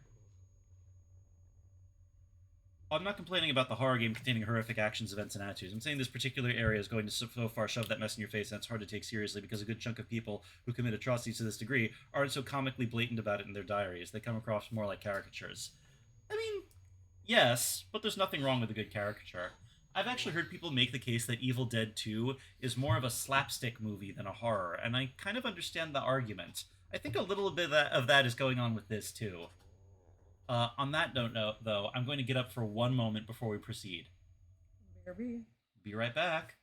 I'm not complaining about the horror game containing horrific actions, events, and attitudes. I'm saying this particular area is going to so far shove that mess in your face, and it's hard to take seriously because a good chunk of people who commit atrocities to this degree aren't so comically blatant about it in their diaries. They come across more like caricatures. I mean, yes, but there's nothing wrong with a good caricature. I've actually heard people make the case that Evil Dead 2 is more of a slapstick movie than a horror, and I kind of understand the argument. I think a little bit of that is going on with this, too. On that note, though, I'm going to get up for one moment before we proceed. BRB. Be right back.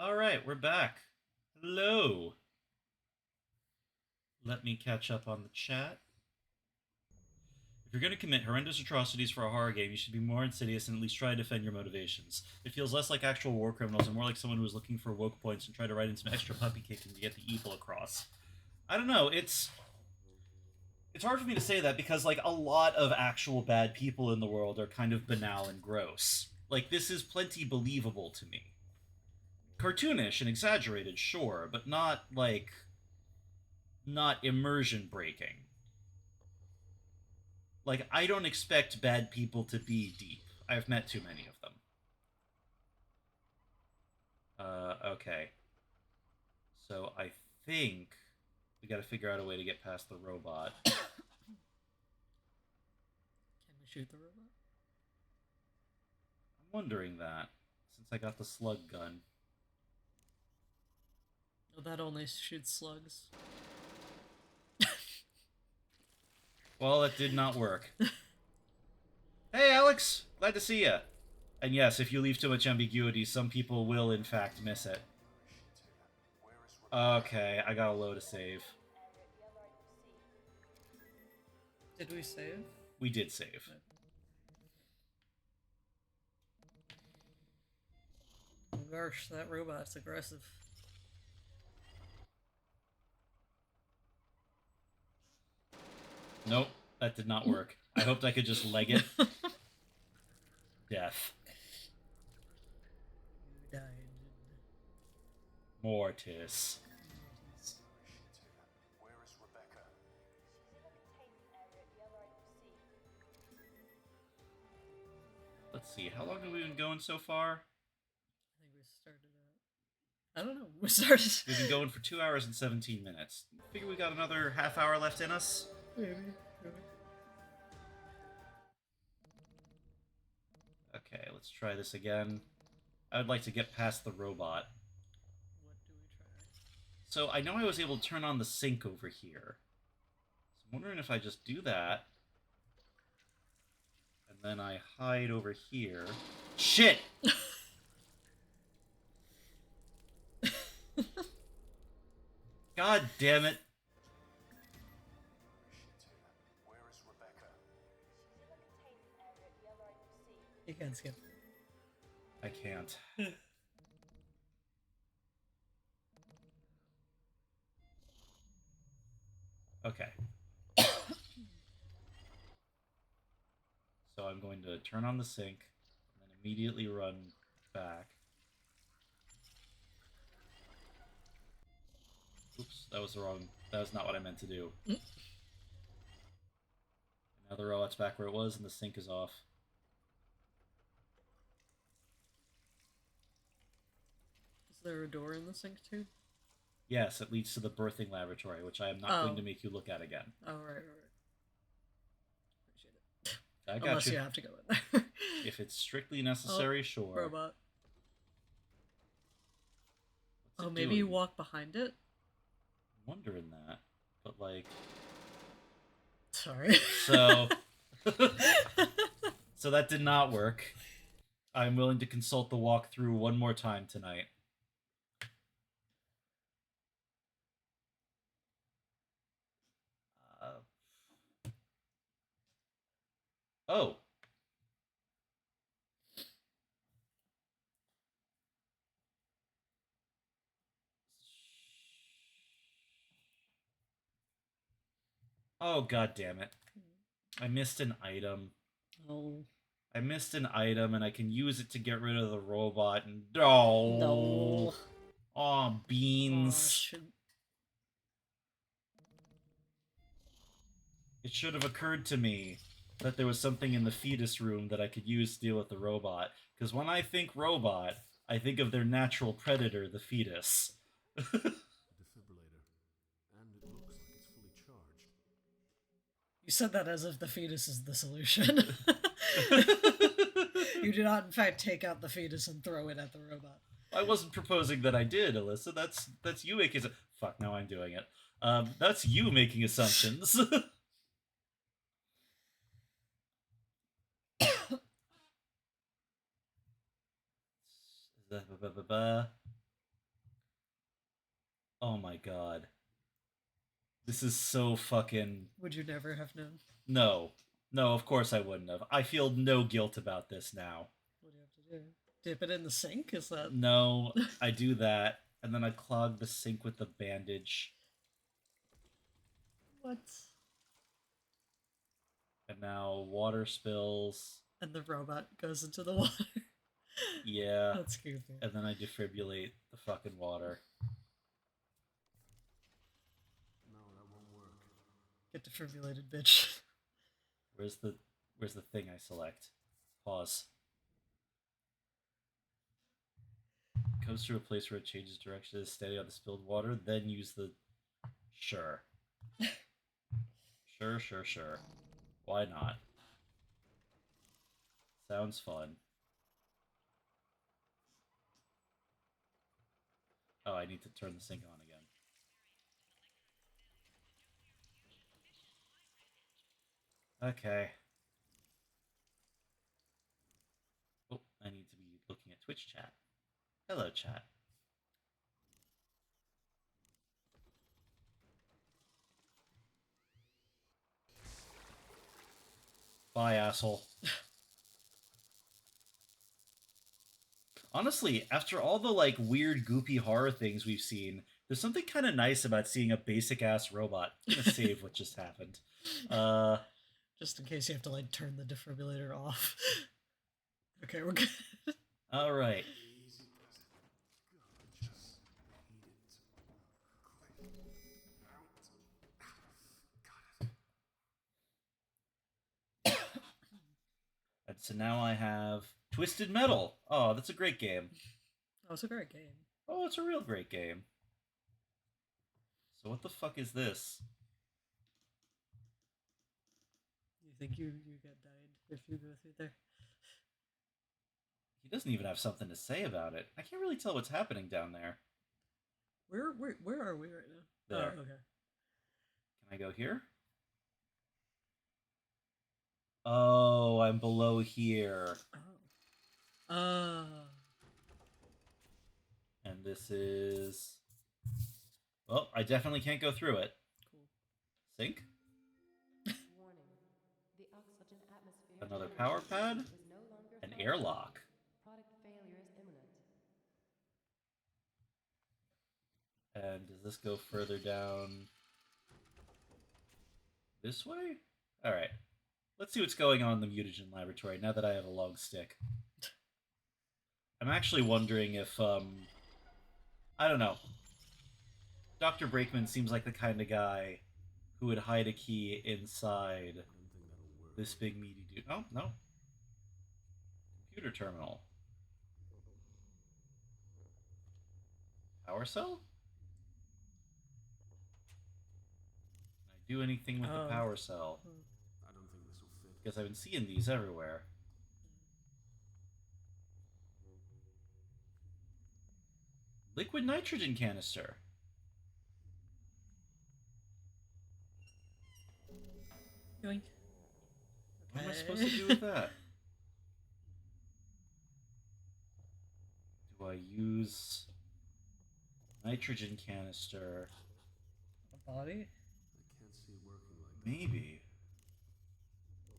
All right, we're back. Hello. Let me catch up on the chat. If you're going to commit horrendous atrocities for a horror game, you should be more insidious and at least try to defend your motivations. It feels less like actual war criminals and more like someone who is looking for woke points and try to write in some extra puppy kicking to get the evil across. I don't know, it's hard for me to say that because, like, a lot of actual bad people in the world are kind of banal and gross. Like, this is plenty believable to me. Cartoonish and exaggerated, sure, but not, like, not immersion breaking. Like, I don't expect bad people to be deep. I've met too many of them. Okay. So I think we gotta figure out a way to get past the robot. Can we shoot the robot? I'm wondering that, since I got the slug gun. Oh, that only shoots slugs. Well, that did not work. Hey, Alex! Glad to see ya! And yes, if you leave too much ambiguity, some people will, in fact, miss it. Okay, I gotta load a save. Did we save? We did save. Oh gosh, that robot's aggressive. Nope, that did not work. I hoped I could just leg it. Death. You died. Mortis. Where is Rebecca? She's in the containment area at the other end of C. Let's see, how long have we been going so far? I think we started at... I don't know. We started... We've been going for 2 hours and 17 minutes. Figure we got another half hour left in us? Maybe. Okay, let's try this again. I would like to get past the robot. What do we try? So I know I was able to turn on the sink over here. So I'm wondering if I just do that. And then I hide over here. Shit! God damn it. Where is Rebecca? She's in the containment area at the other end of C. You can't skip. I can't. Okay. So I'm going to turn on the sink and then immediately run back. Oops, that was not what I meant to do. And now the robot's back where it was and the sink is off. Is there a door in the sink too? Yes, it leads to the birthing laboratory, which I am not going to make you look at again. Oh, right. Appreciate it. I got Unless you. you have to go in there. If it's strictly necessary, sure. Robot. What's it Maybe you doing? walk behind it? I'm wondering that. But, like... Sorry. So... So that did not work. I'm willing to consult the walkthrough one more time tonight. Oh. Oh, god damn it. I missed an item. Oh. I missed an item and I can use it to get rid of the robot and... Oh. No. Aw, beans. It should have occurred to me that there was something in the fetus room that I could use to deal with the robot. Because when I think robot, I think of their natural predator, the fetus. Defibrillator. And it looks like it's fully charged. You said that as if the fetus is the solution. You do not, in fact, take out the fetus and throw it at the robot. I wasn't proposing that I did, Alyssa. That's you making... Fuck, now I'm doing it. That's you making assumptions. Oh my god. This is so fucking... Would you never have known? No. No, of course I wouldn't have. I feel no guilt about this now. What do you have to do? Dip it in the sink? Is that... No, I do that, and then I clog the sink with the bandage. What? And now water spills. And the robot goes into the water. Yeah. That's goofy. And then I defibrillate the fucking water. No, that won't work. Get defibrillated, bitch. Where's the thing I select? Pause. It comes to a place where it changes direction, is steady on the spilled water, then use the... Sure. Sure. Why not? Sounds fun. Oh, I need to turn the sink on again. Okay. Oh, I need to be looking at Twitch chat. Hello, chat. Bye, asshole. Honestly, after all the like weird, goopy horror things we've seen, there's something kind of nice about seeing a basic ass robot. I'm gonna save what just happened. Just in case you have to like turn the defibrillator off. Okay, we're good. All right. Easy does it. God, I just hate it. Got it. And so now I have Twisted Metal. Oh, that's a great game. Oh, it's a great game. Oh, it's a real great game. So what the fuck is this? You think you get died if you go through there? He doesn't even have something to say about it. I can't really tell what's happening down there. Where are we right now? There. Oh, okay. Can I go here? Oh, I'm below here. Oh. And this is... Well, I definitely can't go through it. Cool. Sink? Warning. The oxygen atmosphere Another generation power pad? is no longer An functioning. airlock. Product failure is imminent. And does this go further down this way? Alright. Let's see what's going on in the mutagen laboratory now that I have a long stick. I'm actually wondering if, I don't know. Dr. Brakeman seems like the kind of guy who would hide a key inside I don't think that'll work. this big meaty dude. Oh, no. Computer terminal. Power cell? Can I do anything with the power cell? I don't think this will fit. Because I've been seeing these everywhere. Liquid nitrogen canister. Yoink. What am I supposed to do with that? Do I use nitrogen canister? A body? I can't see it working like that. Maybe. I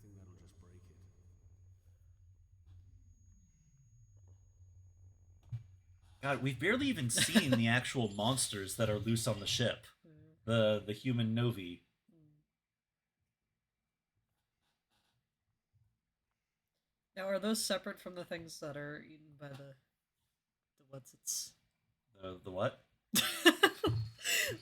think that'll just break it. God, we've barely even seen the actual monsters that are loose on the ship. The human Novi. Now, are those separate from the things that are eaten by the what's its The what?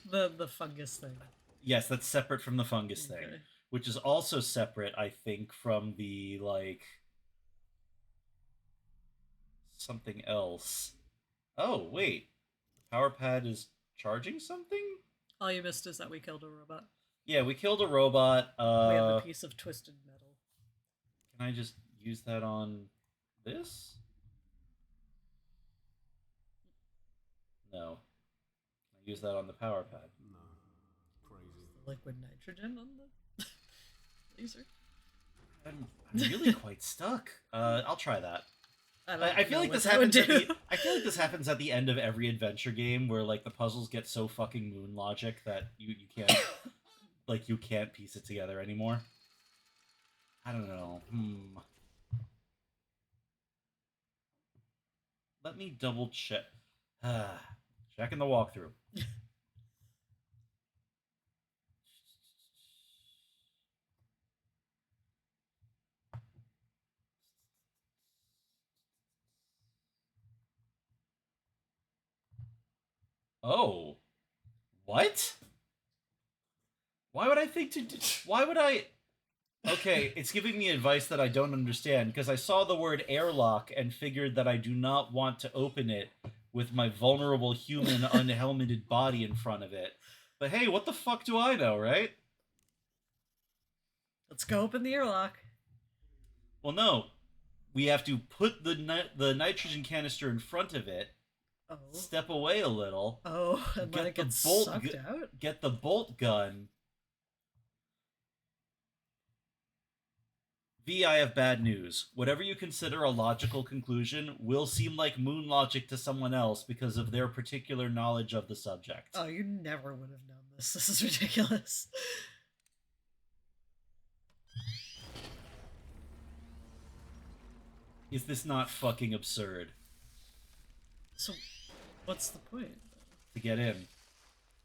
the fungus thing? Yes, that's separate from the fungus thing. Okay. Which is also separate, I think, from the, like... something else. Oh, wait. The power pad is charging something? All you missed is that we killed a robot. Yeah, we killed a robot. We have a piece of twisted metal. Can I just use that on this? No. Can I use that on the power pad? No. Crazy. Liquid nitrogen on the laser? I'm really quite stuck. I'll try that. I feel like this happens I feel like this happens at the end of every adventure game where like the puzzles get so fucking moon logic that you can't like you can't piece it together anymore. I don't know. Let me double check. Checking the walkthrough. Oh. What? Why would I think to why would I Okay, it's giving me advice that I don't understand because I saw the word airlock and figured that I do not want to open it with my vulnerable human unhelmeted body in front of it. But hey, what the fuck do I know, right? Let's go open the airlock. Well, no. We have to put the nitrogen canister in front of it, step away a little, and let it get sucked out? Get the bolt gun. V, I have bad news. Whatever you consider a logical conclusion will seem like moon logic to someone else because of their particular knowledge of the subject. Oh, you never would have known this. This is ridiculous. Is this not fucking absurd? So, what's the point? To get in.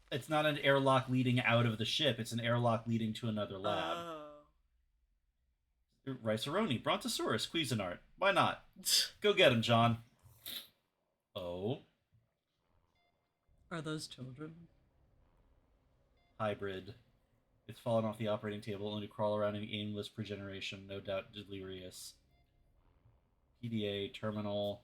It's not an airlock leading out of the ship, it's an airlock leading to another lab. Riceroni, Brontosaurus, Cuisinart. Why not? Go get him, John. Oh. Are those children? Hybrid. It's fallen off the operating table only to crawl around in aimless progeneration, no doubt delirious. PDA, terminal.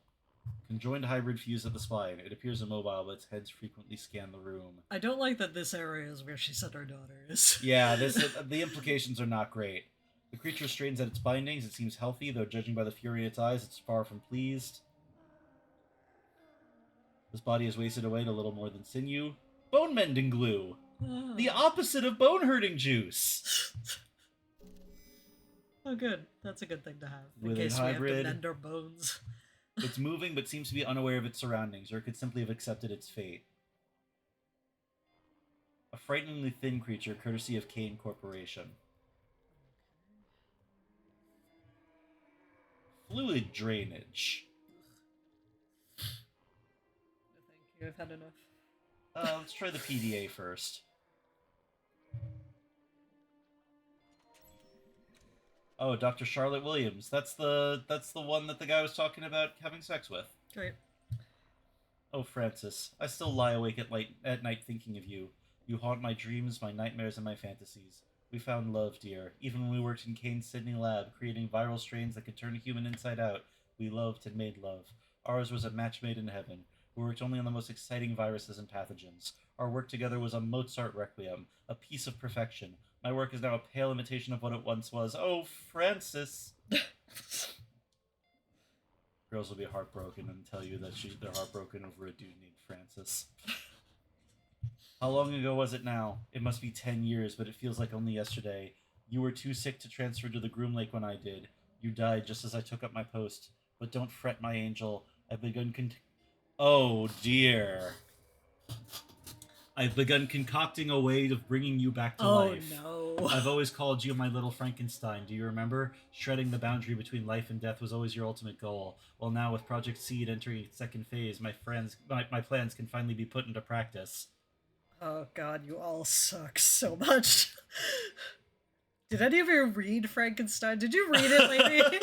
Conjoined hybrid fused at the spine. It appears immobile, but its heads frequently scan the room. I don't like that this area is where she said her daughter is. Yeah, the implications are not great. The creature strains at its bindings. It seems healthy, though judging by the fury in its eyes, it's far from pleased. This body is wasted away to little more than sinew. Bone mending glue! The opposite of bone hurting juice! Oh, good. That's a good thing to have. In With case a we have hybrid, to mend our bones. It's moving, but seems to be unaware of its surroundings, or it could simply have accepted its fate. A frighteningly thin creature, courtesy of Kane Corporation. Fluid drainage. No, thank you. I've had enough. Let's try the PDA first. Oh, Dr. Charlotte Williams. That's the one that the guy was talking about having sex with. Great. Oh, Francis, I still lie awake at night thinking of you. You haunt my dreams, my nightmares, and my fantasies. We found love, dear. Even when we worked in Kane's Sydney lab, creating viral strains that could turn a human inside out, we loved and made love. Ours was a match made in heaven. We worked only on the most exciting viruses and pathogens. Our work together was a Mozart requiem, a piece of perfection. My work is now a pale imitation of what it once was. Oh, Francis! Girls will be heartbroken and tell you that they're heartbroken over a dude named Francis. How long ago was it now? It must be 10 years, but it feels like only yesterday. You were too sick to transfer to the Groom Lake when I did. You died just as I took up my post. But don't fret, my angel. I've begun Oh, dear. I've begun concocting a way of bringing you back to life. Oh, no. I've always called you my little Frankenstein. Do you remember? Shredding the boundary between life and death was always your ultimate goal. Well, now with Project Seed entering its second phase, my plans can finally be put into practice. Oh, God, you all suck so much. Did any of you read Frankenstein? Did you read it, lady?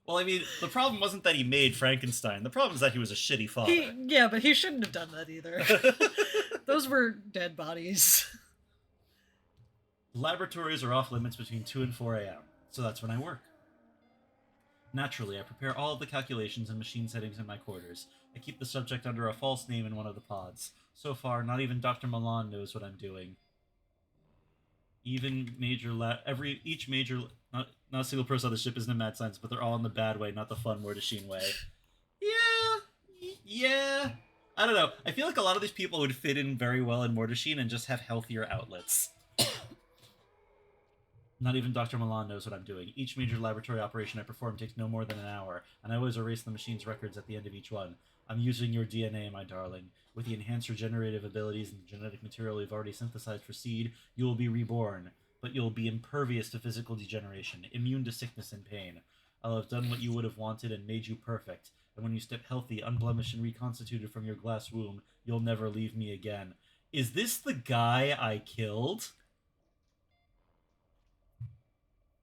Well, I mean, the problem wasn't that he made Frankenstein. The problem is that he was a shitty father. Yeah, but he shouldn't have done that either. Those were dead bodies. Laboratories are off limits between 2 and 4 a.m., so that's when I work. Naturally, I prepare all of the calculations and machine settings in my quarters. I keep the subject under a false name in one of the pods. So far, not even Dr. Milan knows what I'm doing. Even each major, not a single person on the ship isn't a mad scientist, but they're all in the bad way, not the fun Mordechine way. Yeah. I don't know. I feel like a lot of these people would fit in very well in Mordechine and just have healthier outlets. Not even Dr. Milan knows what I'm doing. Each major laboratory operation I perform takes no more than an hour, and I always erase the machine's records at the end of each one. I'm using your DNA, my darling. With the enhanced regenerative abilities and the genetic material we've already synthesized for seed, you will be reborn. But you'll be impervious to physical degeneration, immune to sickness and pain. I'll have done what you would have wanted and made you perfect. And when you step healthy, unblemished, and reconstituted from your glass womb, you'll never leave me again. Is this the guy I killed?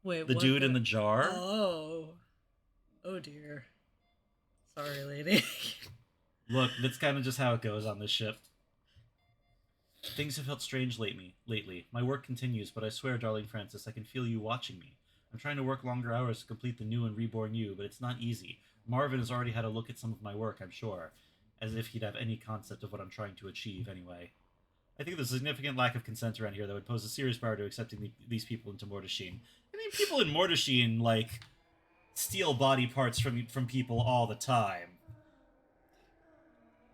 Wait, The what? dude in the jar? Oh. Oh dear. Sorry, lady. Look, that's kind of just how it goes on this ship. Things have felt strange lately. My work continues, but I swear, darling Francis, I can feel you watching me. I'm trying to work longer hours to complete the new and reborn you, but it's not easy. Marvin has already had a look at some of my work, I'm sure. As if he'd have any concept of what I'm trying to achieve, anyway. I think there's a significant lack of consent around here that would pose a serious bar to accepting these people into Mordasheen. I mean, people in Mordasheen, like, steal body parts from people all the time.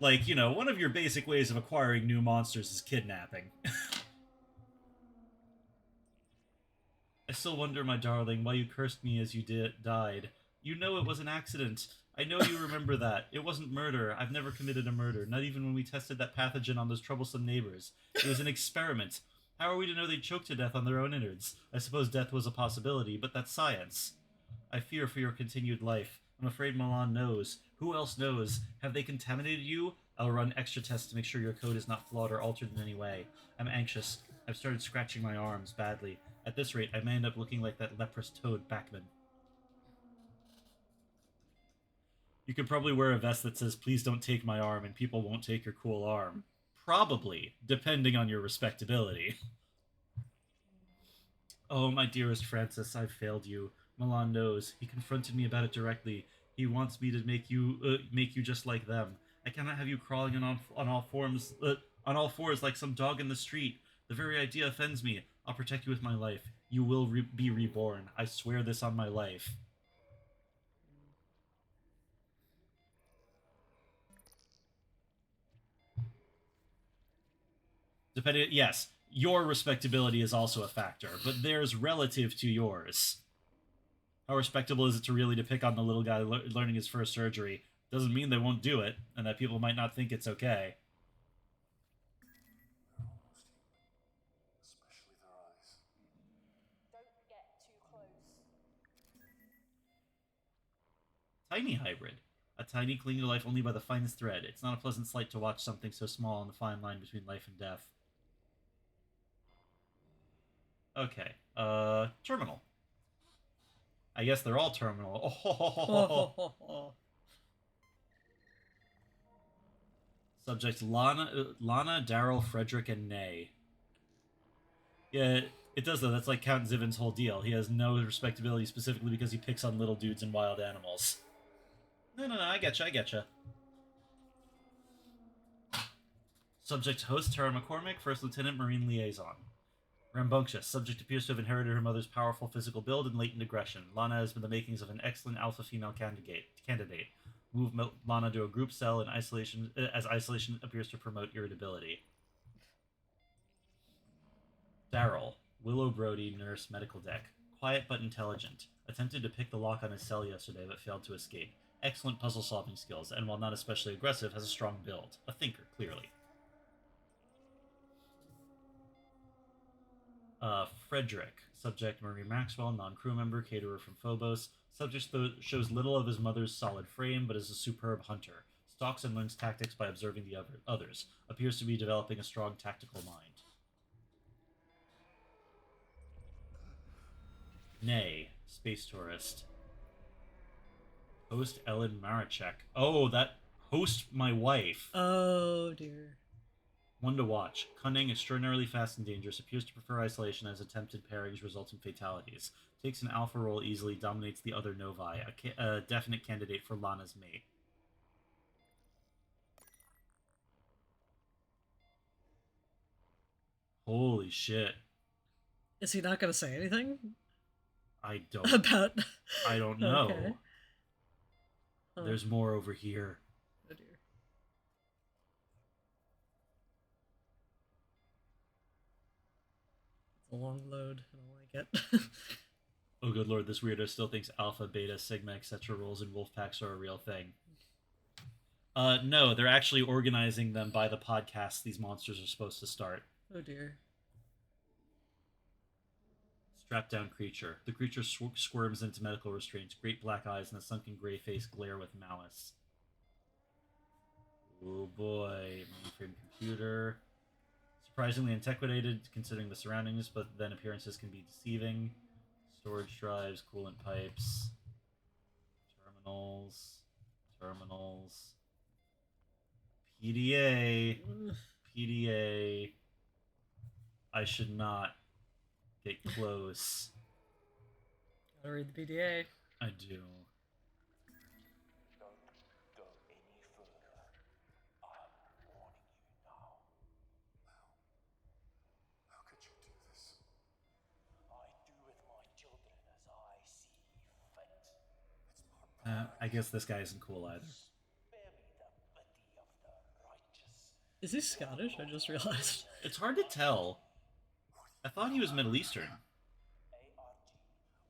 Like, you know, one of your basic ways of acquiring new monsters is kidnapping. I still wonder, my darling, why you cursed me as you died. You know it was an accident. I know you remember that. It wasn't murder. I've never committed a murder, not even when we tested that pathogen on those troublesome neighbors. It was an experiment. How are we to know they choked to death on their own innards? I suppose death was a possibility, but that's science. I fear for your continued life. I'm afraid Milan knows. Who else knows? Have they contaminated you? I'll run extra tests to make sure your code is not flawed or altered in any way. I'm anxious. I've started scratching my arms badly. At this rate, I may end up looking like that leprous toad Backman. You could probably wear a vest that says, "Please don't take my arm," and people won't take your cool arm. Probably, depending on your respectability. Oh, my dearest Francis, I've failed you. Milan knows. He confronted me about it directly. He wants me to make you just like them. I cannot have you crawling on all fours like some dog in the street. The very idea offends me. I'll protect you with my life. You will be reborn. I swear this on my life. Yes, your respectability is also a factor, but theirs relative to yours. How respectable is it to really to pick on the little guy learning his first surgery? Doesn't mean they won't do it, and that people might not think it's okay. They're almost human, especially their eyes. Don't get too close. Tiny hybrid. A tiny clinging to life only by the finest thread. It's not a pleasant sight to watch something so small on the fine line between life and death. Okay. Terminal. I guess they're all terminal. Oh. Subjects Lana, Daryl, Frederick, and Nay. Yeah, it does though. That's like Count Zivin's whole deal. He has no respectability specifically because he picks on little dudes and wild animals. No, I getcha. Subject host Tara McCormick, First Lieutenant Marine Liaison. Rambunctious. Subject appears to have inherited her mother's powerful physical build and latent aggression. Lana has been the makings of an excellent alpha female candidate. Move Lana to a group cell in isolation, as isolation appears to promote irritability. Daryl. Willow Brody, nurse, medical deck. Quiet but intelligent. Attempted to pick the lock on his cell yesterday but failed to escape. Excellent puzzle-solving skills, and while not especially aggressive, has a strong build. A thinker, clearly. Frederick. Subject Marie Maxwell, non-crew member, caterer from Phobos. Subject shows little of his mother's solid frame, but is a superb hunter. Stalks and learns tactics by observing the others. Appears to be developing a strong tactical mind. Nay. Space tourist. Host Ellen Marachek. Oh, that host my wife. Oh dear. One to watch. Cunning, extraordinarily fast and dangerous, appears to prefer isolation as attempted pairings result in fatalities. Takes an alpha role easily, dominates the other novae. A definite candidate for Lana's mate. Holy shit. Is he not going to say anything I don't know. Okay. Huh. There's more over here. Oh dear. It's a long load. I don't like it. Oh, good lord, this weirdo still thinks alpha, beta, sigma, etc. roles in wolf packs are a real thing. No, they're actually organizing them by the podcast these monsters are supposed to start. Oh dear. Strapped down creature. The creature squirms into medical restraints. Great black eyes and a sunken gray face glare with malice. Oh boy. Mainframe computer. Surprisingly antiquated considering the surroundings, but then appearances can be deceiving. Storage drives, coolant pipes. Terminals. Terminals. PDA. PDA. I should not get close. Gotta read the PDA. I do. Don't go any further. I'm warning you now. How could you do this? I do with my children as I see fit. I guess this guy isn't cool either. Spare me the pity of the righteous. Is he Scottish? I just realized. It's hard to tell. I thought he was Middle Eastern. ARG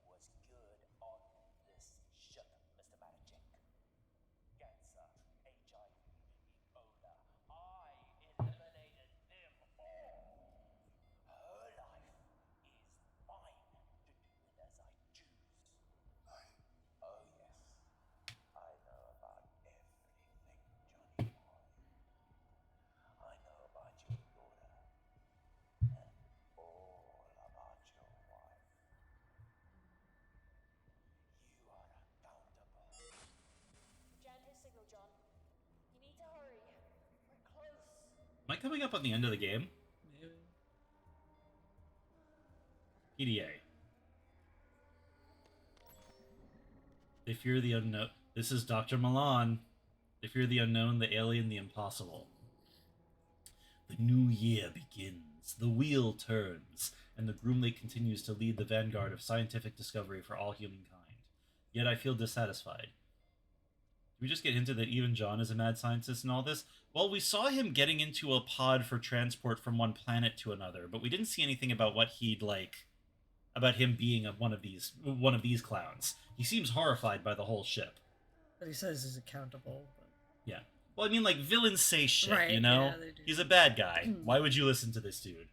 was good on this ship, Mr. Maracek. Cancer, HIV, Ebola. I eliminated them all. Her life is mine to do with as I choose. Oh yes, I know about everything, Johnny boy. I know about your daughter and all about your wife. You are accountable. Jan his signal, John. You need to hurry. We're close. Am I coming up on the end of the game? Maybe. PDA. They fear the unknown. This is Dr. Milan. They fear the unknown, the alien, the impossible. The new year begins. The wheel turns, and the Groom Lake continues to lead the vanguard of scientific discovery for all humankind. Yet I feel dissatisfied. Did we just get hinted that even John is a mad scientist in all this? Well, we saw him getting into a pod for transport from one planet to another, but we didn't see anything about what he'd like, about him being one of these clowns. He seems horrified by the whole ship. But he says he's accountable. But... Yeah. Well, I mean, like, villains say shit, Right, you know? yeah, they do. He's a bad guy. Why would you listen to this dude?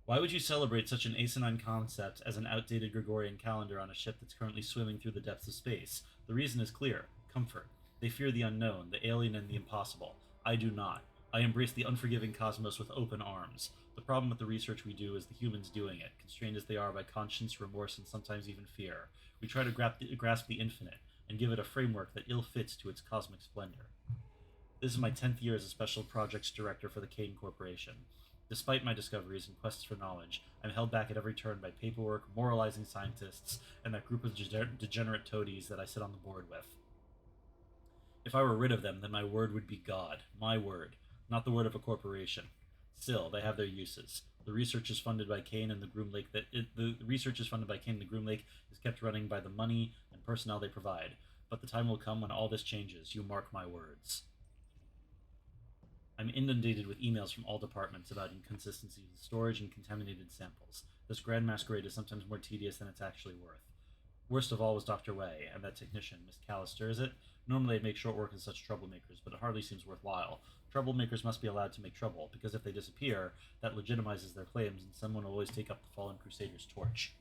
Why would you celebrate such an asinine concept as an outdated Gregorian calendar on a ship that's currently swimming through the depths of space? The reason is clear. Comfort. They fear the unknown, the alien, and the impossible. I do not. I embrace the unforgiving cosmos with open arms. The problem with the research we do is the humans doing it, constrained as they are by conscience, remorse, and sometimes even fear. We try to grasp the infinite, and give it a framework that ill fits to its cosmic splendor. This is my 10th year as a special projects director for the Kane Corporation. Despite my discoveries and quests for knowledge, I'm held back at every turn by paperwork, moralizing scientists, and that group of degenerate toadies that I sit on the board with. If I were rid of them, then my word would be God. My word, not the word of a corporation. Still, they have their uses. The research is funded by Kane and the Groom Lake. The research is funded by Kane and the Groom Lake is kept running by the money and personnel they provide. But the time will come when all this changes. You mark my words. I'm inundated with emails from all departments about inconsistencies in storage and contaminated samples. This grand masquerade is sometimes more tedious than it's actually worth. Worst of all was Dr. Way, and that technician, Miss Callister, is it? Normally I'd make short work of such troublemakers, but it hardly seems worthwhile. Troublemakers must be allowed to make trouble, because if they disappear, that legitimizes their claims, and someone will always take up the fallen crusader's torch.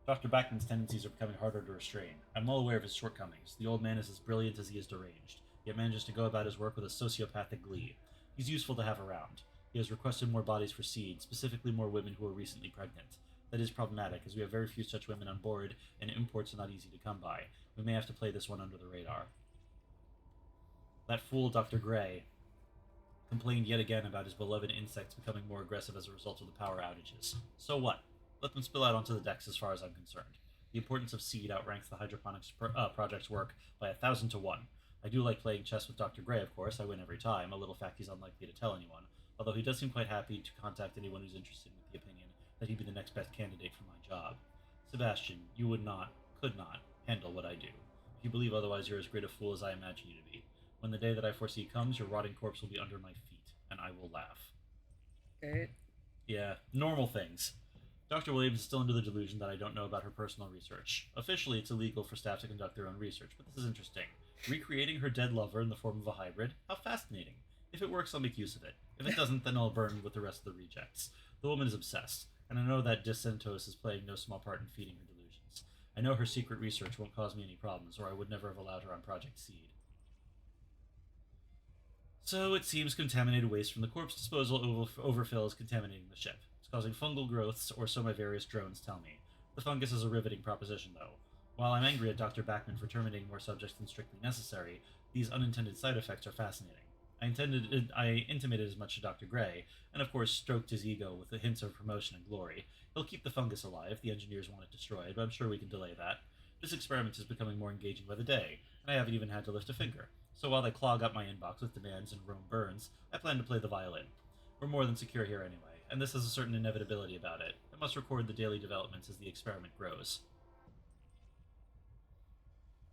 Dr. Backman's tendencies are becoming harder to restrain. I'm well aware of his shortcomings. The old man is as brilliant as he is deranged, yet manages to go about his work with a sociopathic glee. He's useful to have around. He has requested more bodies for seed, specifically more women who are recently pregnant. That is problematic, as we have very few such women on board, and imports are not easy to come by. We may have to play this one under the radar. That fool, Dr. Gray, complained yet again about his beloved insects becoming more aggressive as a result of the power outages. So what? Let them spill out onto the decks as far as I'm concerned. The importance of seed outranks the hydroponics project's work by 1,000 to 1. I do like playing chess with Dr. Gray, of course. I win every time, a little fact he's unlikely to tell anyone, although he does seem quite happy to contact anyone who's interested with the opinion that he'd be the next best candidate for my job. Sebastian, you could not, handle what I do. If you believe otherwise, you're as great a fool as I imagine you to be. When the day that I foresee comes, your rotting corpse will be under my feet, and I will laugh. Okay. Yeah, normal things. Dr. Williams is still under the delusion that I don't know about her personal research. Officially, it's illegal for staff to conduct their own research, but this is interesting. Recreating her dead lover in the form of a hybrid? How fascinating. If it works, I'll make use of it. If it doesn't, then I'll burn with the rest of the rejects. The woman is obsessed, and I know that Santos is playing no small part in feeding her delusions. I know her secret research won't cause me any problems, or I would never have allowed her on Project Seed. So it seems contaminated waste from the corpse disposal overfill is contaminating the ship. It's causing fungal growths, or so my various drones tell me. The fungus is a riveting proposition, though. While I'm angry at Dr. Backman for terminating more subjects than strictly necessary, these unintended side effects are fascinating. I intimated as much to Dr. Gray, and of course stroked his ego with the hints of promotion and glory. He'll keep the fungus alive, the engineers want it destroyed, but I'm sure we can delay that. This experiment is becoming more engaging by the day, and I haven't even had to lift a finger. So while they clog up my inbox with demands and Rome burns, I plan to play the violin. We're more than secure here anyway, and this has a certain inevitability about it. I must record the daily developments as the experiment grows.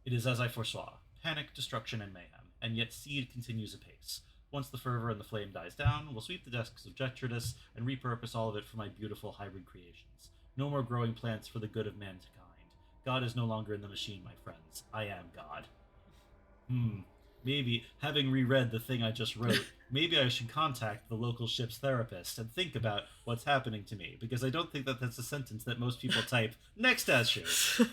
It is as I foresaw. Panic, destruction, and mayhem, and yet Seed continues apace. Once the fervor and the flame dies down, we'll sweep the desks of Detritus and repurpose all of it for my beautiful hybrid creations. No more growing plants for the good of mankind. God is no longer in the machine, my friends. I am God. Maybe, having reread the thing I just wrote, maybe I should contact the local ship's therapist and think about what's happening to me, because I don't think that that's a sentence that most people type next issue.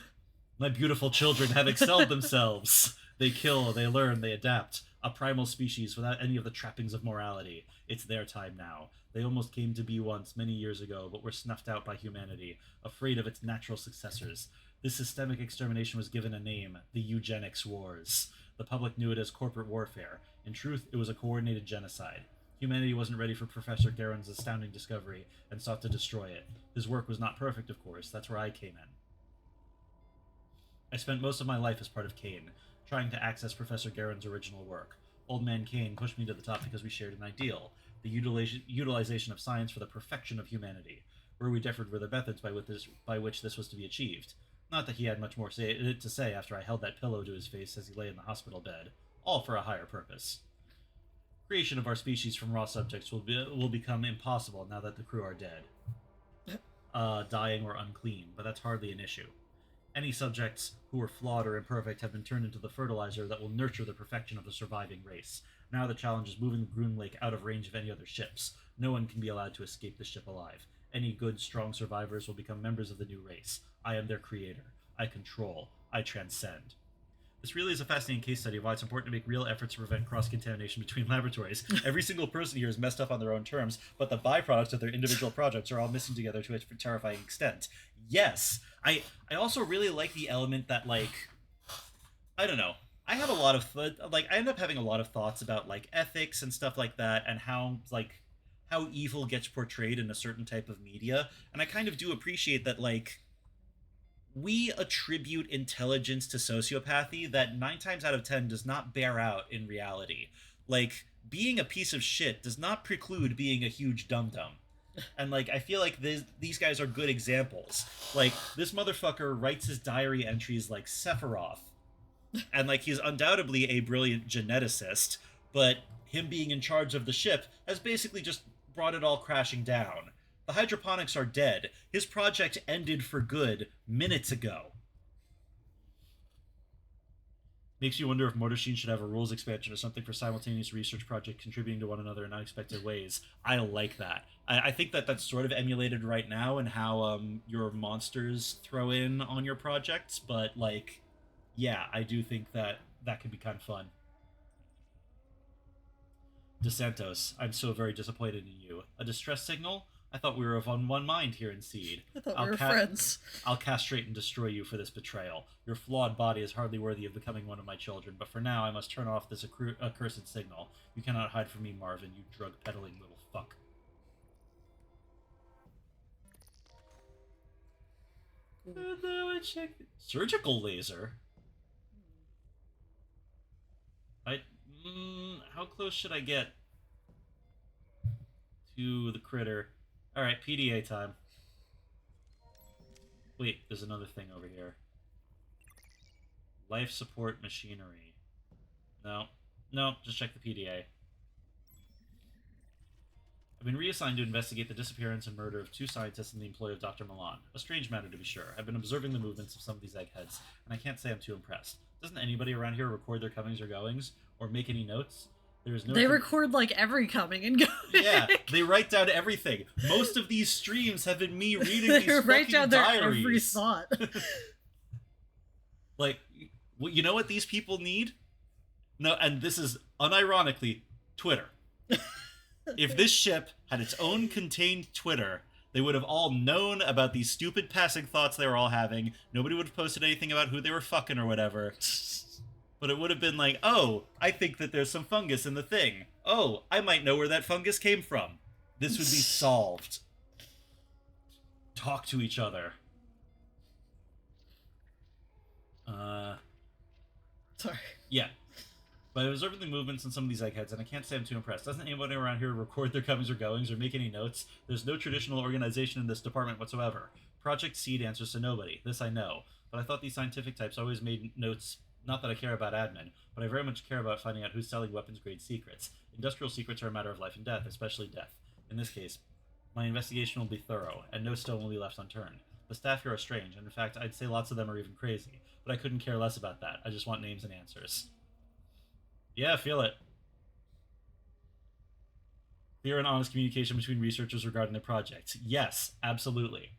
My beautiful children have excelled themselves. They kill, they learn, they adapt. A primal species without any of the trappings of morality. It's their time now. They almost came to be once, many years ago, but were snuffed out by humanity, afraid of its natural successors. This systemic extermination was given a name, the Eugenics Wars. The public knew it as corporate warfare. In truth, it was a coordinated genocide. Humanity wasn't ready for Professor Garen's astounding discovery and sought to destroy it. His work was not perfect, of course. That's where I came in. I spent most of my life as part of Kane, trying to access Professor Garen's original work. Old Man Kane pushed me to the top because we shared an ideal, the utilization of science for the perfection of humanity. Where we differed were the methods by which this was to be achieved. Not that he had much more to say after I held that pillow to his face as he lay in the hospital bed. All for a higher purpose. Creation of our species from raw subjects will become impossible now that the crew are dead. Dying or unclean, but that's hardly an issue. Any subjects who are flawed or imperfect have been turned into the fertilizer that will nurture the perfection of the surviving race. Now the challenge is moving the Groom Lake out of range of any other ships. No one can be allowed to escape the ship alive. Any good, strong survivors will become members of the new race. I am their creator. I control. I transcend. This really is a fascinating case study of why it's important to make real efforts to prevent cross-contamination between laboratories. Every single person here is messed up on their own terms, but the byproducts of their individual projects are all missing together to a terrifying extent. Yes, I also really like the element that, like, I don't know. I have a lot of, I end up having a lot of thoughts about, like, ethics and stuff like that, and how evil gets portrayed in a certain type of media, and I kind of do appreciate that, like, we attribute intelligence to sociopathy that 9 times out of 10 does not bear out in reality. Like, being a piece of shit does not preclude being a huge dum-dum. And, like, I feel like these guys are good examples. Like, this motherfucker writes his diary entries like Sephiroth. And, like, he's undoubtedly a brilliant geneticist, but him being in charge of the ship has basically just brought it all crashing down. The hydroponics are dead. His project ended for good minutes ago. Makes you wonder if Motoshin should have a rules expansion or something for simultaneous research projects contributing to one another in unexpected ways. I like that. I think that that's sort of emulated right now in how your monsters throw in on your projects, but, like, yeah, I do think that that could be kind of fun. DeSantos, I'm so very disappointed in you. A distress signal? I thought we were of one mind here in Seed. I thought we were friends. I'll castrate and destroy you for this betrayal. Your flawed body is hardly worthy of becoming one of my children, but for now I must turn off this accursed signal. You cannot hide from me, Marvin, you drug-peddling little fuck. Surgical laser? How close should I get to the critter? Alright, PDA time. Wait, there's another thing over here. Life support machinery. No, just check the PDA. I've been reassigned to investigate the disappearance and murder of 2 scientists in the employ of Dr. Milan. A strange matter, to be sure. I've been observing the movements of some of these eggheads, and I can't say I'm too impressed. Doesn't anybody around here record their comings or goings, or make any notes? There is no. They record like every coming and going. Yeah, they write down everything. Most of these streams have been me reading They these write fucking down diaries. their every thought. Like, well, you know what these people need? No, and this is unironically Twitter. If this ship had its own contained Twitter, they would have all known about these stupid passing thoughts they were all having. Nobody would have posted anything about who they were fucking or whatever. But it would have been like, oh, I think that there's some fungus in the thing. Oh, I might know where that fungus came from. This would be solved. Talk to each other. Sorry. Yeah. But I was observing the movements in some of these eggheads, and I can't say I'm too impressed. Doesn't anybody around here record their comings or goings or make any notes? There's no traditional organization in this department whatsoever. Project Seed answers to nobody. This I know. But I thought these scientific types always made notes. Not that I care about admin, but I very much care about finding out who's selling weapons-grade secrets. Industrial secrets are a matter of life and death, especially death. In this case, my investigation will be thorough, and no stone will be left unturned. The staff here are strange, and in fact, I'd say lots of them are even crazy. But I couldn't care less about that. I just want names and answers. Yeah, feel it. Clear and honest communication between researchers regarding their projects. Yes, absolutely.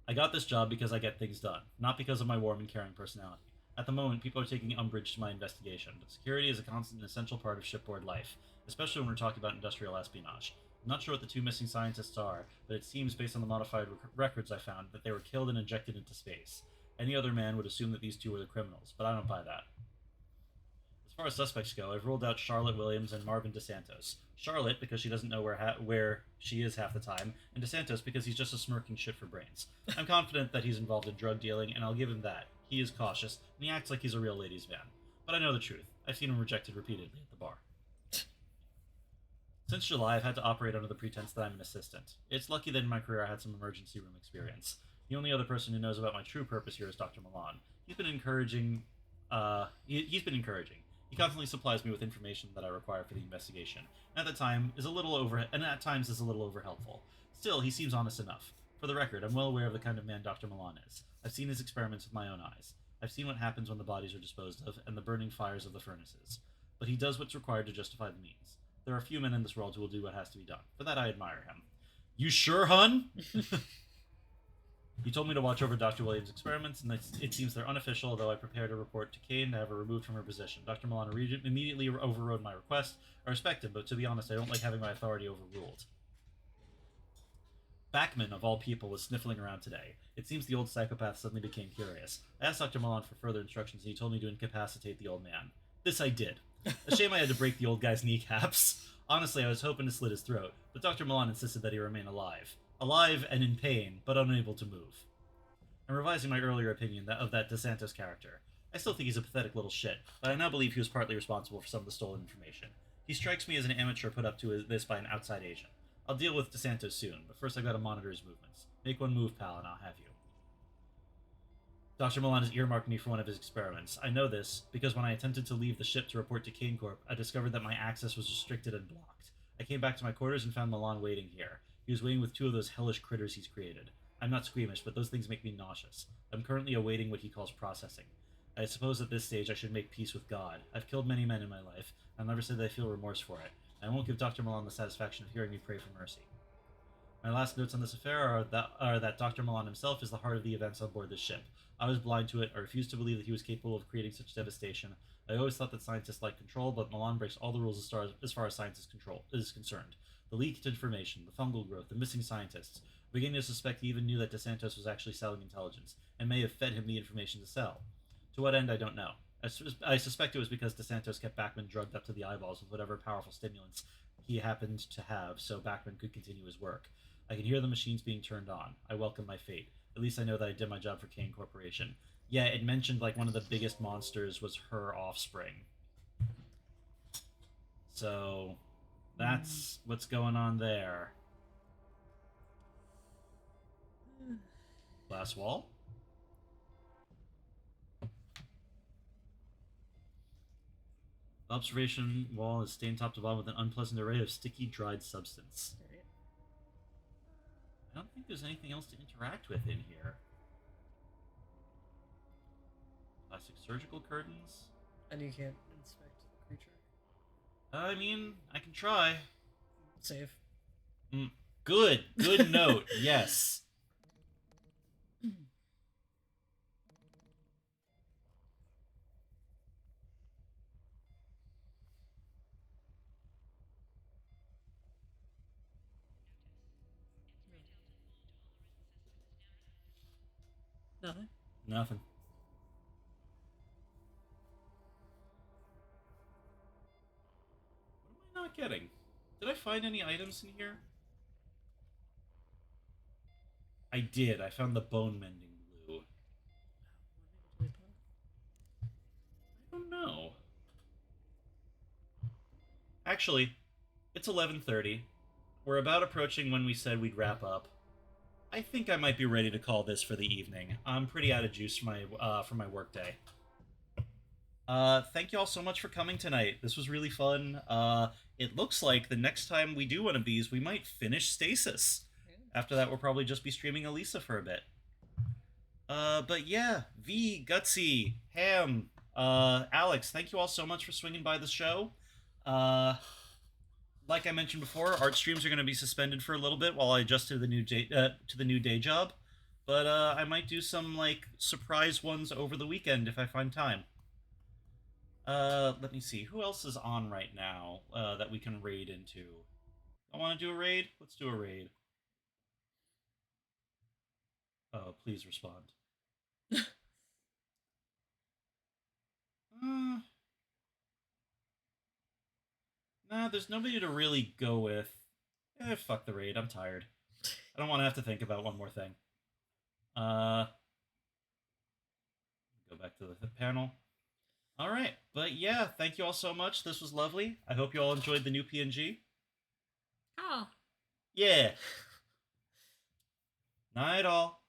I got this job because I get things done, not because of my warm and caring personality. At the moment, people are taking umbrage to my investigation, but security is a constant and essential part of shipboard life, especially when we're talking about industrial espionage. I'm not sure what the 2 missing scientists are, but it seems, based on the modified records I found, that they were killed and injected into space. Any other man would assume that these 2 were the criminals, but I don't buy that. As far as suspects go, I've ruled out Charlotte Williams and Marvin DeSantos. Charlotte, because she doesn't know where she is half the time, and DeSantos because he's just a smirking shit for brains. I'm confident that he's involved in drug dealing, and I'll give him that. He is cautious, and he acts like he's a real ladies' man. But I know the truth. I've seen him rejected repeatedly at the bar. Since July, I've had to operate under the pretense that I'm an assistant. It's lucky that in my career I had some emergency room experience. The only other person who knows about my true purpose here is Dr. Milan. He's been encouraging. He constantly supplies me with information that I require for the investigation, and at times is a little over helpful. Still, he seems honest enough. For the record, I'm well aware of the kind of man Dr. Milan is. I've seen his experiments with my own eyes. I've seen what happens when the bodies are disposed of, and the burning fires of the furnaces. But he does what's required to justify the means. There are few men in this world who will do what has to be done. For that, I admire him. You sure, hun? He told me to watch over Dr. Williams' experiments, and it seems they're unofficial, though I prepared a report to Kane to have her removed from her position. Dr. Milan immediately overrode my request. I respect him, but to be honest, I don't like having my authority overruled. Backman, of all people, was sniffling around today. It seems the old psychopath suddenly became curious. I asked Dr. Milan for further instructions, and he told me to incapacitate the old man. This I did. A shame I had to break the old guy's kneecaps. Honestly, I was hoping to slit his throat, but Dr. Milan insisted that he remain alive. Alive and in pain, but unable to move. I'm revising my earlier opinion of that DeSantos character. I still think he's a pathetic little shit, but I now believe he was partly responsible for some of the stolen information. He strikes me as an amateur put up to this by an outside agent. I'll deal with DeSantos soon, but first I've got to monitor his movements. Make one move, pal, and I'll have you. Dr. Milan has earmarked me for one of his experiments. I know this because when I attempted to leave the ship to report to Kane Corp, I discovered that my access was restricted and blocked. I came back to my quarters and found Milan waiting here. He was waiting with 2 of those hellish critters he's created. I'm not squeamish, but those things make me nauseous. I'm currently awaiting what he calls processing. I suppose at this stage I should make peace with God. I've killed many men in my life. I'll never say that I feel remorse for it. I won't give Dr. Milan the satisfaction of hearing me pray for mercy. My last notes on this affair are that Dr. Milan himself is the heart of the events on board this ship. I was blind to it. I refused to believe that he was capable of creating such devastation. I always thought that scientists like control, but Milan breaks all the rules as far as science is concerned. The leaked information, the fungal growth, the missing scientists. I'm beginning to suspect he even knew that DeSantos was actually selling intelligence, and may have fed him the information to sell. To what end, I don't know. I suspect it was because DeSantos kept Backman drugged up to the eyeballs with whatever powerful stimulants he happened to have, so Backman could continue his work. I can hear the machines being turned on. I welcome my fate. At least I know that I did my job for Kane Corporation. Yeah, it mentioned like one of the biggest monsters was her offspring. So that's what's going on there. Glass wall? The observation wall is stained top to bottom with an unpleasant array of sticky, dried substance. Right. I don't think there's anything else to interact with in here. Plastic surgical curtains. And you can't inspect the creature. I mean, I can try. Save. Good note. Yes. Nothing. Nothing. What am I not getting? Did I find any items in here? I did. I found the bone mending glue. I don't know. Actually, it's 11:30. We're about approaching when we said we'd wrap up. I think I might be ready to call this for the evening. I'm pretty out of juice for my work day. Thank you all so much for coming tonight. This was really fun. It looks like the next time we do one of these, we might finish Stasis. After that, we'll probably just be streaming Elisa for a bit. But yeah, V, Gutsy, Ham, Alex, thank you all so much for swinging by the show. Like I mentioned before, art streams are going to be suspended for a little bit while I adjust to the new day job. But I might do some like surprise ones over the weekend if I find time. Let me see. Who else is on right now that we can raid into? I want to do a raid? Let's do a raid. Oh, please respond. Nah, there's nobody to really go with. Fuck the raid. I'm tired. I don't want to have to think about one more thing. Go back to the panel. All right, but yeah, thank you all so much. This was lovely. I hope you all enjoyed the new PNG. Oh. Yeah. Night all.